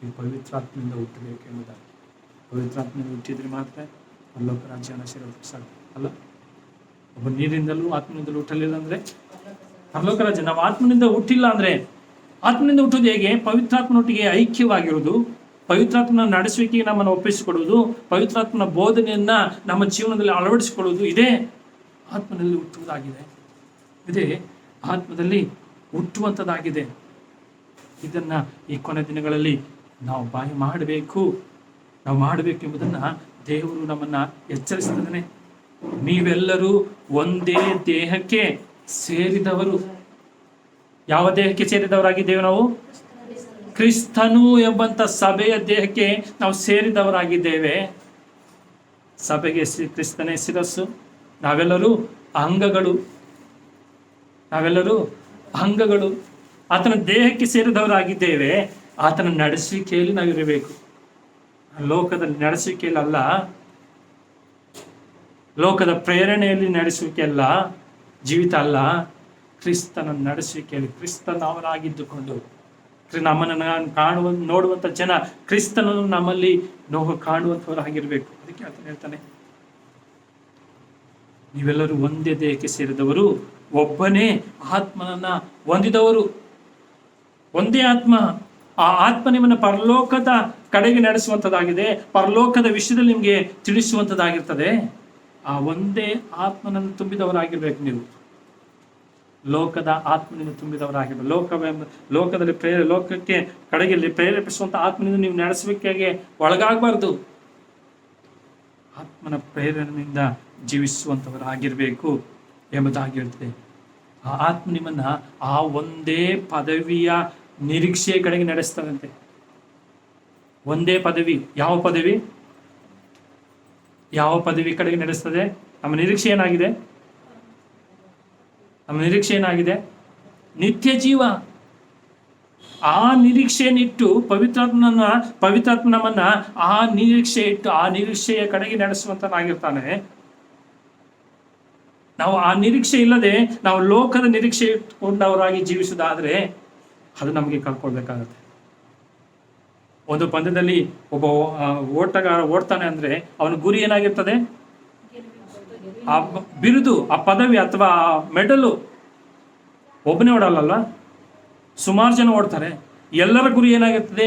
ನೀವು ಪವಿತ್ರಾತ್ಮದಿಂದ ಹುಟ್ಟಬೇಕು ಎಂಬುದಾಗಿ. ಪವಿತ್ರಾತ್ಮದಿಂದ ಹುಟ್ಟಿದ್ರೆ ಮಾತ್ರ ಪರಲೋಕ ರಾಜ್ಯನ ಸೇರೋದಕ್ಕೆ ಅಲ್ಲ. ಒಬ್ಬ ನೀರಿನಿಂದಲೂ ಆತ್ಮನಿಂದಲೂ ಹುಟ್ಟಲಿಲ್ಲ ಅಂದ್ರೆ ಪರಲೋಕ ರಾಜ್ಯ. ನಾವು ಆತ್ಮನಿಂದ ಹುಟ್ಟಿಲ್ಲ ಅಂದ್ರೆ, ಆತ್ಮನಿಂದ ಹುಟ್ಟೋದು ಹೇಗೆ? ಪವಿತ್ರಾತ್ಮನೊಟ್ಟಿಗೆ ಐಕ್ಯವಾಗಿರುವುದು, ಪವಿತ್ರಾತ್ಮನ ನಡೆಸುವಿಕೆಗೆ ನಮ್ಮನ್ನು ಒಪ್ಪಿಸಿಕೊಡುವುದು, ಪವಿತ್ರಾತ್ಮನ ಬೋಧನೆಯನ್ನ ನಮ್ಮ ಜೀವನದಲ್ಲಿ ಅಳವಡಿಸಿಕೊಳ್ಳುವುದು, ಇದೇ ಆತ್ಮನಲ್ಲಿ ಹುಟ್ಟುವುದಾಗಿದೆ. ಇದೇ ಆತ್ಮದಲ್ಲಿ ಹುಟ್ಟುವಂಥದ್ದಾಗಿದೆ. ಇದನ್ನ ಈ ಕೊನೆ ದಿನಗಳಲ್ಲಿ ನಾವು ನಾವು ಮಾಡಬೇಕೆಂಬುದನ್ನ ದೇವರು ನಮ್ಮನ್ನ ಎಚ್ಚರಿಸಿದ್ದಾನೆ. ನೀವೆಲ್ಲರೂ ಒಂದೇ ದೇಹಕ್ಕೆ ಸೇರಿದವರು. ಯಾವ ದೇಹಕ್ಕೆ ಸೇರಿದವರಾಗಿದ್ದೇವೆ ನಾವು? ಕ್ರಿಸ್ತನು ಎಂಬಂತ ಸಭೆಯ ದೇಹಕ್ಕೆ ನಾವು ಸೇರಿದವರಾಗಿದ್ದೇವೆ. ಸಭೆಗೆ ಕ್ರಿಸ್ತನೇ ಶಿರಸ್ಸು, ನಾವೆಲ್ಲರೂ ಅಂಗಗಳು. ಆತನ ದೇಹಕ್ಕೆ ಸೇರಿದವರಾಗಿದ್ದೇವೆ. ಆತನ ನಡೆಸುವಿಕೆಯಲ್ಲಿ ನಾವಿರಬೇಕು. ಲೋಕದ ನಡೆಸುವಿಕೆಯಲ್ಲಿ ಅಲ್ಲ, ಲೋಕದ ಪ್ರೇರಣೆಯಲ್ಲಿ ನಡೆಸುವಿಕೆ ಅಲ್ಲ, ಜೀವಿತ ಅಲ್ಲ, ಕ್ರಿಸ್ತನ ನಡೆಸುವಿಕೆಯಲ್ಲಿ ಕ್ರಿಸ್ತನವರಾಗಿದ್ದುಕೊಂಡು ನಮ್ಮನ್ನು ನೋಡುವಂಥ ಜನ ಕ್ರಿಸ್ತನನ್ನು ನಮ್ಮಲ್ಲಿ ಕಾಣುವಂಥವರಾಗಿರ್ಬೇಕು. ಅದಕ್ಕೆ ಆತನು ಹೇಳ್ತಾನೆ, ನೀವೆಲ್ಲರೂ ಒಂದೇ ದೇಹಕ್ಕೆ ಸೇರಿದವರು, ಒಬ್ಬನೇ ಆತ್ಮನನ್ನ ಹೊಂದಿದವರು. ಒಂದೇ ಆತ್ಮ. ಆ ಆತ್ಮ ನಿಮ್ಮನ್ನು ಪರಲೋಕದ ಕಡೆಗೆ ನಡೆಸುವಂಥದ್ದಾಗಿದೆ, ಪರಲೋಕದ ವಿಷಯದಲ್ಲಿ ನಿಮಗೆ ತಿಳಿಸುವಂಥದ್ದಾಗಿರ್ತದೆ. ಆ ಒಂದೇ ಆತ್ಮನನ್ನು ತುಂಬಿದವರಾಗಿರ್ಬೇಕು ನೀವು. ಲೋಕದ ಆತ್ಮನಿಂದ ತುಂಬಿದವರಾಗಿರ್ಬೇಕು. ಲೋಕದಲ್ಲಿ ಲೋಕಕ್ಕೆ ಕಡೆಗೆ ಪ್ರೇರೇಪಿಸುವಂಥ ಆತ್ಮನಿಂದ ನೀವು ನಡೆಸಬೇಕಾಗಿ ಒಳಗಾಗಬಾರ್ದು. ಆತ್ಮನ ಪ್ರೇರಣೆಯಿಂದ ಜೀವಿಸುವಂಥವರಾಗಿರ್ಬೇಕು ಎಂಬುದಾಗಿ ಹೇಳ್ತದೆ. ಆ ಆತ್ಮ ನಿಮ್ಮನ್ನ ಆ ಒಂದೇ ಪದವಿಯ ನಿರೀಕ್ಷೆಯ ಕಡೆಗೆ ನಡೆಸ್ತದಂತೆ. ಒಂದೇ ಪದವಿ. ಯಾವ ಪದವಿ ಕಡೆಗೆ ನಡೆಸ್ತದೆ? ನಮ್ಮ ನಿರೀಕ್ಷೆ ಏನಾಗಿದೆ? ನಿತ್ಯ ಜೀವ. ಆ ನಿರೀಕ್ಷೆಯನ್ನಿಟ್ಟು ಪವಿತ್ರಾತ್ಮ ನಮ್ಮನ್ನ ಆ ನಿರೀಕ್ಷೆಯ ಕಡೆಗೆ ನಡೆಸುವಂತನಾಗಿರ್ತಾನೆ. ನಾವು ಆ ನಿರೀಕ್ಷೆ ಇಲ್ಲದೆ ನಾವು ಲೋಕದ ನಿರೀಕ್ಷೆ ಇಟ್ಕೊಂಡವರಾಗಿ ಜೀವಿಸುವುದಾದ್ರೆ ಅದು ನಮಗೆ ಕಳ್ಕೊಳ್ಬೇಕಾಗತ್ತೆ. ಒಂದು ಪಂದ್ಯದಲ್ಲಿ ಒಬ್ಬ ಓಟಗಾರ ಓಡ್ತಾನೆ ಅಂದ್ರೆ ಅವನ ಗುರಿ ಏನಾಗಿರ್ತದೆ? ಆ ಬಿರುದು, ಆ ಪದವಿ ಅಥವಾ ಮೆಡಲು. ಒಬ್ಬನೇ ಓಡಲ್ಲ, ಸುಮಾರು ಜನ ಓಡ್ತಾರೆ. ಎಲ್ಲರ ಗುರಿ ಏನಾಗಿರ್ತದೆ?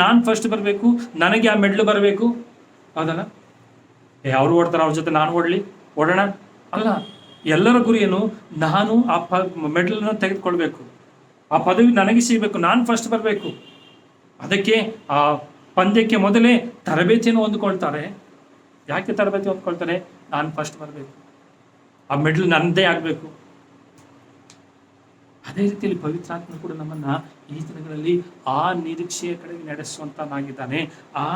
ನಾನು ಫಸ್ಟ್ ಬರಬೇಕು, ನನಗೆ ಆ ಮೆಡ್ಲು ಬರಬೇಕು. ಹೌದಲ್ಲ? ಅವ್ರು ಓಡ್ತಾರೆ, ಅವ್ರ ಜೊತೆ ನಾನು ಓಡೋಣ ಅಲ್ಲ. ಎಲ್ಲರ ಗುರಿಯನ್ನು ನಾನು ಆ ಮೆಡಲನ್ನು ತೆಗೆದುಕೊಳ್ಬೇಕು, ಆ ಪದವಿ ನನಗೆ ಸಿಗಬೇಕು, ನಾನು ಫಸ್ಟ್ ಬರಬೇಕು. ಅದಕ್ಕೆ ಆ ಪಂದ್ಯಕ್ಕೆ ಮೊದಲೇ ತರಬೇತಿಯನ್ನು ಹೊಂದ್ಕೊಳ್ತಾರೆ. ಯಾಕೆ ತರಬೇತಿ ಹೊಂದ್ಕೊಳ್ತಾರೆ? ನಾನು ಫಸ್ಟ್ ಬರಬೇಕು, ಆ ಮೆಡಲ್ ನನ್ನದೇ ಆಗಬೇಕು. ಅದೇ ರೀತಿಯಲ್ಲಿ ಪವಿತ್ರಾತ್ಮ ಕೂಡ ನಮ್ಮನ್ನ ಈ ದಿನಗಳಲ್ಲಿ ಆ ನಿರೀಕ್ಷೆಯ ಕಡೆಗೆ ನಡೆಸುವಂತನಾಗಿದ್ದಾನೆ. ಆ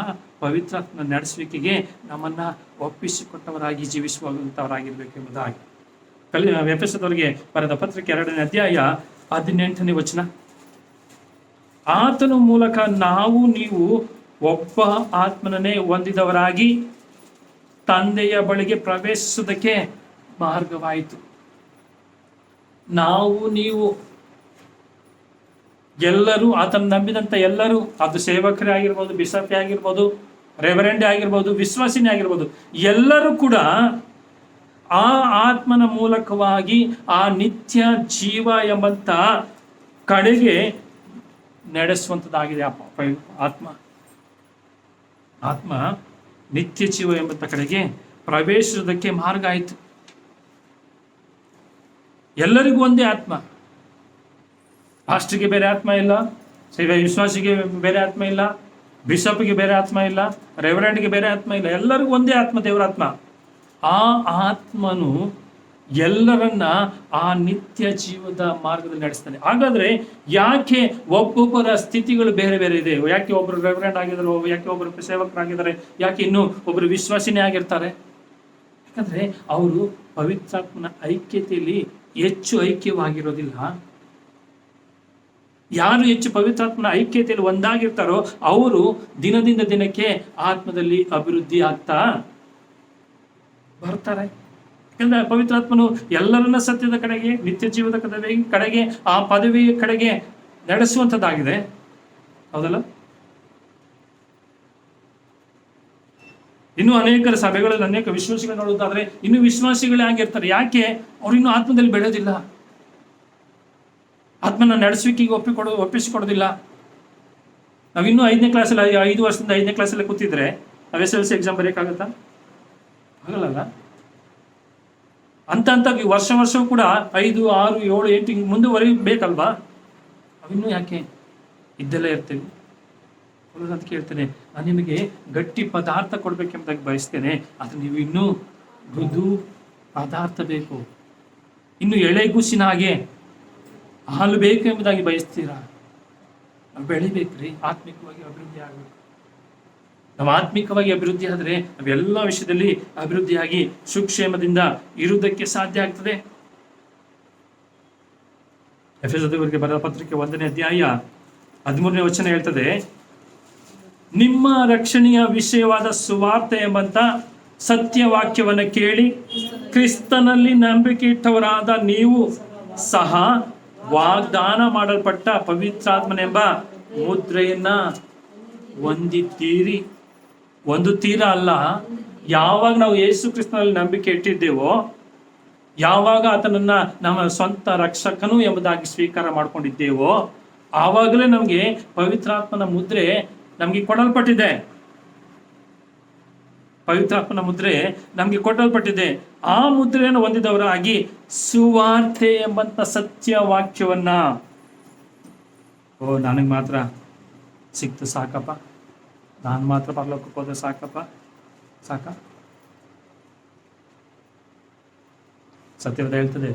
ಪವಿತ್ರಾತ್ಮ ನಡೆಸುವಿಕೆಗೆ ನಮ್ಮನ್ನ ಒಪ್ಪಿಸಿಕೊಟ್ಟವರಾಗಿ ಜೀವಿಸುವಂತವರಾಗಿರ್ಬೇಕು ಎಂಬುದಾಗಿ ಎಫೆಸದವರಿಗೆ ಬರೆದ ಪತ್ರಿಕೆ 2ನೇ ಅಧ್ಯಾಯ 18ನೇ ವಚನ. ಆತನ ಮೂಲಕ ನೀವು ಒಬ್ಬ ಆತ್ಮನನ್ನೇ ಹೊಂದಿದವರಾಗಿ ತಂದೆಯ ಬಳಿಗೆ ಪ್ರವೇಶಿಸುವುದಕ್ಕೆ ಮಾರ್ಗವಾಯಿತು. ನೀವು ಎಲ್ಲರೂ, ಆತನ ನಂಬಿದಂತ ಎಲ್ಲರೂ, ಅದು ಸೇವಕರೇ ಆಗಿರ್ಬೋದು, ಬಿಷಪೇ ಆಗಿರ್ಬೋದು, ರೆವರೆಂಡೇ ಆಗಿರ್ಬೋದು, ವಿಶ್ವಾಸಿನೇ ಆಗಿರ್ಬೋದು, ಎಲ್ಲರೂ ಕೂಡ ಆ ಆತ್ಮನ ಮೂಲಕವಾಗಿ ಆ ನಿತ್ಯ ಜೀವ ಎಂಬಂತ ಕಡೆಗೆ ನಡೆಸುವಂಥದ್ದಾಗಿದೆ. ಆತ್ಮ ನಿತ್ಯ ಜೀವ ಎಂಬಂತ ಕಡೆಗೆ ಪ್ರವೇಶಿಸುವುದಕ್ಕೆ ಮಾರ್ಗ ಆಯಿತು. ಎಲ್ಲರಿಗೂ ಒಂದೇ ಆತ್ಮ. ಪಾಸ್ಟರ್ಗೆ ಬೇರೆ ಆತ್ಮ ಇಲ್ಲ, ವಿಶ್ವಾಸಿಗೆ ಬೇರೆ ಆತ್ಮ ಇಲ್ಲ, ಬಿಷಪ್ಗೆ ಬೇರೆ ಆತ್ಮ ಇಲ್ಲ, ರೆವರೆಂಡ್ಗೆ ಬೇರೆ ಆತ್ಮ ಇಲ್ಲ. ಎಲ್ಲರಿಗೂ ಒಂದೇ ಆತ್ಮ, ದೇವರಾತ್ಮ. ಆ ಆತ್ಮನು ಎಲ್ಲರನ್ನ ಆ ನಿತ್ಯ ಜೀವದ ಮಾರ್ಗದಲ್ಲಿ ನಡೆಸ್ತಾನೆ. ಹಾಗಾದ್ರೆ ಯಾಕೆ ಒಬ್ಬೊಬ್ಬರ ಸ್ಥಿತಿಗಳು ಬೇರೆ ಬೇರೆ ಇದೆ? ಯಾಕೆ ಒಬ್ಬರು ರೆವರೆಂಡ್ ಆಗಿದ್ದಾರೆ, ಯಾಕೆ ಒಬ್ಬರು ಸೇವಕರಾಗಿದ್ದಾರೆ, ಯಾಕೆ ಇನ್ನೂ ಒಬ್ಬರು ವಿಶ್ವಾಸಿನೇ ಆಗಿರ್ತಾರೆ? ಯಾಕಂದ್ರೆ ಅವರು ಪವಿತ್ರಾತ್ಮನ ಐಕ್ಯತೆಯಲ್ಲಿ ಹೆಚ್ಚು ಐಕ್ಯವಾಗಿರೋದಿಲ್ಲ. ಯಾರು ಹೆಚ್ಚು ಪವಿತ್ರಾತ್ಮನ ಐಕ್ಯತೆಯಲ್ಲಿ ಒಂದಾಗಿರ್ತಾರೋ ಅವರು ದಿನದಿಂದ ದಿನಕ್ಕೆ ಆತ್ಮದಲ್ಲಿ ಅಭಿವೃದ್ಧಿ ಆಗ್ತಾ ಬರ್ತಾರೆ. ಯಾಕಂದ್ರೆ ಪವಿತ್ರಾತ್ಮನು ಎಲ್ಲರನ್ನ ಸತ್ಯದ ಕಡೆಗೆ, ನಿತ್ಯ ಜೀವದ ಕಡೆಗೆ, ಆ ಪದವಿಯ ಕಡೆಗೆ ನಡೆಸುವಂಥದ್ದಾಗಿದೆ. ಹೌದಲ್ಲ? ಇನ್ನು ಅನೇಕರ ಸಭೆಗಳಲ್ಲಿ ಅನೇಕ ವಿಶ್ವಾಸಿಗಳು ನೋಡುವುದಾದ್ರೆ ಇನ್ನು ವಿಶ್ವಾಸಿಗಳೇ ಆಗಿರ್ತಾರೆ. ಯಾಕೆ? ಅವ್ರು ಇನ್ನೂ ಆತ್ಮದಲ್ಲಿ ಬೆಳೆಯೋದಿಲ್ಲ, ಆತ್ಮನ ನಡೆಸುವಿಕೆಗೆ ಒಪ್ಪಿಸಿಕೊಡೋದಿಲ್ಲ. ನಾವಿನ್ನೂ 5ನೇ ಕ್ಲಾಸಲ್ಲಿ 5 ವರ್ಷದಿಂದ 5ನೇ ಕ್ಲಾಸಲ್ಲಿ ಕೂತಿದ್ರೆ ನಾವು SSLC ಎಕ್ಸಾಮ್ ಬರೆಯೋಕ್ಕಾಗತ್ತಾ? ಆಗಲ್ಲ. ಅಂತ ವರ್ಷವೂ ಕೂಡ 5, 6, 7, 8 ಮುಂದುವರಿಬೇಕಲ್ವಾ? ನಾವಿನ್ನೂ ಯಾಕೆ ಇದ್ದೆಲ್ಲ ಇರ್ತೀವಿ? ಅಂತ ಕೇಳ್ತೇನೆ, ನಾನು ನಿಮಗೆ ಗಟ್ಟಿ ಪದಾರ್ಥ ಕೊಡ್ಬೇಕೆಂಬುದಾಗಿ ಬಯಸ್ತೇನೆ, ಆದರೆ ನೀವು ಇನ್ನೂ ಮೃದು ಪದಾರ್ಥ ಬೇಕು, ಇನ್ನು ಎಳೆಗೂಸಿನ ಹಾಗೆ ಹಾಲು ಬೇಕು ಎಂಬುದಾಗಿ ಬಯಸ್ತೀರಾ? ನಾವು ಬೆಳಿಬೇಕ್ರಿ, ಆತ್ಮಿಕವಾಗಿ ಅಭಿವೃದ್ಧಿ ಆಗಬೇಕು. ನಾವು ಆತ್ಮಿಕವಾಗಿ ಅಭಿವೃದ್ಧಿ ಆದರೆ ನಾವೆಲ್ಲ ವಿಷಯದಲ್ಲಿ ಅಭಿವೃದ್ಧಿಯಾಗಿ ಸುಕ್ಷೇಮದಿಂದ ಇರುವುದಕ್ಕೆ ಸಾಧ್ಯ ಆಗ್ತದೆ. ಎಫೆಸದವರಿಗೆ ಬರೆದ ಪತ್ರಿಕೆ 1ನೇ ಅಧ್ಯಾಯ 13ನೇ ವಚನ ಹೇಳ್ತದೆ, ನಿಮ್ಮ ರಕ್ಷಣೆಯ ವಿಷಯವಾದ ಸುವಾರ್ತೆ ಎಂಬಂತ ಸತ್ಯವಾಕ್ಯವನ್ನು ಕೇಳಿ ಕ್ರಿಸ್ತನಲ್ಲಿ ನಂಬಿಕೆ ಇಟ್ಟವರಾದ ನೀವು ಸಹ ವಾಗ್ದಾನ ಮಾಡಲ್ಪಟ್ಟ ಪವಿತ್ರಾತ್ಮನೆಂಬ ಮುದ್ರೆಯನ್ನ ಹೊಂದಿದ್ದೀರಿ. ಒಂದು ತೀರ ಅಲ್ಲ, ಯಾವಾಗ ನಾವು ಯೇಸು ಕ್ರಿಸ್ತನಲ್ಲಿ ನಂಬಿಕೆ ಇಟ್ಟಿದ್ದೇವೋ, ಯಾವಾಗ ಆತನನ್ನ ನಮ್ಮ ಸ್ವಂತ ರಕ್ಷಕನು ಎಂಬುದಾಗಿ ಸ್ವೀಕಾರ ಮಾಡ್ಕೊಂಡಿದ್ದೇವೋ, ಆವಾಗಲೇ ನಮಗೆ ಪವಿತ್ರಾತ್ಮನ ಮುದ್ರೆ ನಮಗೆ ಕೊಡಲ್ಪಟ್ಟಿದೆ. ಪವಿತ್ರಾತ್ಮನ ಮುದ್ರೆ ನಮಗೆ ಕೊಡಲ್ಪಟ್ಟಿದೆ. ಆ ಮುದ್ರೆಯನ್ನು ಹೊಂದಿದವರಾಗಿ ಸುವಾರ್ತೆ ಎಂಬಂತ ಸತ್ಯ ವಾಕ್ಯವನ್ನ, ನನಗೆ ಮಾತ್ರ ಸಿಕ್ತು ಸಾಕಪ್ಪ, ನಾನು ಮಾತ್ರ ಪರಲೋಕಕ್ಕೆ ಹೋದ್ರೆ ಸಾಕಪ್ಪ, ಸಾಕ? ಸತ್ಯವಾದ ಹೇಳ್ತದೆ,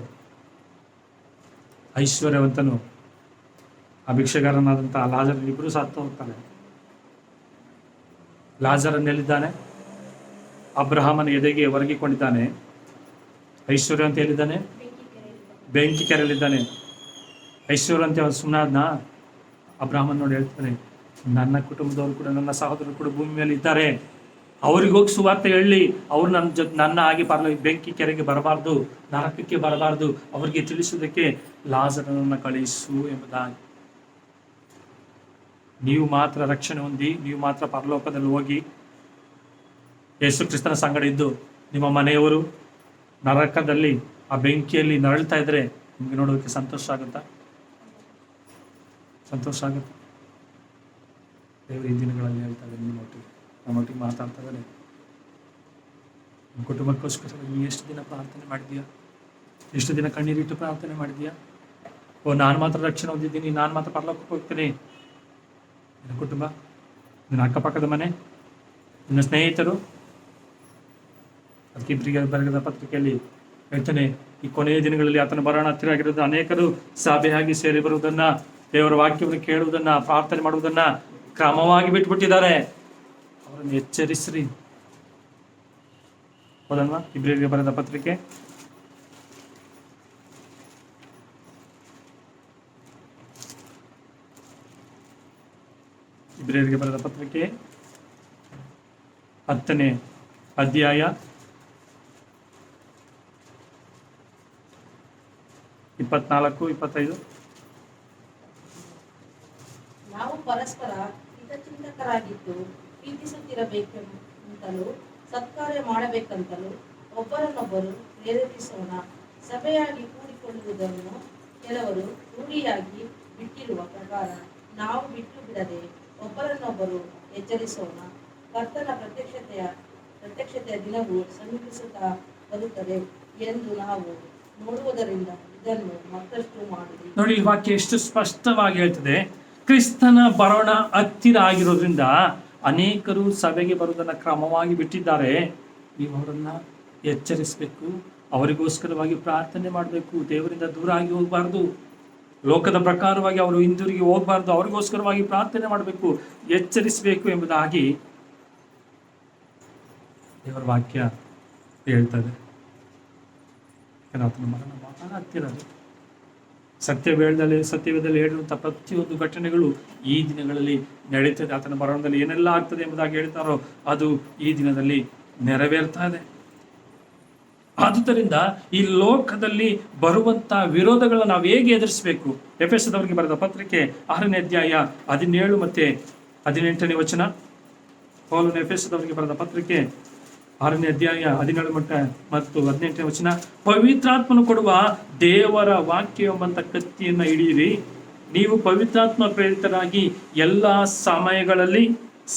ಐಶ್ವರ್ಯವಂತನು ಅಭಿಕ್ಷೆಗಾರನಾದಂತಹ ಲಾಜರ್ ಇಬ್ಬರು ಸತ್ತು ಹೋಗ್ತಾನೆ. ಲಾಜರನ್ನೆಲ್ಲಿದ್ದಾನೆ? ಅಬ್ರಹಾಮನ ಎದೆಗೆ ಒರಗಿಕೊಂಡಿದ್ದಾನೆ. ಐಶ್ವರ್ಯವಂತ ಎಲ್ಲಿದ್ದಾನೆ? ಬೆಂಕಿ ಕೆರೆಯಲ್ಲಿದ್ದಾನೆ. ಐಶ್ವರ್ಯವಂತ ಸುಮ್ಮನಾದ್ನ? ಅಬ್ರಹಾಮನ್ ನೋಡಿ ಹೇಳ್ತಾನೆ, ನನ್ನ ಕುಟುಂಬದವರು ಕೂಡ, ನನ್ನ ಸಹೋದರರು ಕೂಡ ಭೂಮಿ ಮೇಲೆ ಇದ್ದಾರೆ, ಅವ್ರಿಗೋಗಿ ಸುವಾರ್ತೆ ಹೇಳಿ, ಅವ್ರು ನನ್ನ ಹಾಗೆ ಬೆಂಕಿ ಕೆರೆಗೆ ಬರಬಾರ್ದು, ನರಕಕ್ಕೆ ಬರಬಾರ್ದು, ಅವರಿಗೆ ತಿಳಿಸುವುದಕ್ಕೆ ಲಾಜರನನ್ನು ಕಳಿಸು ಎಂಬುದಾಗಿ. ನೀವು ಮಾತ್ರ ರಕ್ಷಣೆ ಹೊಂದಿ, ನೀವು ಮಾತ್ರ ಪರಲೋಕದಲ್ಲಿ ಹೋಗಿ ಯೇಸು ಕ್ರಿಸ್ತನ ಸಂಗಡ ಇದ್ದು ನಿಮ್ಮ ಮನೆಯವರು ನರಕದಲ್ಲಿ ಆ ಬೆಂಕಿಯಲ್ಲಿ ನರಳ್ತಾ ಇದ್ರೆ ನಿಮ್ಗೆ ನೋಡೋದಕ್ಕೆ ಸಂತೋಷ ಆಗುತ್ತಾ? ಸಂತೋಷ ಆಗುತ್ತೆ. ದೇವರು ಈ ದಿನಗಳಲ್ಲಿ ಹೇಳ್ತಾ ಇದ್ದಾರೆ, ನಮ್ಮೊಟ್ಟಿಗೆ ಮಾತಾಡ್ತಾ ಇದ್ದಾರೆ. ನಿಮ್ಮ ಕುಟುಂಬಕ್ಕೋಸ್ಕರ ನೀನು ಎಷ್ಟು ದಿನ ಪ್ರಾರ್ಥನೆ ಮಾಡಿದ್ಯಾ? ಎಷ್ಟು ದಿನ ಕಣ್ಣೀರಿಟ್ಟು ಪ್ರಾರ್ಥನೆ ಮಾಡಿದ್ಯಾ? ನಾನು ಮಾತ್ರ ರಕ್ಷಣೆ ಹೊಂದಿದ್ದೀನಿ, ನಾನು ಮಾತ್ರ ಪರಲೋಕಕ್ಕೆ ಹೋಗ್ತೀನಿ. ನಿನ್ನ ಕುಟುಂಬ, ನಿನ್ನ ಅಕ್ಕಪಕ್ಕದ ಮನೆ, ನಿನ್ನ ಸ್ನೇಹಿತರು. ಅದಕ್ಕೆ ಇಬ್ಬರಿಗೆ ಬರೆದ ಪತ್ರಿಕೆಯಲ್ಲಿ ಹೇಳ್ತಾನೆ, ಈ ಕೊನೆಯ ದಿನಗಳಲ್ಲಿ ಆತನ ಬರೋಣ ಹತ್ತಿರ ಆಗಿರೋದು, ಅನೇಕರು ಸಭೆಯಾಗಿ ಸೇರಿ ಬರುವುದನ್ನ, ದೇವರ ವಾಕ್ಯವನ್ನು ಕೇಳುವುದನ್ನ, ಪ್ರಾರ್ಥನೆ ಮಾಡುವುದನ್ನ ಕ್ರಮವಾಗಿ ಬಿಟ್ಬಿಟ್ಟಿದ್ದಾರೆ. ಅವರನ್ನು ಎಚ್ಚರಿಸ್ರಿ. ಹೌದಲ್ವಾ? ಇಬ್ಬರಿಗೆ ಬರೆದ ಪತ್ರಿಕೆ ಇಬ್ರಿಯರಿಗೆ ಬರೆದ ಪತ್ರಿಕೆ 10ನೇ ಅಧ್ಯಾಯ 24-25. ನಾವು ಪರಸ್ಪರ ಹಿತಚಿಂತಕರಾಗಿದ್ದು ಪ್ರೀತಿಸುತ್ತಿರಬೇಕೆಂತಲೂ ಸತ್ಕಾರ್ಯ ಮಾಡಬೇಕಂತಲೂ ಒಬ್ಬರನ್ನೊಬ್ಬರು ಪ್ರೇರೇಪಿಸೋಣ. ಸಭೆಯಾಗಿ ಕೂಡಿಕೊಳ್ಳುವುದನ್ನು ಕೆಲವರು ರೂಢಿಯಾಗಿ ಬಿಟ್ಟಿರುವ ಪ್ರಕಾರ ನಾವು ಬಿಟ್ಟು ಬಿಡದೆ ಒಬ್ಬರನ್ನೊಬ್ಬರು ಎಚ್ಚರಿಸೋಣ. ಕರ್ತನ ಪ್ರತ್ಯಕ್ಷತೆಯ ದಿನವು ಸಮೀಪಿಸುತ್ತಾ ಬರುತ್ತದೆ ಎಂದು ನಾವು ನೋಡುವುದರಿಂದ ಇದನ್ನು ಮತ್ತಷ್ಟು ಮಾಡಿರಿ. ನೋಡಿ, ಈ ವಾಕ್ಯ ಎಷ್ಟು ಸ್ಪಷ್ಟವಾಗಿ ಹೇಳ್ತದೆ. ಕ್ರಿಸ್ತನ ಬರೋಣ ಹತ್ತಿರ ಆಗಿರೋದ್ರಿಂದ ಅನೇಕರು ಸಭೆಗೆ ಬರುವುದನ್ನ ಕ್ರಮವಾಗಿ ಬಿಟ್ಟಿದ್ದಾರೆ. ನೀವು ಅವರನ್ನ ಎಚ್ಚರಿಸಬೇಕು, ಅವರಿಗೋಸ್ಕರವಾಗಿ ಪ್ರಾರ್ಥನೆ ಮಾಡಬೇಕು. ದೇವರಿಂದ ದೂರ ಆಗಿ ಹೋಗಬಾರ್ದು, ಲೋಕದ ಪ್ರಕಾರವಾಗಿ ಅವರು ಹಿಂದಿರುಗಿ ಹೋಗಬಾರ್ದು, ಅವರಿಗೋಸ್ಕರವಾಗಿ ಪ್ರಾರ್ಥನೆ ಮಾಡಬೇಕು, ಎಚ್ಚರಿಸಬೇಕು ಎಂಬುದಾಗಿ ದೇವರ ವಾಕ್ಯ ಹೇಳ್ತದೆ. ಆತನ ಮರಣ ಬಹಳ ಹತ್ತಿರ. ಸತ್ಯವೇದದಲ್ಲಿ ಹೇಳಿರುವಂಥ ಪ್ರತಿಯೊಂದು ಘಟನೆಗಳು ಈ ದಿನಗಳಲ್ಲಿ ನಡೀತದೆ. ಆತನ ಮರಣದಲ್ಲಿ ಏನೆಲ್ಲ ಆಗ್ತದೆ ಎಂಬುದಾಗಿ ಹೇಳ್ತಾರೋ ಅದು ಈ ದಿನದಲ್ಲಿ ನೆರವೇರ್ತಾ ಇದೆ. ಆದುದರಿಂದ ಈ ಲೋಕದಲ್ಲಿ ಬರುವಂತ ವಿರೋಧಗಳನ್ನ ನಾವು ಹೇಗೆ ಎದುರಿಸಬೇಕು? ಎಫೆಸದವರಿಗೆ ಬರೆದ ಪತ್ರಿಕೆ 6ನೇ ಅಧ್ಯಾಯ 17 ಮತ್ತು 18ನೇ ವಚನ. ಪೌಲನು ಎಫೆಸದವರಿಗೆ ಬರೆದ ಪತ್ರಿಕೆ 6ನೇ ಅಧ್ಯಾಯ 17 ಮತ್ತು 18ನೇ ವಚನ. ಪವಿತ್ರಾತ್ಮನು ಕೊಡುವ ದೇವರ ವಾಕ್ಯ ಎಂಬಂತ ಕತ್ತಿಯನ್ನ ಹಿಡಿಯಿರಿ, ನೀವು ಪವಿತ್ರಾತ್ಮ ಪ್ರೇರಿತರಾಗಿ ಎಲ್ಲ ಸಮಯಗಳಲ್ಲಿ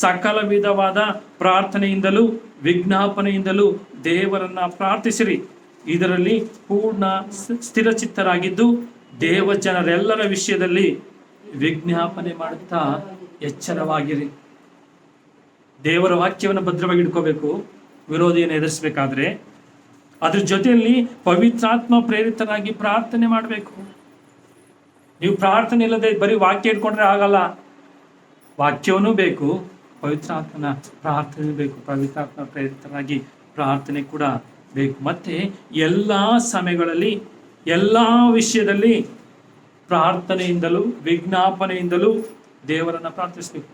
ಸಕಲ ವಿಧವಾದ ಪ್ರಾರ್ಥನೆಯಿಂದಲೂ ವಿಜ್ಞಾಪನೆಯಿಂದಲೂ ದೇವರನ್ನ ಪ್ರಾರ್ಥಿಸಿರಿ. ಇದರಲ್ಲಿ ಪೂರ್ಣ ಸ್ಥಿರಚಿತ್ತರಾಗಿದ್ದು ದೇವ ಜನರೆಲ್ಲರ ವಿಷಯದಲ್ಲಿ ವಿಜ್ಞಾಪನೆ ಮಾಡುತ್ತಾ ಎಚ್ಚರವಾಗಿರಿ. ದೇವರ ವಾಕ್ಯವನ್ನು ಭದ್ರವಾಗಿ ಇಟ್ಕೋಬೇಕು ವಿರೋಧಿಯನ್ನು ಎದುರಿಸಬೇಕಾದ್ರೆ. ಅದ್ರ ಜೊತೆಯಲ್ಲಿ ಪವಿತ್ರಾತ್ಮ ಪ್ರೇರಿತರಾಗಿ ಪ್ರಾರ್ಥನೆ ಮಾಡಬೇಕು. ನೀವು ಪ್ರಾರ್ಥನೆ ಇಲ್ಲದೆ ಬರೀ ವಾಕ್ಯ ಇಟ್ಕೊಂಡ್ರೆ ಆಗಲ್ಲ. ವಾಕ್ಯವೂ ಬೇಕು, ಪವಿತ್ರಾತ್ಮನ ಪ್ರಾರ್ಥನೆ ಬೇಕು. ಪವಿತ್ರಾತ್ಮ ಪ್ರೇರಿತರಾಗಿ ಪ್ರಾರ್ಥನೆ ಕೂಡ ಬೇಕು. ಮತ್ತೆ ಎಲ್ಲ ಸಮಯಗಳಲ್ಲಿ ಎಲ್ಲ ವಿಷಯದಲ್ಲಿ ಪ್ರಾರ್ಥನೆಯಿಂದಲೂ ವಿಜ್ಞಾಪನೆಯಿಂದಲೂ ದೇವರನ್ನ ಪ್ರಾರ್ಥಿಸಬೇಕು.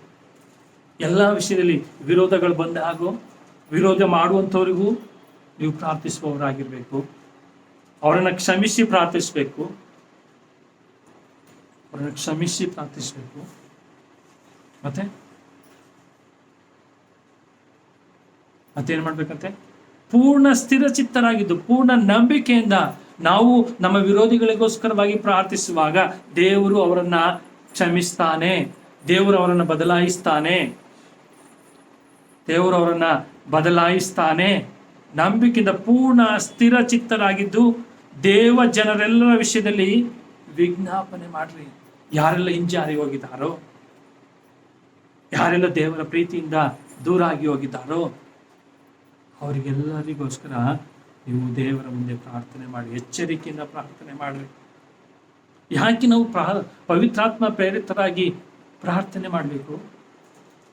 ಎಲ್ಲ ವಿಷಯದಲ್ಲಿ ವಿರೋಧಗಳು ಬಂದಾಗೋ ವಿರೋಧ ಮಾಡುವಂಥವ್ರಿಗೂ ನೀವು ಪ್ರಾರ್ಥಿಸುವವರಾಗಿರ್ಬೇಕು. ಅವರನ್ನು ಕ್ಷಮಿಸಿ ಪ್ರಾರ್ಥಿಸಬೇಕು. ಮತ್ತೇನು ಮಾಡ್ಬೇಕಂತೆ? ಪೂರ್ಣ ಸ್ಥಿರಚಿತ್ತರಾಗಿದ್ದು ಪೂರ್ಣ ನಂಬಿಕೆಯಿಂದ ನಾವು ನಮ್ಮ ವಿರೋಧಿಗಳಿಗೋಸ್ಕರವಾಗಿ ಪ್ರಾರ್ಥಿಸುವಾಗ ದೇವರು ಅವರನ್ನ ಕ್ಷಮಿಸ್ತಾನೆ, ದೇವರು ಅವರನ್ನು ಬದಲಾಯಿಸ್ತಾನೆ. ನಂಬಿಕೆಯಿಂದ ಪೂರ್ಣ ಸ್ಥಿರಚಿತ್ತರಾಗಿದ್ದು ದೇವ ಜನರೆಲ್ಲರ ವಿಷಯದಲ್ಲಿ ವಿಜ್ಞಾಪನೆ ಮಾಡ್ರಿ. ಯಾರೆಲ್ಲ ಹಿಂಜಾರಿ ಹೋಗಿದ್ದಾರೋ, ಯಾರೆಲ್ಲ ದೇವರ ಪ್ರೀತಿಯಿಂದ ದೂರ ಆಗಿ ಹೋಗಿದ್ದಾರೋ ಅವರಿಗೆಲ್ಲರಿಗೋಸ್ಕರ ನೀವು ದೇವರ ಮುಂದೆ ಪ್ರಾರ್ಥನೆ ಮಾಡಿ, ಎಚ್ಚರಿಕೆಯಿಂದ ಪ್ರಾರ್ಥನೆ ಮಾಡ್ರಿ. ಯಾಕೆ ನಾವು ಪವಿತ್ರಾತ್ಮ ಪ್ರೇರಿತರಾಗಿ ಪ್ರಾರ್ಥನೆ ಮಾಡಬೇಕು?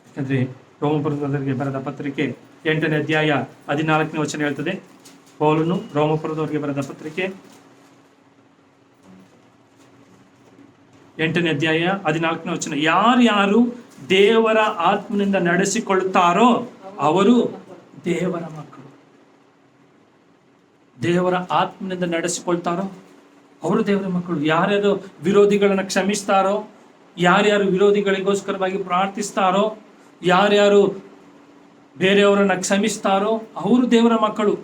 ಯಾಕಂದ್ರೆ ರೋಮಪುರದವರಿಗೆ ಬರೆದ ಪತ್ರಿಕೆ 8ನೇ ಅಧ್ಯಾಯ 14ನೇ ವಚನ ಹೇಳ್ತದೆ. ಪೌಲನು ರೋಮಪುರದವರಿಗೆ ಬರೆದ ಪತ್ರಿಕೆ 8ನೇ ಅಧ್ಯಾಯ 14ನೇ ವಚನ, ಯಾರ್ಯಾರು ದೇವರ ಆತ್ಮನಿಂದ ನಡೆಸಿಕೊಳ್ಳುತ್ತಾರೋ ಅವರು ದೇವರ ಮಕ್ಕಳು. ದೇವರ ಆತ್ಮನಿಂದ ನಡೆಸಿಕೊಳ್ತಾರೋ ಅವರು ದೇವರ ಮಕ್ಕಳು. ಯಾರ್ಯಾರು ವಿರೋಧಿಗಳನ್ನ ಕ್ಷಮಿಸ್ತಾರೋ, ಯಾರ್ಯಾರು ವಿರೋಧಿಗಳಿಗೋಸ್ಕರವಾಗಿ ಪ್ರಾರ್ಥಿಸ್ತಾರೋ, ಯಾರ್ಯಾರು ಬೇರೆಯವರನ್ನ ಕ್ಷಮಿಸ್ತಾರೋ ಅವರು ದೇವರ ಮಕ್ಕಳು.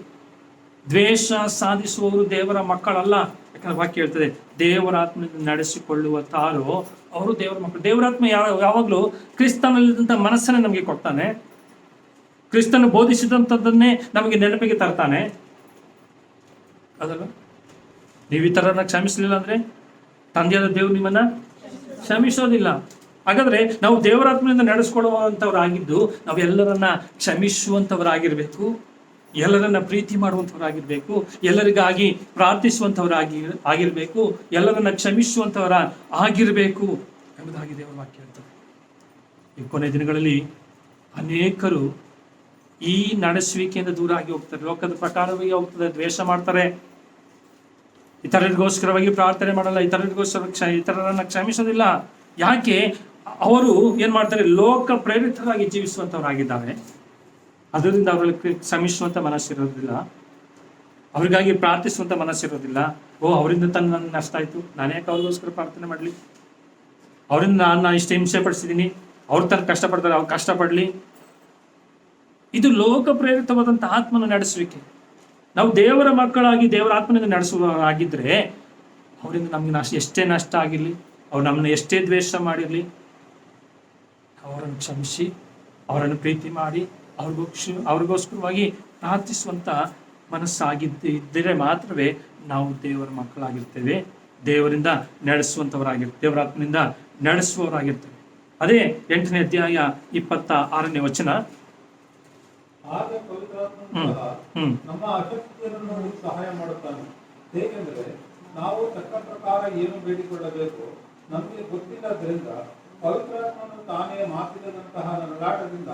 ದ್ವೇಷ ಸಾಧಿಸುವವರು ದೇವರ ಮಕ್ಕಳಲ್ಲ. ಯಾಕಂದ್ರೆ ವಾಕ್ಯ ಹೇಳ್ತದೆ, ದೇವರ ಆತ್ಮನಿಂದ ನಡೆಸಿಕೊಳ್ಳುವ ತಾರೋ ಅವರು ದೇವರ ಮಕ್ಕಳು. ದೇವರಾತ್ಮ ಯಾವಾಗಲೂ ಕ್ರಿಸ್ತನಲ್ಲಿದ್ದಂಥ ಮನಸ್ಸನ್ನೇ ನಮಗೆ ಕೊಡ್ತಾನೆ. ಕ್ರಿಸ್ತನು ಬೋಧಿಸಿದಂಥದ್ದನ್ನೇ ನಮಗೆ ನೆನಪಿಗೆ ತರ್ತಾನೆ. ಅದಲ್ಲ, ನೀವು ಈ ಥರನ ಕ್ಷಮಿಸಲಿಲ್ಲ ಅಂದ್ರೆ ತಂದೆಯಾದ ದೇವರು ನಿಮ್ಮನ್ನ ಕ್ಷಮಿಸೋದಿಲ್ಲ. ಹಾಗಾದ್ರೆ ನಾವು ದೇವರಾತ್ಮನಿಂದ ನಡೆಸ್ಕೊಳ್ಳುವಂಥವ್ರಾಗಿದ್ದು ನಾವೆಲ್ಲರನ್ನ ಕ್ಷಮಿಸುವಂಥವರಾಗಿರ್ಬೇಕು, ಎಲ್ಲರನ್ನ ಪ್ರೀತಿ ಮಾಡುವಂಥವರಾಗಿರ್ಬೇಕು, ಎಲ್ಲರಿಗಾಗಿ ಪ್ರಾರ್ಥಿಸುವಂಥವರಾಗಿರ್ಬೇಕು, ಎಲ್ಲರನ್ನ ಕ್ಷಮಿಸುವಂಥವರ ಆಗಿರ್ಬೇಕು ಎಂಬುದಾಗಿ ದೇವರ ವಾಕ್ಯ ಹೇಳ್ತದೆ. ಈ ಕೊನೆ ದಿನಗಳಲ್ಲಿ ಅನೇಕರು ಈ ನಡೆಸುವಿಕೆಯಿಂದ ದೂರ ಆಗಿ ಹೋಗ್ತಾರೆ, ಲೋಕದ ಪ್ರಕಾರವಾಗಿ ಹೋಗ್ತದೆ, ದ್ವೇಷ ಮಾಡ್ತಾರೆ, ಇತರರಿಗೋಸ್ಕರವಾಗಿ ಪ್ರಾರ್ಥನೆ ಮಾಡಲ್ಲ, ಇತರರನ್ನ ಕ್ಷಮಿಸೋದಿಲ್ಲ. ಯಾಕೆ? ಅವರು ಏನ್ ಮಾಡ್ತಾರೆ? ಲೋಕ ಪ್ರೇರಿತರಾಗಿ ಜೀವಿಸುವಂತವರಾಗಿದ್ದಾರೆ. ಅದರಿಂದ ಅವರಲ್ಲಿ ಕ್ಷಮಿಸುವಂತ ಮನಸ್ಸಿರೋದಿಲ್ಲ, ಅವ್ರಿಗಾಗಿ ಪ್ರಾರ್ಥಿಸುವಂತ ಮನಸ್ಸಿರೋದಿಲ್ಲ. ಅವರಿಂದ ನನ್ನ ನಷ್ಟ ಆಯ್ತು, ನಾನು ಯಾಕೆ ಅವ್ರಿಗೋಸ್ಕರ ಪ್ರಾರ್ಥನೆ ಮಾಡಲಿ? ಅವರಿಂದ ನಾನು ಇಷ್ಟು ಹಿಂಸೆ ಪಡಿಸಿದ್ದೀನಿ, ಅವ್ರ ತರ ಕಷ್ಟಪಡ್ತಾರೆ, ಅವ್ರು ಕಷ್ಟಪಡ್ಲಿ. ಇದು ಲೋಕ ಪ್ರೇರಿತವಾದಂಥ ಆತ್ಮನ ನಡೆಸುವಿಕೆ. ನಾವು ದೇವರ ಮಕ್ಕಳಾಗಿ ದೇವರ ಆತ್ಮನಿಂದ ನಡೆಸುವವರಾಗಿದ್ರೆ ಅವರಿಂದ ನಮ್ಗೆ ಎಷ್ಟೇ ನಷ್ಟ ಆಗಿರಲಿ, ಅವ್ರು ನಮ್ಮನ್ನ ಎಷ್ಟೇ ದ್ವೇಷ ಮಾಡಿರಲಿ, ಅವರನ್ನು ಕ್ಷಮಿಸಿ ಅವರನ್ನು ಪ್ರೀತಿ ಮಾಡಿ ಅವ್ರಿಗೋಸ್ಕರವಾಗಿ ಪ್ರಾರ್ಥಿಸುವಂತ ಮನಸ್ಸಾಗಿದ್ದರೆ ಮಾತ್ರವೇ ನಾವು ದೇವರ ಮಕ್ಕಳಾಗಿರ್ತೇವೆ, ದೇವರಿಂದ ನಡೆಸುವಂಥವರಾಗಿರ್ತೇವೆ, ದೇವರ ಆತ್ಮನಿಂದ ನಡೆಸುವವರಾಗಿರ್ತೇವೆ. ಅದೇ 8ನೇ ಅಧ್ಯಾಯ 26ನೇ ವಚನ. ಆಗ ಪವಿತ್ರಾತ್ಮನು ನಮ್ಮ ಅಶಕ್ತಿಯನ್ನು ಸಹಾಯ ಮಾಡುತ್ತಾನೆ. ಹೇಗೆಂದರೆ ನಾವು ತಕ್ಕ ಪ್ರಕಾರ ಏನು ಬೇಡಿಕೊಳ್ಳಬೇಕು ನಮಗೆ ಗೊತ್ತಿಲ್ಲದ್ರಿಂದ ಪವಿತ್ರಾತ್ಮನು ತಾನೇ ಮಾತಿದಂತಹ ನರಳಾಟದಿಂದ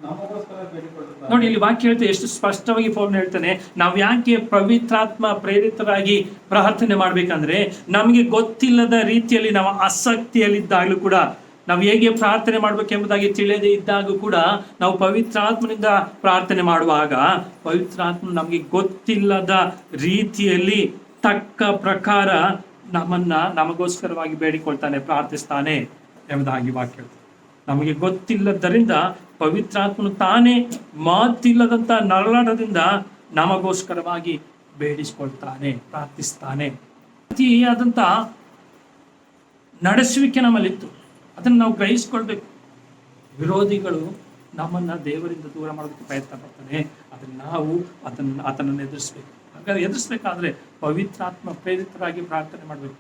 ನಮಗೋಸ್ಕರ ಬೇಡಿಕೊಳ್ಳುತ್ತಾನೆ. ನೋಡಿ, ಇಲ್ಲಿ ವಾಕ್ಯ ಹೇಳ್ತೇವೆ, ಎಷ್ಟು ಸ್ಪಷ್ಟವಾಗಿ ಪೌಲನು ಹೇಳ್ತಾನೆ. ನಾವು ಯಾಕೆ ಪವಿತ್ರಾತ್ಮ ಪ್ರೇರಿತರಾಗಿ ಪ್ರಾರ್ಥನೆ ಮಾಡ್ಬೇಕಂದ್ರೆ ನಮಗೆ ಗೊತ್ತಿಲ್ಲದ ರೀತಿಯಲ್ಲಿ ನಾವು ಆಸಕ್ತಿಯಲ್ಲಿದ್ದಾಗಲೂ ಕೂಡ, ನಾವು ಹೇಗೆ ಪ್ರಾರ್ಥನೆ ಮಾಡ್ಬೇಕೆಂಬುದಾಗಿ ತಿಳಿಯದೇ ಇದ್ದಾಗ ಕೂಡ ನಾವು ಪವಿತ್ರಾತ್ಮನಿಂದ ಪ್ರಾರ್ಥನೆ ಮಾಡುವಾಗ ಪವಿತ್ರಾತ್ಮ ನಮಗೆ ಗೊತ್ತಿಲ್ಲದ ರೀತಿಯಲ್ಲಿ ತಕ್ಕ ಪ್ರಕಾರ ನಮಗೋಸ್ಕರವಾಗಿ ಬೇಡಿಕೊಳ್ತಾನೆ, ಪ್ರಾರ್ಥಿಸ್ತಾನೆ ಎಂಬುದಾಗಿ ವಾಕ್ಯ. ನಮಗೆ ಗೊತ್ತಿಲ್ಲದರಿಂದ ಪವಿತ್ರಾತ್ಮನು ತಾನೇ ಮಾತಿಲ್ಲದಂತ ನರಳಾಟದಿಂದ ನಮಗೋಸ್ಕರವಾಗಿ ಬೇಡಿಸ್ಕೊಳ್ತಾನೆ, ಪ್ರಾರ್ಥಿಸ್ತಾನೆ. ಅತಿಯಾದಂತ ನಡೆಸುವಿಕೆ ನಮ್ಮಲ್ಲಿತ್ತು. ಅದನ್ನು ನಾವು ಗ್ರಹಿಸ್ಕೊಳ್ಬೇಕು. ವಿರೋಧಿಗಳು ನಮ್ಮನ್ನ ದೇವರಿಂದ ದೂರ ಮಾಡೋದಕ್ಕೆ ಪ್ರಯತ್ನ ಪಡ್ತಾನೆ, ಅದನ್ನು ನಾವು ಆತನನ್ನು ಎದುರಿಸ್ಬೇಕು. ಹಾಗಾದ್ರೆ ಎದುರಿಸ್ಬೇಕಾದ್ರೆ ಪವಿತ್ರಾತ್ಮ ಪ್ರೇರಿತರಾಗಿ ಪ್ರಾರ್ಥನೆ ಮಾಡಬೇಕು.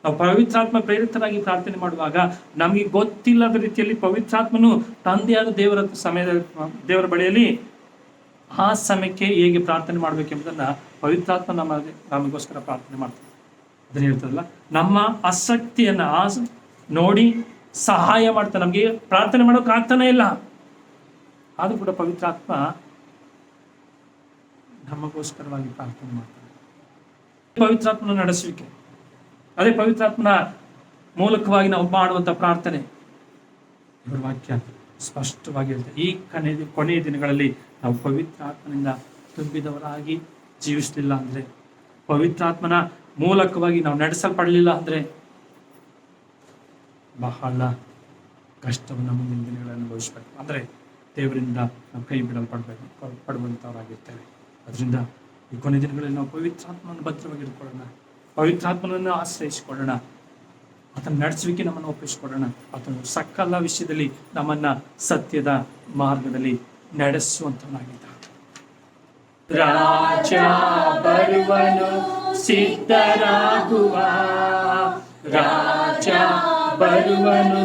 ನಾವು ಪವಿತ್ರಾತ್ಮ ಪ್ರೇರಿತರಾಗಿ ಪ್ರಾರ್ಥನೆ ಮಾಡುವಾಗ ನಮಗೆ ಗೊತ್ತಿಲ್ಲದ ರೀತಿಯಲ್ಲಿ ಪವಿತ್ರಾತ್ಮನು ತಂದೆಯಾದ ದೇವರ ಬಳಿಯಲ್ಲಿ ಆ ಸಮಯಕ್ಕೆ ಹೇಗೆ ಪ್ರಾರ್ಥನೆ ಮಾಡಬೇಕೆಂಬುದನ್ನ ಪವಿತ್ರಾತ್ಮ ನಮಗೋಸ್ಕರ ಪ್ರಾರ್ಥನೆ ಮಾಡ್ತಾರೆ. ಅದನ್ನ ಹೇಳ್ತದಲ್ಲ, ನಮ್ಮ ಆಸಕ್ತಿಯನ್ನ ನೋಡಿ ಸಹಾಯ ಮಾಡ್ತಾನೆ. ನಮಗೆ ಪ್ರಾರ್ಥನೆ ಮಾಡೋಕೆ ಆಗ್ತಾನೆ ಇಲ್ಲ, ಆದ್ರೂ ಕೂಡ ಪವಿತ್ರಾತ್ಮ ನಮಗೋಸ್ಕರವಾಗಿ ಪ್ರಾರ್ಥನೆ ಮಾಡ್ತಾನೆ. ಪವಿತ್ರಾತ್ಮನ ನಡೆಸುವಿಕೆ, ಅದೇ ಪವಿತ್ರಾತ್ಮನ ಮೂಲಕವಾಗಿ ನಾವು ಮಾಡುವಂತ ಪ್ರಾರ್ಥನೆ. ಇವರ ವಾಕ್ಯ ಸ್ಪಷ್ಟವಾಗಿ ಹೇಳ್ತಾರೆ, ಈ ಕೊನೆಯ ದಿನಗಳಲ್ಲಿ ನಾವು ಪವಿತ್ರಾತ್ಮನಿಂದ ತುಂಬಿದವರಾಗಿ ಜೀವಿಸಲಿಲ್ಲ ಅಂದ್ರೆ, ಪವಿತ್ರಾತ್ಮನ ಮೂಲಕವಾಗಿ ನಾವು ನಡೆಸಲ್ಪಡಲಿಲ್ಲ ಅಂದ್ರೆ ಬಹಳ ಕಷ್ಟವನ್ನು ಮುಂದಿನ ದಿನಗಳಲ್ಲಿ ಅನುಭವಿಸ್ಬೇಕು. ಅಂದ್ರೆ ದೇವರಿಂದ ನಾವು ಕೈ ಪಡುವಂತವರಾಗಿರ್ತೇವೆ. ಅದರಿಂದ ಈ ಕೊನೆ ದಿನಗಳಲ್ಲಿ ನಾವು ಪವಿತ್ರಾತ್ಮನ ಭದ್ರವಾಗಿ ಇಟ್ಕೊಳ್ಳೋಣ, ಪವಿತ್ರಾತ್ಮನನ್ನು ಆಶ್ರಯಿಸಿಕೊಳ್ಳೋಣ, ಆತನ ನಡೆಸುವಿಕೆ ನಮ್ಮನ್ನು ಒಪ್ಪಿಸಿಕೊಳ್ಳೋಣ. ಆತನು ಸಕಲ ವಿಷಯದಲ್ಲಿ ನಮ್ಮನ್ನ ಸತ್ಯದ ಮಾರ್ಗದಲ್ಲಿ ನಡೆಸುವಂತವನಾಗಿದ್ದ. ರಾಜ ಬರುವನು, ಸಿದ್ಧರಾಗುವ. ರಾಜ ಬರುವನು,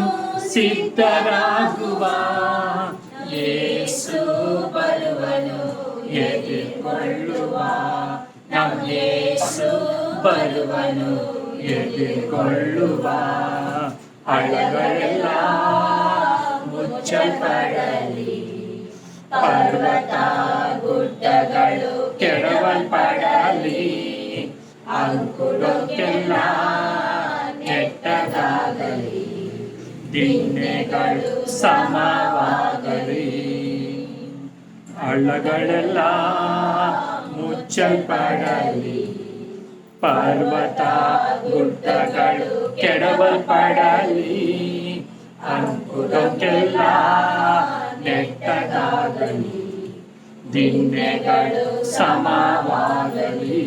ಸಿದ್ಧರಾಗುವ. ಯೇಸು ಬರುವನು, ಎದುರುಗೊಳ್ಳುವ. ನಮ್ಮ ಯೇಸು ಬರುವನು, ಎದುರುಗೊಳ್ಳುವ. ಹಳ್ಳಗಳೆಲ್ಲ ಮುಚ್ಚಲ್ಪಡಲಿ, ಪರ್ವತ ಗುಡ್ಡಗಳು ಕೆಡವಲ್ಪಡಲಿ, ಅಂಕುಡಕ್ಕೆಲ್ಲ ಕೆಟ್ಟದಾಗಲಿ, ದಿಣ್ಣೆಗಳು ಸಮವಾಗಲಿ. ಹಳ್ಳಗಳೆಲ್ಲ ಮುಚ್ಚಲ್ಪಡಲಿ, ಪರ್ವತ ಗುಡ್ಡಗಳು ಕೆಡವಲ್ಪಡಲಿ, ಅಂಕುಡಕ್ಕೆಲ್ಲ ನೆಟ್ಟದಾಗಲಿ, ದಿಣ್ಣೆಗಳು ಸಮವಾಗಲಿ.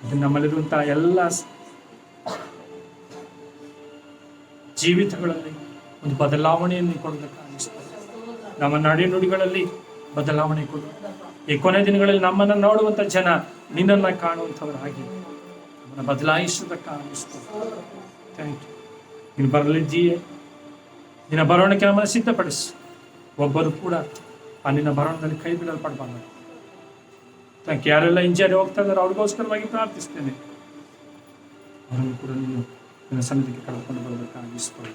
ಇದು ನಮ್ಮಲ್ಲಿರುವಂತಹ ಎಲ್ಲ ಜೀವಿತಗಳಲ್ಲಿ ಒಂದು ಬದಲಾವಣೆಯನ್ನು ಕೊಡೋದಕ್ಕೆ ಅನಿಸ್ತದೆ. ನಮ್ಮ ನಡೆನುಡಿಗಳಲ್ಲಿ ಬದಲಾವಣೆ ಕೊಡು. ಈ ಕೊನೆ ದಿನಗಳಲ್ಲಿ ನಮ್ಮನ್ನು ನೋಡುವಂತ ಜನ ನಿನ್ನನ್ನ ಕಾಣುವಂಥವರಾಗಿ ನಮ್ಮನ್ನು ಬದಲಾಯಿಸೋದಕ್ಕೆ ಅನಿಸ್ತದೆ. Thank you. ನೀನು ಬರಲಿದ್ದೀಯೇ, ನಿನ್ನ ಬರವಣಿಗೆ ನಮ್ಮನ್ನು ಸಿದ್ಧಪಡಿಸು. ಒಬ್ಬರು ಕೂಡ ಆ ನಿನ್ನ ಬರವಣದಲ್ಲಿ ಕೈ ಬಿಡಲ್ಪಡಬಾರ್ದು. Thank you. ಯಾರೆಲ್ಲ ಇಂಜರಿ ಹೋಗ್ತಾ ಇದ್ದಾರೆ ಅವ್ರಿಗೋಸ್ಕರವಾಗಿ ಪ್ರಾರ್ಥಿಸ್ತೇನೆ. ಅವರನ್ನು ಕೂಡ ನೀನು ನಿನ್ನ ಸನ್ನಿಧಿಗೆ ಕರೆದುಕೊಂಡು ಬರಬೇಕಾಗಿಸ್ಕೊಳ್ಳಿ.